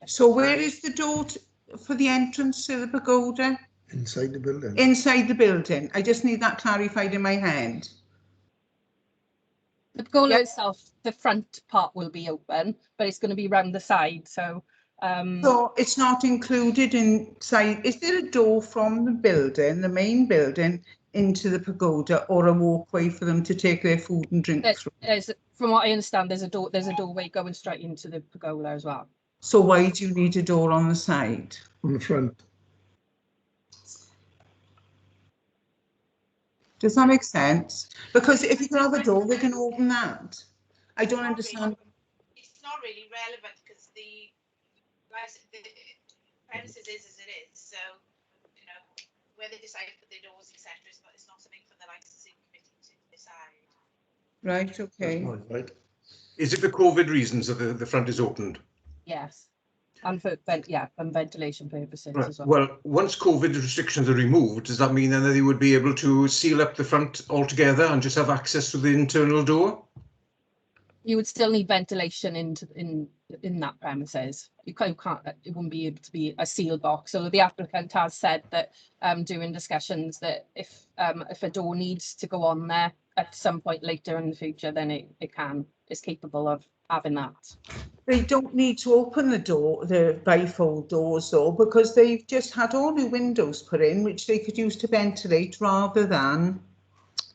So where is the door for the entrance to the pagoda? Inside the building. Inside the building. I just need that clarified in my head. The pergola itself, the front part will be open, but it's going to be round the side. So it's not included inside. Is there a door from the building, the main building, into the pagoda, or a walkway for them to take their food and drink through? From what I understand, there's a doorway going straight into the pergola as well. So why do you need a door on the side? On the front. Does that make sense? Because if you can have a door, they can open that. I don't understand. It's not really relevant because the premises is as it is. So, you know, where they decide to put their doors, etc., it's not something for the licensing committee to decide. Right, okay. Right. Is it for COVID reasons that the front is opened? Yes. And for and ventilation purposes Right. as well. Well, once COVID restrictions are removed, does that mean then that they would be able to seal up the front altogether and just have access to the internal door? You would still need ventilation in that premises. You can't. It wouldn't be able to be a sealed box. So the applicant has said that during discussions that if a door needs to go on there at some point later in the future, then it's capable of having that. They don't need to open the door, the bifold doors though, because they've just had all new windows put in, which they could use to ventilate rather than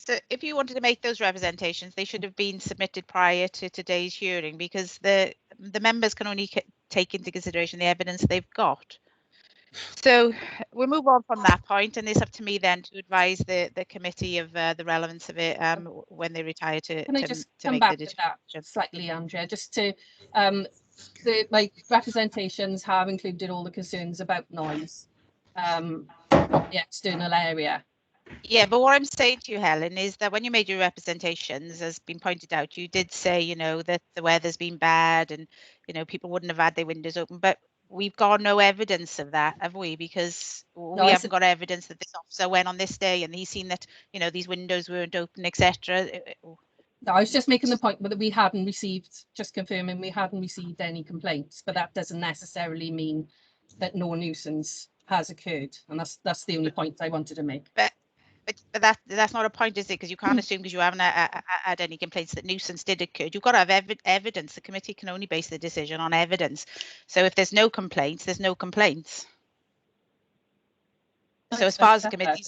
So if you wanted to make those representations, they should have been submitted prior to today's hearing, because the members can only take into consideration the evidence they've got. So we'll move on from that point, and it's up to me then to advise the committee of the relevance of it when they retire to Can I just to come make back the to that determination. slightly, Andrea, just to my representations have included all the concerns about noise from the external area. Yeah, but what I'm saying to you, Helen, is that when you made your representations, as been pointed out, you did say, you know, that the weather's been bad and, you know, people wouldn't have had their windows open. But we've got no evidence of that, have we? Because we haven't got evidence that this officer went on this day and he's seen that, you know, these windows weren't open, etc. No, I was just making the point that we hadn't received, just confirming we hadn't received any complaints, but that doesn't necessarily mean that no nuisance has occurred. And that's the only point I wanted to make. But that's not a point, is it? Because you can't assume, because you haven't had any complaints, that nuisance did occur. You've got to have evidence. The committee can only base the decision on evidence. So if there's no complaints, there's no complaints. So as far as the committee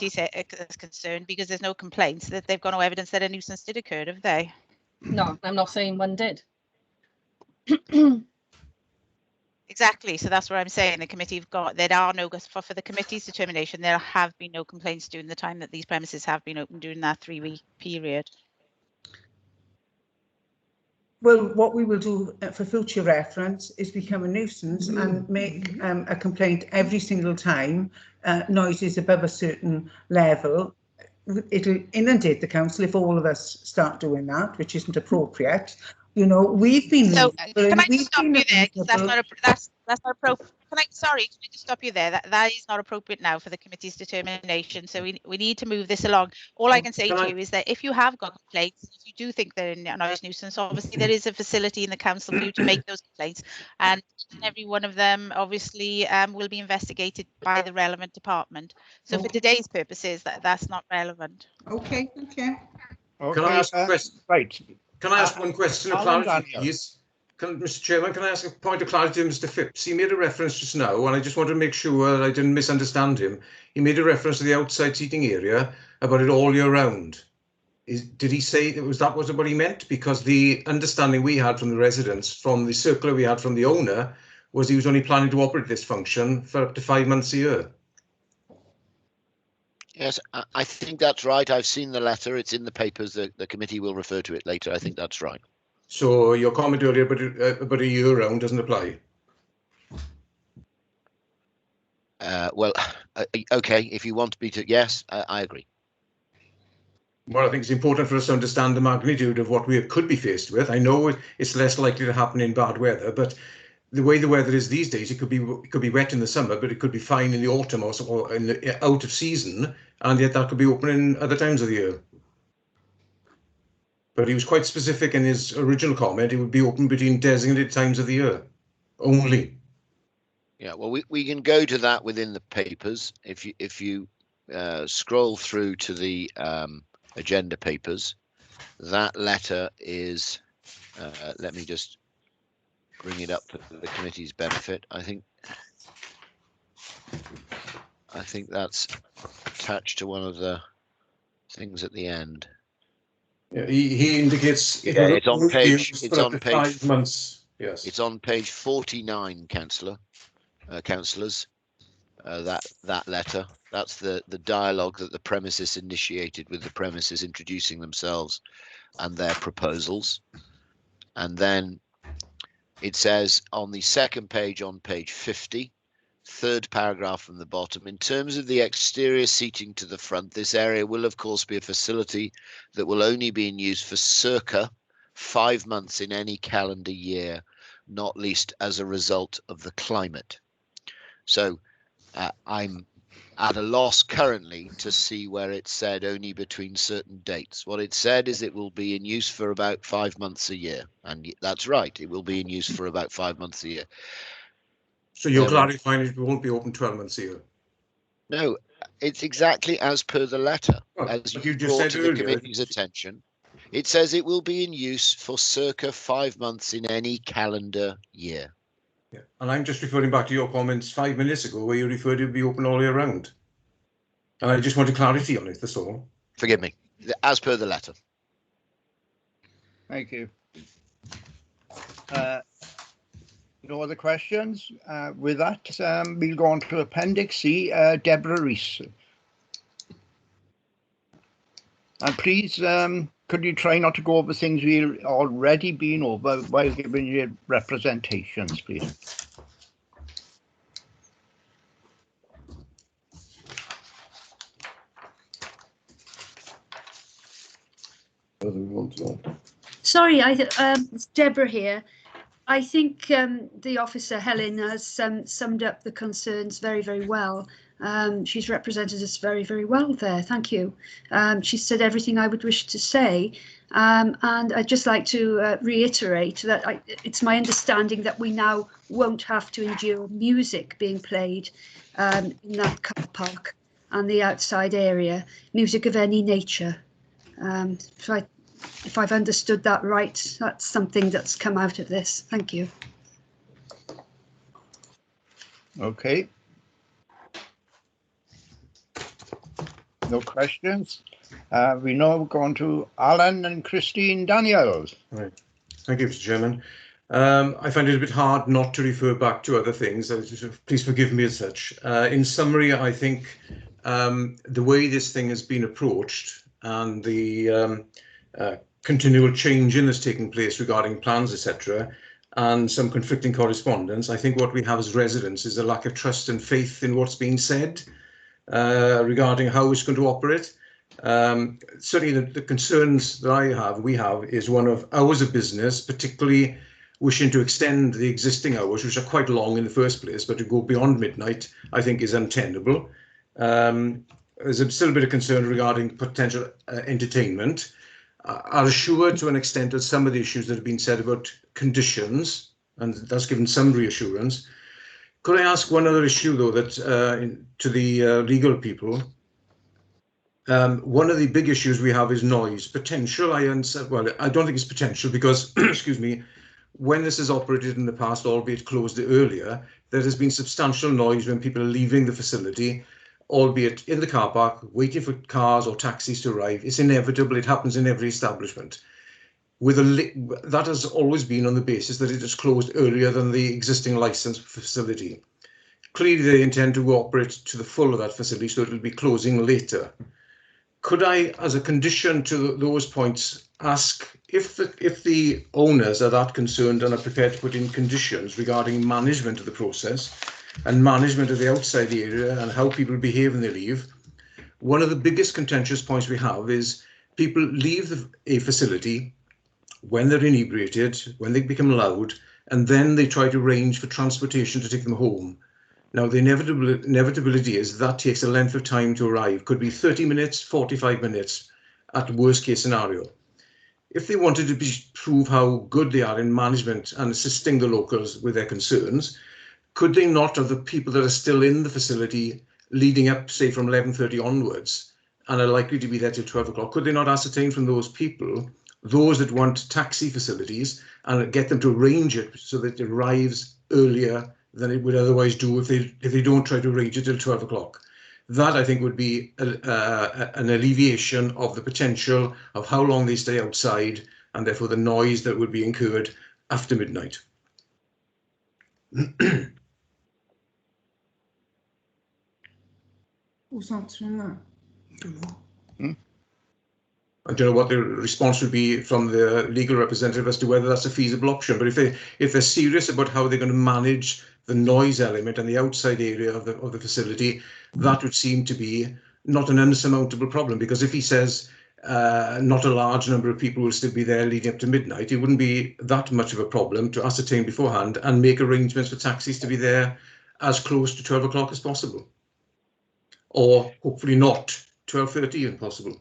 is concerned, because there's no complaints, that they've got no evidence that a nuisance did occur, have they? No, I'm not saying one did. Exactly. So that's what I'm saying. The committee have got, there are no, for the committee's determination, there have been no complaints during the time that these premises have been open during that 3-week period. Well, what we will do for future reference is become a nuisance and make a complaint every single time noise is above a certain level. It'll inundate the council if all of us start doing that, which isn't appropriate. You know, we've been. So can I just stop you there? Because that's not appropriate. Can I just stop you there? That is not appropriate now for the committee's determination. So we need to move this along. All I can say to you is that if you have got complaints, if you do think they're a noise nuisance, obviously there is a facility in the council for you to make those complaints, and every one of them obviously will be investigated by the relevant department. So for today's purposes, that's not relevant. Okay. Can I ask a question? Right. Can I ask one question of clarity, please? Mr. Chairman, can I ask a point of clarity to Mr. Phipps? He made a reference just now, and I just want to make sure that I didn't misunderstand him. He made a reference to the outside seating area about it all year round. Did he say that that was what he meant? Because the understanding we had from the residents, from the circular we had from the owner, was he was only planning to operate this function for up to 5 months a year. Yes, I think that's right. I've seen the letter. It's in the papers. The committee will refer to it later. I think that's right. So your comment earlier about a year round doesn't apply? Well, okay, if you want me to, yes, I agree. Well, I think it's important for us to understand the magnitude of what we could be faced with. I know it's less likely to happen in bad weather, but the way the weather is these days, it could be wet in the summer, but it could be fine in the autumn or in the out of season, and yet that could be open in other times of the year. But he was quite specific in his original comment. It would be open between designated times of the year only. Yeah, well, we can go to that within the papers. If you scroll through to the agenda papers, that letter is. Let me just bring it up for the committee's benefit. I think that's attached to one of the things at the end. Yeah, he indicates it's on page. It's on page 5 months. Yes, it's on page 49, councillors. That letter. That's the dialogue that the premises initiated with the premises, introducing themselves and their proposals, and then it says on the second page, on page 50. Third paragraph from the bottom, in terms of the exterior seating to the front, this area will of course be a facility that will only be in use for circa 5 months in any calendar year, not least as a result of the climate. So I'm at a loss currently to see where it said only between certain dates. What it said is it will be in use for about 5 months a year, and that's right, it will be in use for about 5 months a year. So you're clarifying it won't be open 12 months a year? No, it's exactly as per the letter. As you just brought said to the earlier, committee's attention, it says it will be in use for circa 5 months in any calendar year. Yeah, and I'm just referring back to your comments 5 minutes ago where you referred to it be open all year round. I just wanted clarity on it, that's all. Forgive me. As per the letter. Thank you. No other questions? With that, we'll go on to Appendix C, Deborah Rees. And please, could you try not to go over things we've already been over while giving your representations, please? Sorry, it's Deborah here. I think the officer, Helen, has summed up the concerns very, very well. She's represented us very, very well there. Thank you. She said everything I would wish to say. And I'd just like to reiterate that it's my understanding that we now won't have to endure music being played in that car park and the outside area, music of any nature. So if I've understood that right, that's something that's come out of this. Thank you. Okay. No questions. We now go on to Alan and Christine Daniels. Right. Thank you, Mr. Chairman. I find it a bit hard not to refer back to other things. Please forgive me as such. In summary, I think the way this thing has been approached and the continual changing that's taking place regarding plans, etc., and some conflicting correspondence, I think what we have as residents is a lack of trust and faith in what's being said regarding how it's going to operate. Certainly the concerns that we have is one of hours of business, particularly wishing to extend the existing hours, which are quite long in the first place, but to go beyond midnight, I think is untenable. There's still a bit of concern regarding potential entertainment. Are assured to an extent of some of the issues that have been said about conditions, and that's given some reassurance. Could I ask one other issue, though, that to the legal people? One of the big issues we have is noise potential. Well, I don't think it's potential because, excuse me, when this has operated in the past, albeit closed earlier, there has been substantial noise when people are leaving the facility, albeit in the car park, waiting for cars or taxis to arrive. It's inevitable. It happens in every establishment. That has always been on the basis that it is closed earlier than the existing licensed facility. Clearly, they intend to operate to the full of that facility, so it will be closing later. Could I, as a condition to those points, ask if the owners are that concerned and are prepared to put in conditions regarding management of the process and management of the outside area and how people behave when they leave? One of the biggest contentious points we have is people leave a facility when they're inebriated, when they become loud, and then they try to arrange for transportation to take them home. Now, the inevitability is that takes a length of time to arrive. Could be 30 minutes, 45 minutes at worst case scenario. If they wanted to prove how good they are in management and assisting the locals with their concerns, could they not, of the people that are still in the facility leading up, say, from 11:30 onwards and are likely to be there till 12 o'clock, could they not ascertain from those people, those that want taxi facilities, and get them to arrange it so that it arrives earlier than it would otherwise do if they don't try to arrange it till 12 o'clock? That, I think, would be an alleviation of the potential of how long they stay outside and therefore the noise that would be incurred after midnight. Who's answering that? I don't know what the response would be from the legal representative as to whether that's a feasible option. But if they're serious about how they're going to manage the noise element and the outside area of the facility, that would seem to be not an unsurmountable problem. Because if he says not a large number of people will still be there leading up to midnight, it wouldn't be that much of a problem to ascertain beforehand and make arrangements for taxis to be there as close to 12 o'clock as possible. Or hopefully not 12:30 if possible.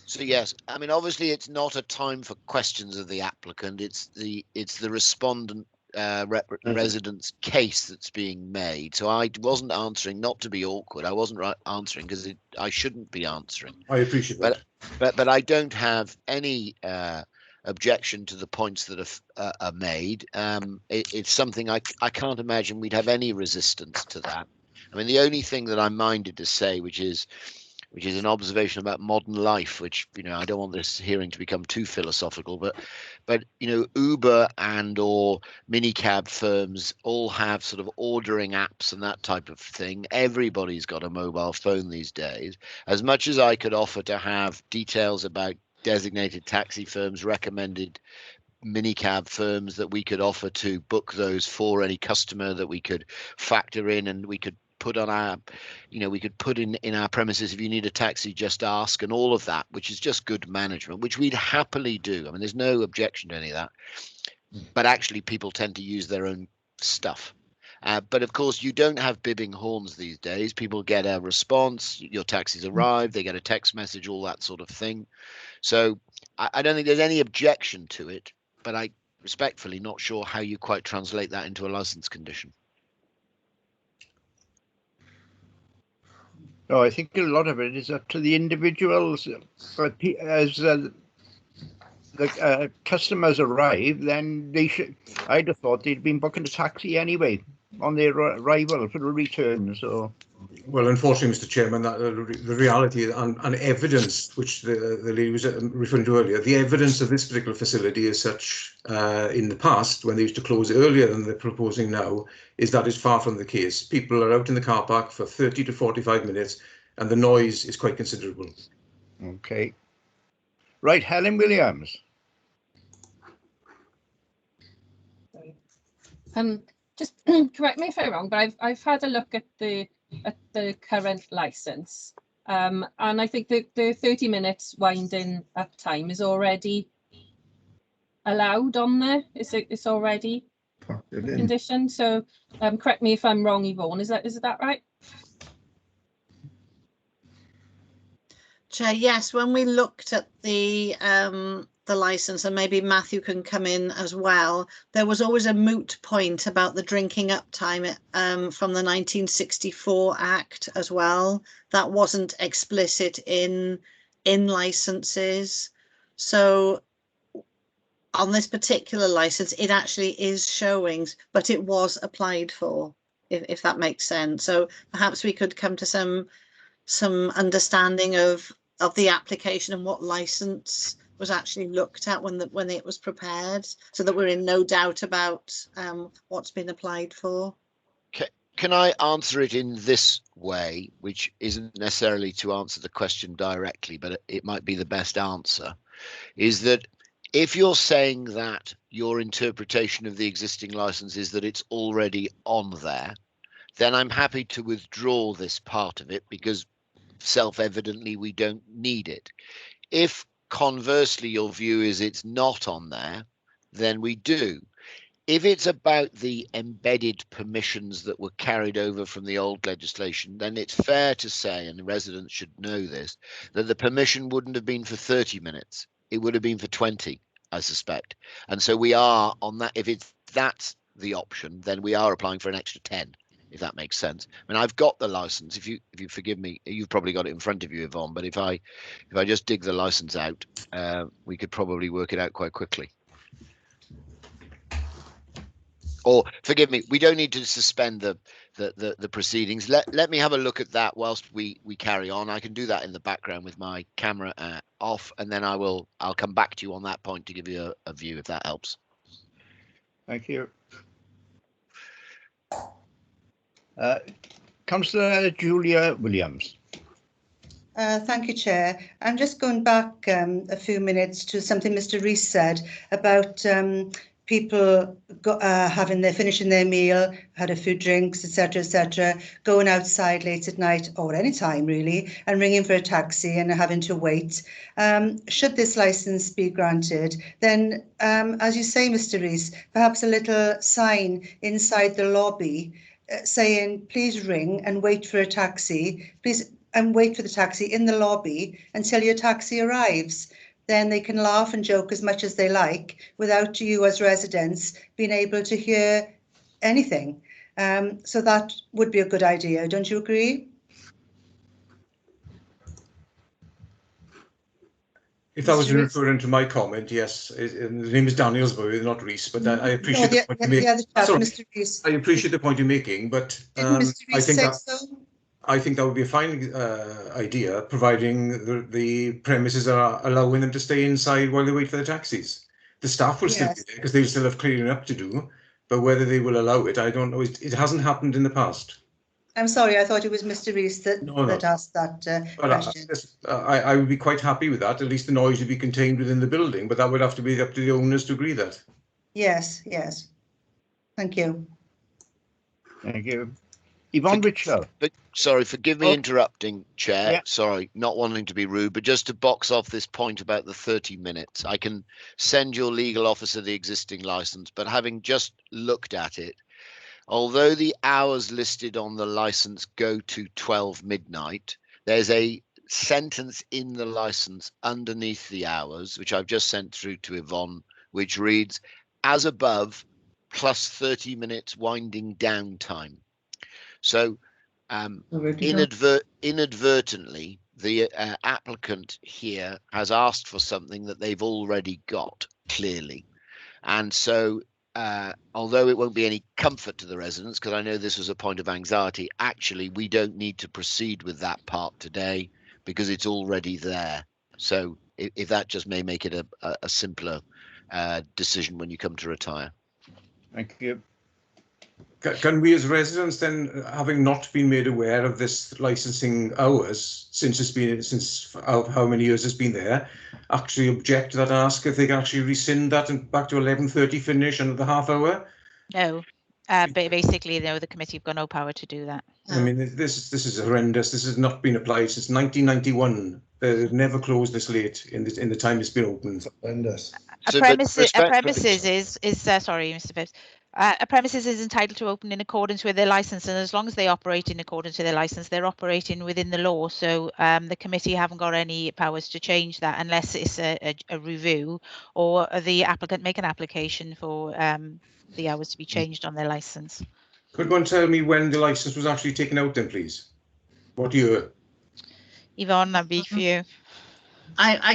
So yes, I mean, obviously it's not a time for questions of the applicant. It's the respondent resident's case that's being made. So I wasn't answering, not to be awkward. I wasn't answering because I shouldn't be answering. I appreciate that. But I don't have any objection to the points that are made. It's something I can't imagine we'd have any resistance to that. I mean, the only thing that I'm minded to say, which is an observation about modern life, which, you know, I don't want this hearing to become too philosophical, but you know, Uber and or minicab firms all have sort of ordering apps and that type of thing. Everybody's got a mobile phone these days. As much as I could offer to have details about designated taxi firms, recommended minicab firms that we could offer to book those for any customer that we could factor in, and we could put on our, you know, we could put in our premises, if you need a taxi, just ask, and all of that, which is just good management, which we'd happily do. I mean, there's no objection to any of that, but actually people tend to use their own stuff. But of course, you don't have bibbing horns these days. People get a response, your taxi's arrived, they get a text message, all that sort of thing. So I don't think there's any objection to it, but I respectfully not sure how you quite translate that into a license condition. No, I think a lot of it is up to the individuals. But as the customers arrive, then they should. I'd have thought they'd been booking a taxi anyway on their arrival for the return. So, well, unfortunately, Mr. Chairman, that the reality and evidence, which the lady was referring to earlier, the evidence of this particular facility is such in the past, when they used to close earlier than they're proposing now, is that is far from the case. People are out in the car park for 30 to 45 minutes, and the noise is quite considerable. okay. Right, Helen Williams. Just correct me if I'm wrong, but I've had a look at the current license, and I think the 30 minutes winding up time is already allowed on there. It's already conditioned. So correct me if I'm wrong, Yvonne. Is that right? Chair, yes, when we looked at the license, and maybe Matthew can come in as well, there was always a moot point about the drinking up time from the 1964 Act as well. That wasn't explicit in licenses. So on this particular license, it actually is showing, but it was applied for, if that makes sense. So perhaps we could come to some understanding of the application and what license was actually looked at when it was prepared, so that we're in no doubt about what's been applied for. Can I answer it in this way, which isn't necessarily to answer the question directly, but it might be the best answer, is that if you're saying that your interpretation of the existing license is that it's already on there, then I'm happy to withdraw this part of it, because self-evidently we don't need it. If conversely your view is it's not on there, then we do. If it's about the embedded permissions that were carried over from the old legislation, then it's fair to say, and the residents should know this, that the permission wouldn't have been for 30 minutes. It would have been for 20, I suspect. And so we are on that. If that's the option, then we are applying for an extra 10. If that makes sense. I mean, I've got the license. If you forgive me, you've probably got it in front of you, Yvonne. But if I just dig the license out, we could probably work it out quite quickly. Or forgive me, we don't need to suspend the proceedings. Let me have a look at that whilst we carry on. I can do that in the background with my camera off, and then I'll come back to you on that point to give you a view, if that helps. Thank you. Councillor Julia Williams. Thank you, Chair. I'm just going back a few minutes to something Mr. Rees said about people finishing their meal, had a few drinks, etc., going outside late at night or any time really, and ringing for a taxi and having to wait. Should this licence be granted, then, as you say, Mr. Rees, perhaps a little sign inside the lobby saying, please ring and wait for a taxi, please, and wait for the taxi in the lobby until your taxi arrives. Then they can laugh and joke as much as they like without you as residents being able to hear anything. So that would be a good idea, don't you agree? If I was Mr. Rees? referring to my comment, yes, the name is Danielsbury, not Rees, but I appreciate No, the point you the other chap, Sorry, Mr. Rees. I appreciate the point you're making, but Didn't Mr. I Rees think say that so? I think that would be a fine idea, providing the premises are allowing them to stay inside while they wait for the taxis. The staff will still be Yes. there because they still have clearing up to do, but whether they will allow it, I don't know. It hasn't happened in the past. I'm sorry, I thought it was Mr. Rees that, that asked that But question. I would be quite happy with that. At least the noise would be contained within the building, but that would have to be up to the owners to agree that. Yes, yes. Thank you. Thank you. Yvonne Richlow. Sorry, forgive me interrupting, Chair. Yeah. Sorry, not wanting to be rude, but just to box off this point about the 30 minutes, I can send your legal officer the existing license, but having just looked at it, although the hours listed on the license go to 12 midnight, there's a sentence in the license underneath the hours, which I've just sent through to Yvonne, which reads, as above, plus 30 minutes winding down time. So inadvertently, the applicant here has asked for something that they've already got, clearly. And so although it won't be any comfort to the residents, because I know this was a point of anxiety, actually, we don't need to proceed with that part today because it's already there. So if that just may make it a simpler decision when you come to retire. Thank you. Can we as residents then, having not been made aware of this licensing hours since how many years it's been there, actually object to that, ask if they can actually rescind that and back to 11:30 finish and the half hour? No, but basically, no, the committee have got no power to do that. I mean, this is horrendous. This has not been applied since 1991. They've never closed this late in the time it's been open. Horrendous. A premises is sorry, Mr. Phipps. A premises is entitled to open in accordance with their license, and as long as they operate in accordance with their license, they're operating within the law. So the committee haven't got any powers to change that unless it's a review or the applicant make an application for the hours to be changed on their license. Could one tell me when the license was actually taken out then, please? What year? Yvonne, that'd be for you. I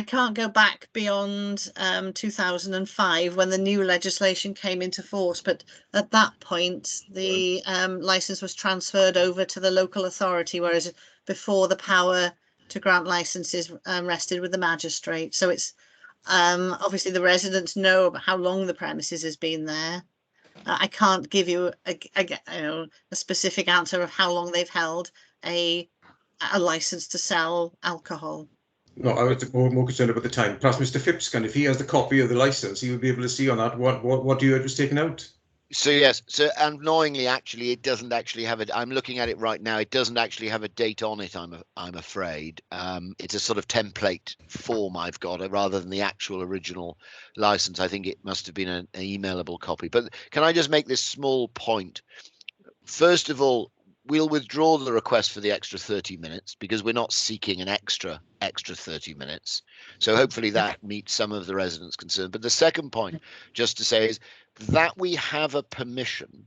can't go back beyond 2005 when the new legislation came into force, but at that point the license was transferred over to the local authority, whereas before the power to grant licenses rested with the magistrate. So it's obviously the residents know about how long the premises has been there. I can't give you a specific answer of how long they've held a license to sell alcohol. No, I was more concerned about the time. Perhaps Mr. Phipps can, if he has the copy of the license, he would be able to see on that what year it was taken out. So yes, so annoyingly, actually, it doesn't actually have it. I'm looking at it right now. It doesn't actually have a date on it. I'm afraid. It's a sort of template form I've got rather than the actual original license. I think it must have been an emailable copy. But can I just make this small point? First of all, we'll withdraw the request for the extra 30 minutes because we're not seeking an extra 30 minutes. So hopefully that meets some of the residents' concern. But the second point, just to say, is that we have a permission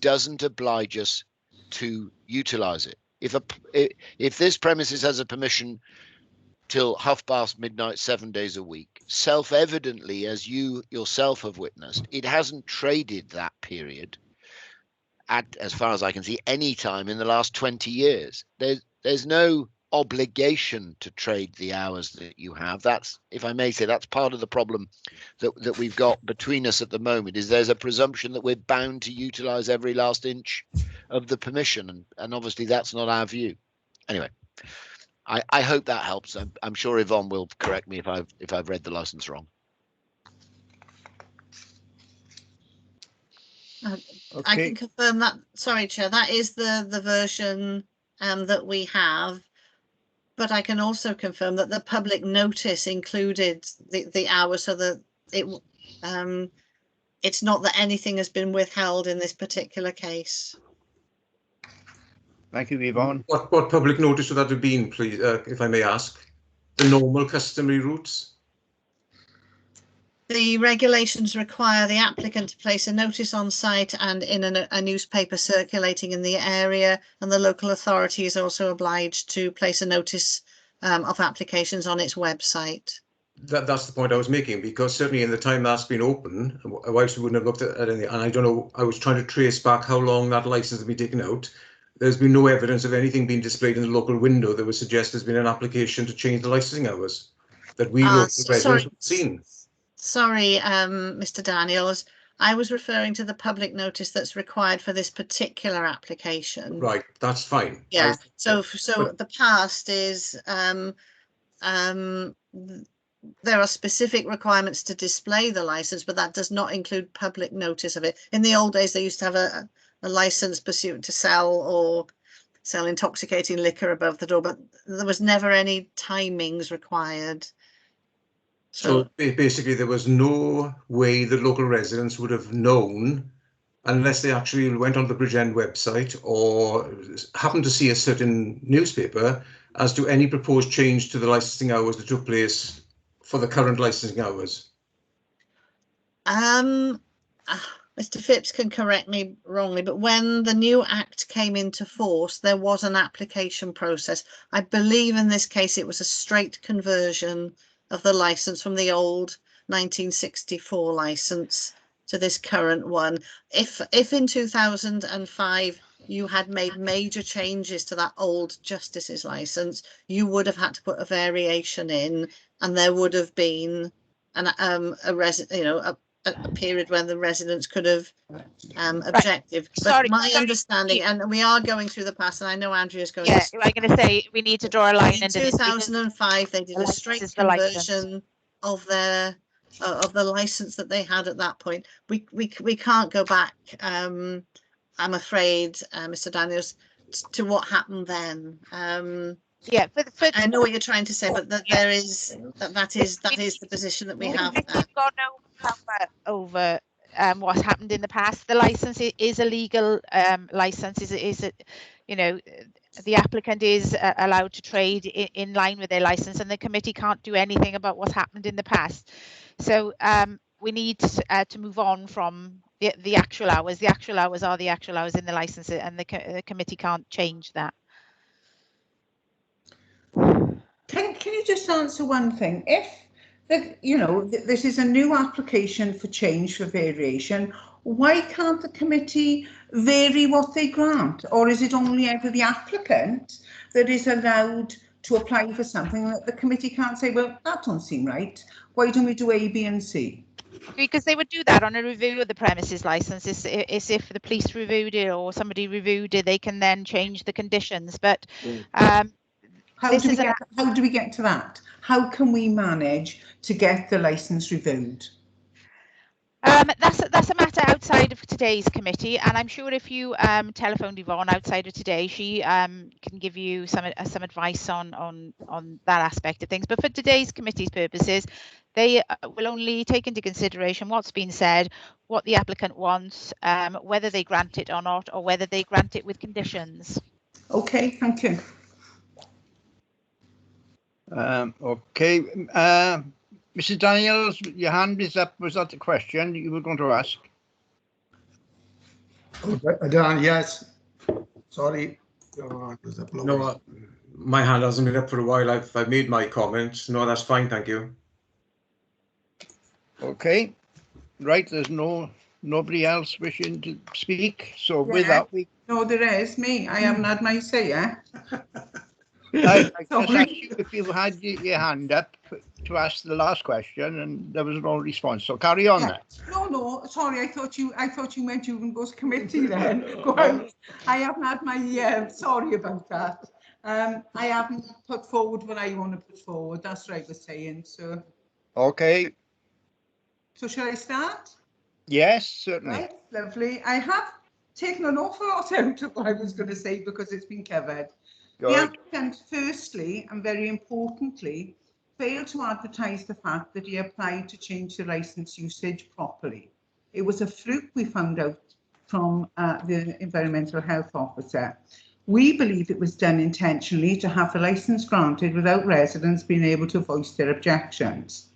doesn't oblige us to utilize it. If this premises has a permission till midnight, 7 days a week, self-evidently, as you yourself have witnessed, it hasn't traded that period at, as far as I can see, any time in the last 20 years. There's no obligation to trade the hours that you have. That's, if I may say, that's part of the problem that we've got between us at the moment, is there's a presumption that we're bound to utilize every last inch of the permission, and obviously that's not our view. Anyway, I hope that helps. I'm sure Yvonne will correct me if I've read the license wrong. I can confirm that. Sorry, Chair, that is the version that we have. But I can also confirm that the public notice included the hours, so that it's not that anything has been withheld in this particular case. Thank you, Yvonne. What public notice would that have been, please, if I may ask? The normal customary routes? The regulations require the applicant to place a notice on site and in a newspaper circulating in the area, and the local authority is also obliged to place a notice of applications on its website. That's the point I was making, because certainly in the time that's been open, whilst we wouldn't have looked at anything, and I don't know, I was trying to trace back how long that license has been taken out. There's been no evidence of anything being displayed in the local window that would suggest there's been an application to change the licensing hours that we local residents have seen. Sorry, Mr. Daniels. I was referring to the public notice that's required for this particular application. Right, that's fine. Yeah. So the past is there are specific requirements to display the license, but that does not include public notice of it. In the old days, they used to have a license pursuant to sell intoxicating liquor above the door, but there was never any timings required. So basically, there was no way the local residents would have known, unless they actually went on the Bridgend website or happened to see a certain newspaper, as to any proposed change to the licensing hours that took place for the current licensing hours. Mr. Phipps can correct me wrongly, but when the new Act came into force, there was an application process. I believe in this case it was a straight conversion of the license from the old 1964 license to this current one. If in 2005 you had made major changes to that old Justice's license, you would have had to put a variation in, and there would have been a period when the residents could have objected. But Sorry, understanding, and we are going through the past, and I know Andrea's going to... I'm going to say we need to draw a line in 2005, they did a straight conversion of their of the license that they had at that point. We can't go back, I'm afraid, Mr. Daniels, to what happened then. Yeah, I know what you're trying to say, but that there is that is the position that we have. We've got no power over what's happened in the past. The license is a legal license. The applicant is allowed to trade in line with their license, and the committee can't do anything about what's happened in the past. So we need to move on from the actual hours. The actual hours are the actual hours in the license, and the committee can't change that. Can you just answer one thing? If this is a new application for change, for variation, why can't the committee vary what they grant? Or is it only ever the applicant that is allowed to apply for something that the committee can't say, well, that don't seem right, why don't we do A, B and C? Because they would do that on a review of the premises license. It's if the police reviewed it or somebody reviewed it, they can then change the conditions. But how do we get to that? How can we manage to get the licence reviewed? That's a matter outside of today's committee, and I'm sure if you telephoned Yvonne outside of today, she can give you some advice on that aspect of things. But for today's committee's purposes, they will only take into consideration what's been said, what the applicant wants, whether they grant it or not, or whether they grant it with conditions. Okay, thank you. Okay, Mrs. Daniels, your hand is up. Was that the question you were going to ask? Dan, yes. Sorry. No, my hand hasn't been up for a while. I've made my comments. No, that's fine. Thank you. Okay, right. There's nobody else wishing to speak. So with that, no, there is me. I haven't had my say yet. I just asked you if you had your hand up to ask the last question, and there was no response. So carry on then. No. Sorry, I thought you meant you can go to committee then. Go out. I haven't had my. Sorry about that. I haven't put forward what I want to put forward. That's what I was saying. So. Okay. So shall I start? Yes, certainly. Right, lovely. I have taken an awful lot out of what I was going to say because it's been covered. The applicant, firstly, and very importantly, failed to advertise the fact that he applied to change the licence usage properly. It was a fluke, we found out from the Environmental Health Officer. We believe it was done intentionally to have the licence granted without residents being able to voice their objections.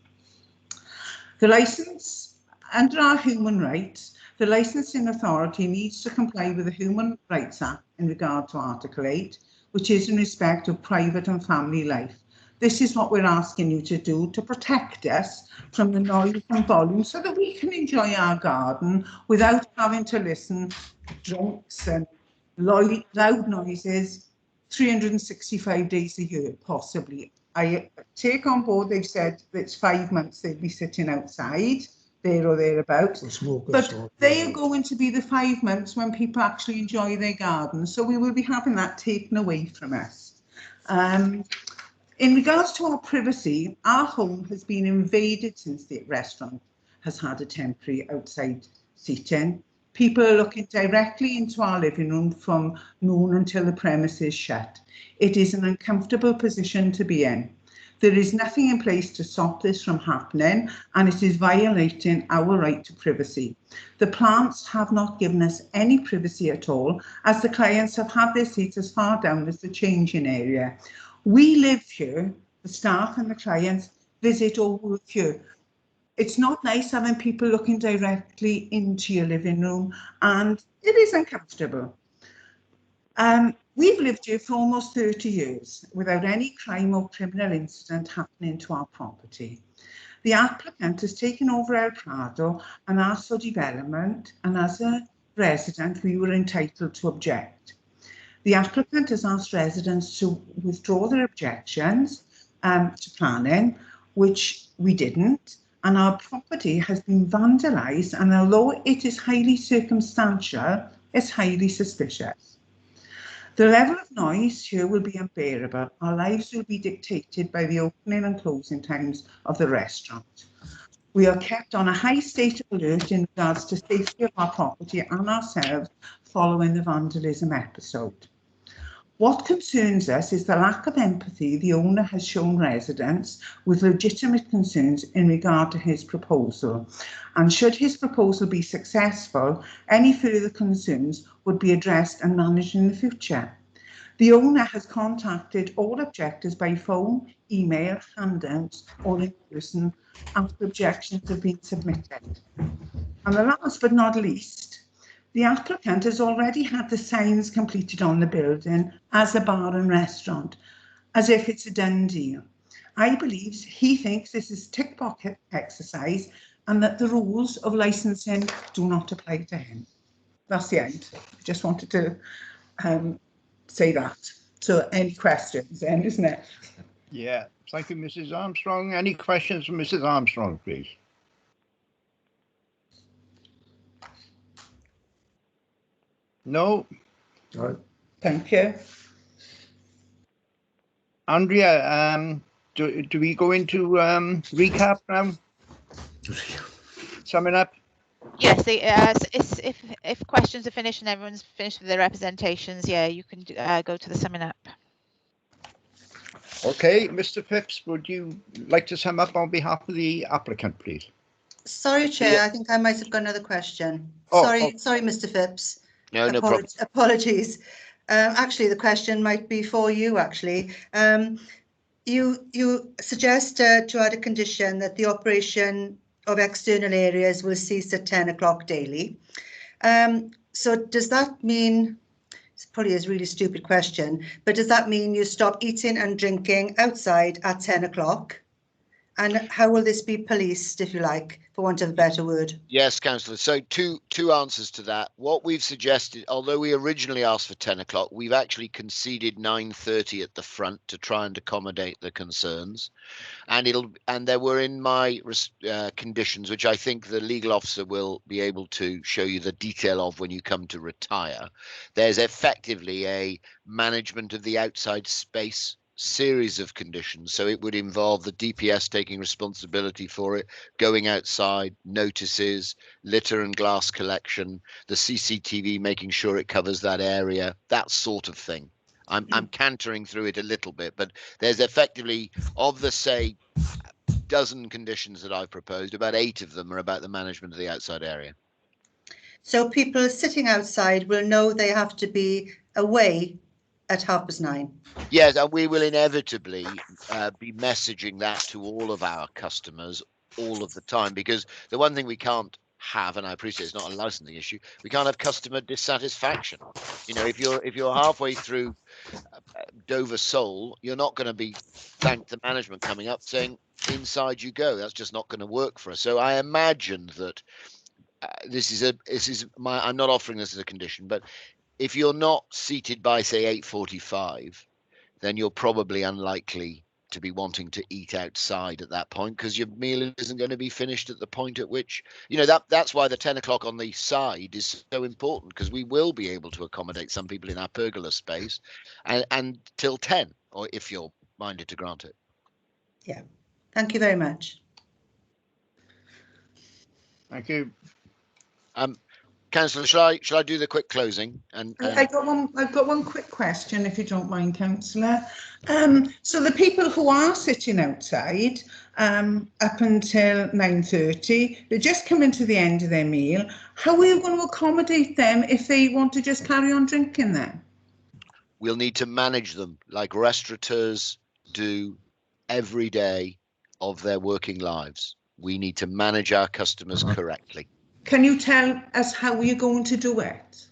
The licence, under our human rights, the licensing authority needs to comply with the Human Rights Act in regard to Article 8, which is in respect of private and family life, This is what we're asking you to do to protect us from the noise and volume so that we can enjoy our garden without having to listen to drunks and loud noises 365 days a year, possibly. I take on board, they've said it's 5 months they'll be sitting outside, there or thereabouts. But they are going to be the 5 months when people actually enjoy their gardens. So we will be having that taken away from us. In regards to our privacy, our home has been invaded since the restaurant has had a temporary outside seating. People are looking directly into our living room from noon until the premises shut. It is an uncomfortable position to be in. There is nothing in place to stop this from happening, and it is violating our right to privacy. The plants have not given us any privacy at all, as the clients have had their seats as far down as the changing area. We live here, the staff and the clients visit or work here. It's not nice having people looking directly into your living room, and it is uncomfortable. We've lived here for almost 30 years without any crime or criminal incident happening to our property. The applicant has taken over El Prado and asked for development, and as a resident, we were entitled to object. The applicant has asked residents to withdraw their objections to planning, which we didn't, and our property has been vandalised, and although it is highly circumstantial, it's highly suspicious. The level of noise here will be unbearable. Our lives will be dictated by the opening and closing times of the restaurant. We are kept on a high state of alert in regards to safety of our property and ourselves following the vandalism episode. What concerns us is the lack of empathy the owner has shown residents with legitimate concerns in regard to his proposal. And should his proposal be successful, any further concerns would be addressed and managed in the future. The owner has contacted all objectors by phone, email, handouts, or in person after objections have been submitted. And the last but not least, the applicant has already had the signs completed on the building as a bar and restaurant, as if it's a done deal. I believe he thinks this is tick box exercise and that the rules of licensing do not apply to him. That's the end. I just wanted to say that. So any questions then, isn't it? Yeah, thank you, Mrs. Armstrong. Any questions from Mrs. Armstrong, please? No? No. Thank you. Andrea, do we go into recap now? Summing up? Yes, if questions are finished and everyone's finished with their representations, yeah, you can go to the summing up. Okay, Mr. Phipps, would you like to sum up on behalf of the applicant, please? Sorry, Chair, I think I might have got another question. Oh, sorry, Mr. Phipps. No, no problem. Apologies. Actually, the question might be for you, actually. You suggest to add a condition that the operation of external areas will cease at 10 o'clock daily. So does that mean, it's probably a really stupid question, but does that mean you stop eating and drinking outside at 10 o'clock? And how will this be policed, if you like, for want of a better word? Yes, Councillor. So two answers to that. What we've suggested, although we originally asked for 10 o'clock, we've actually conceded 9:30 at the front to try and accommodate the concerns. And there were in my conditions, which I think the legal officer will be able to show you the detail of when you come to retire. There's effectively a management of the outside space series of conditions. So it would involve the DPS taking responsibility for it, going outside, notices, litter and glass collection, the CCTV making sure it covers that area, that sort of thing. I'm cantering through it a little bit, but there's effectively, of the say dozen conditions that I've proposed, about 8 of them are about the management of the outside area. So people sitting outside will know they have to be away at 9:30. Yes, and we will inevitably be messaging that to all of our customers all of the time, because the one thing we can't have, and I appreciate it's not a licensing issue, we can't have customer dissatisfaction. You know, if you're halfway through Dover Soul, you're not going to be thank the management coming up saying inside you go. That's just not going to work for us. So I imagine that I'm not offering this as a condition, but if you're not seated by say 8:45, then you're probably unlikely to be wanting to eat outside at that point, because your meal isn't going to be finished at the point at which, that's why the 10 o'clock on the side is so important, because we will be able to accommodate some people in our pergola space and till 10, or if you're minded to grant it. Yeah, thank you very much. Thank you. Councillor, shall I do the quick closing? I've got one quick question, if you don't mind, Councillor. So the people who are sitting outside up until 9:30, they're just coming to the end of their meal. How are you going to accommodate them if they want to just carry on drinking then? We'll need to manage them like restaurateurs do every day of their working lives. We need to manage our customers correctly. Can you tell us how you're going to do it?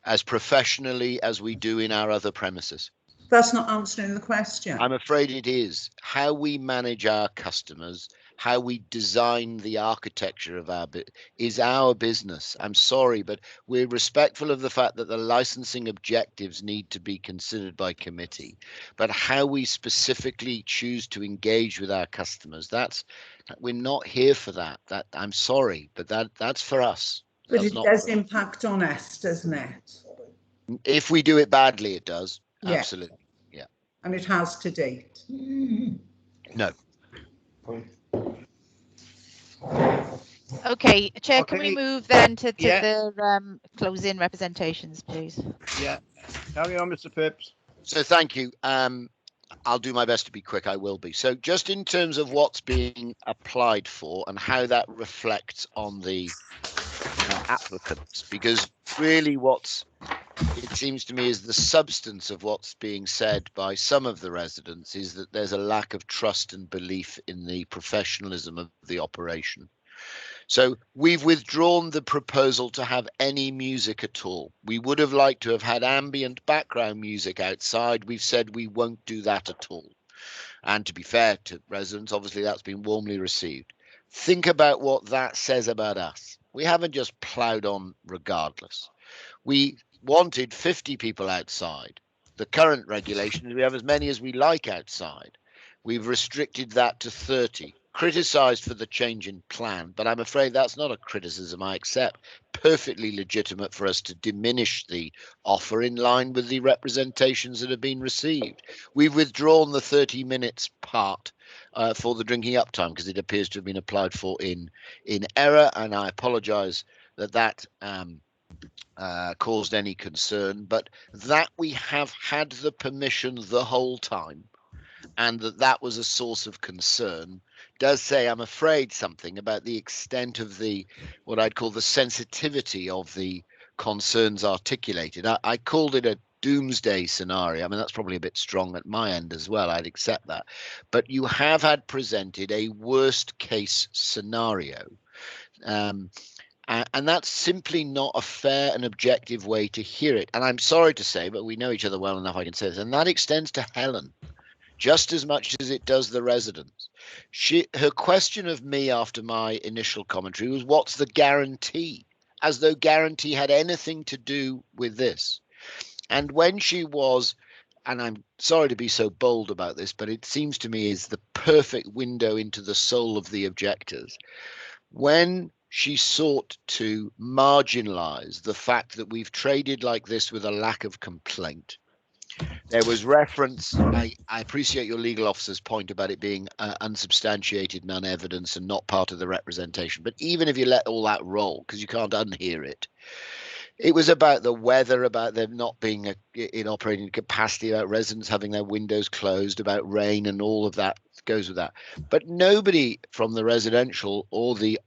As professionally as we do in our other premises. That's not answering the question. I'm afraid it is. How we manage our customers, how we design the architecture of is our business. I'm sorry, but we're respectful of the fact that the licensing objectives need to be considered by committee. But how we specifically choose to engage with our customers, we're not here for that. I'm sorry, but that's for us. But it does impact on us, doesn't it? If we do it badly, it does. Yeah. Absolutely. Yeah. And it has to date. No. Okay, Chair, can we move then to the closing representations, please? Yeah. Carry on, Mr. Phipps. So thank you. I'll do my best to be quick. I will be. So just in terms of what's being applied for and how that reflects on the applicants, because really it seems to me is the substance of what's being said by some of the residents is that there's a lack of trust and belief in the professionalism of the operation. So we've withdrawn the proposal to have any music at all. We would have liked to have had ambient background music outside. We've said we won't do that at all. And to be fair to residents, obviously that's been warmly received. Think about what that says about us. We haven't just ploughed on regardless. We wanted 50 people outside. The current regulation is we have as many as we like outside. We've restricted that to 30. Criticised for the change in plan, but I'm afraid that's not a criticism I accept. Perfectly legitimate for us to diminish the offer in line with the representations that have been received. We've withdrawn the 30 minutes part for the drinking up time because it appears to have been applied for in error, and I apologise that caused any concern, but that we have had the permission the whole time and that was a source of concern does say, I'm afraid, something about the extent of what I'd call the sensitivity of the concerns articulated. I called it a doomsday scenario. I mean, that's probably a bit strong at my end as well. I'd accept that. But you have had presented a worst case scenario. And that's simply not a fair and objective way to hear it. And I'm sorry to say, but we know each other well enough, I can say this, and that extends to Helen just as much as it does the residents. Her question of me after my initial commentary was, what's the guarantee? As though guarantee had anything to do with this. And when she was, and I'm sorry to be so bold about this, but it seems to me is the perfect window into the soul of the objectors. When she sought to marginalize the fact that we've traded like this with a lack of complaint, there was reference, I appreciate your legal officer's point about it being unsubstantiated, non-evidence and not part of the representation. But even if you let all that roll, because you can't unhear it, it was about the weather, about them not being in operating capacity, about residents having their windows closed, about rain and all of that goes with that. But nobody from the residential or the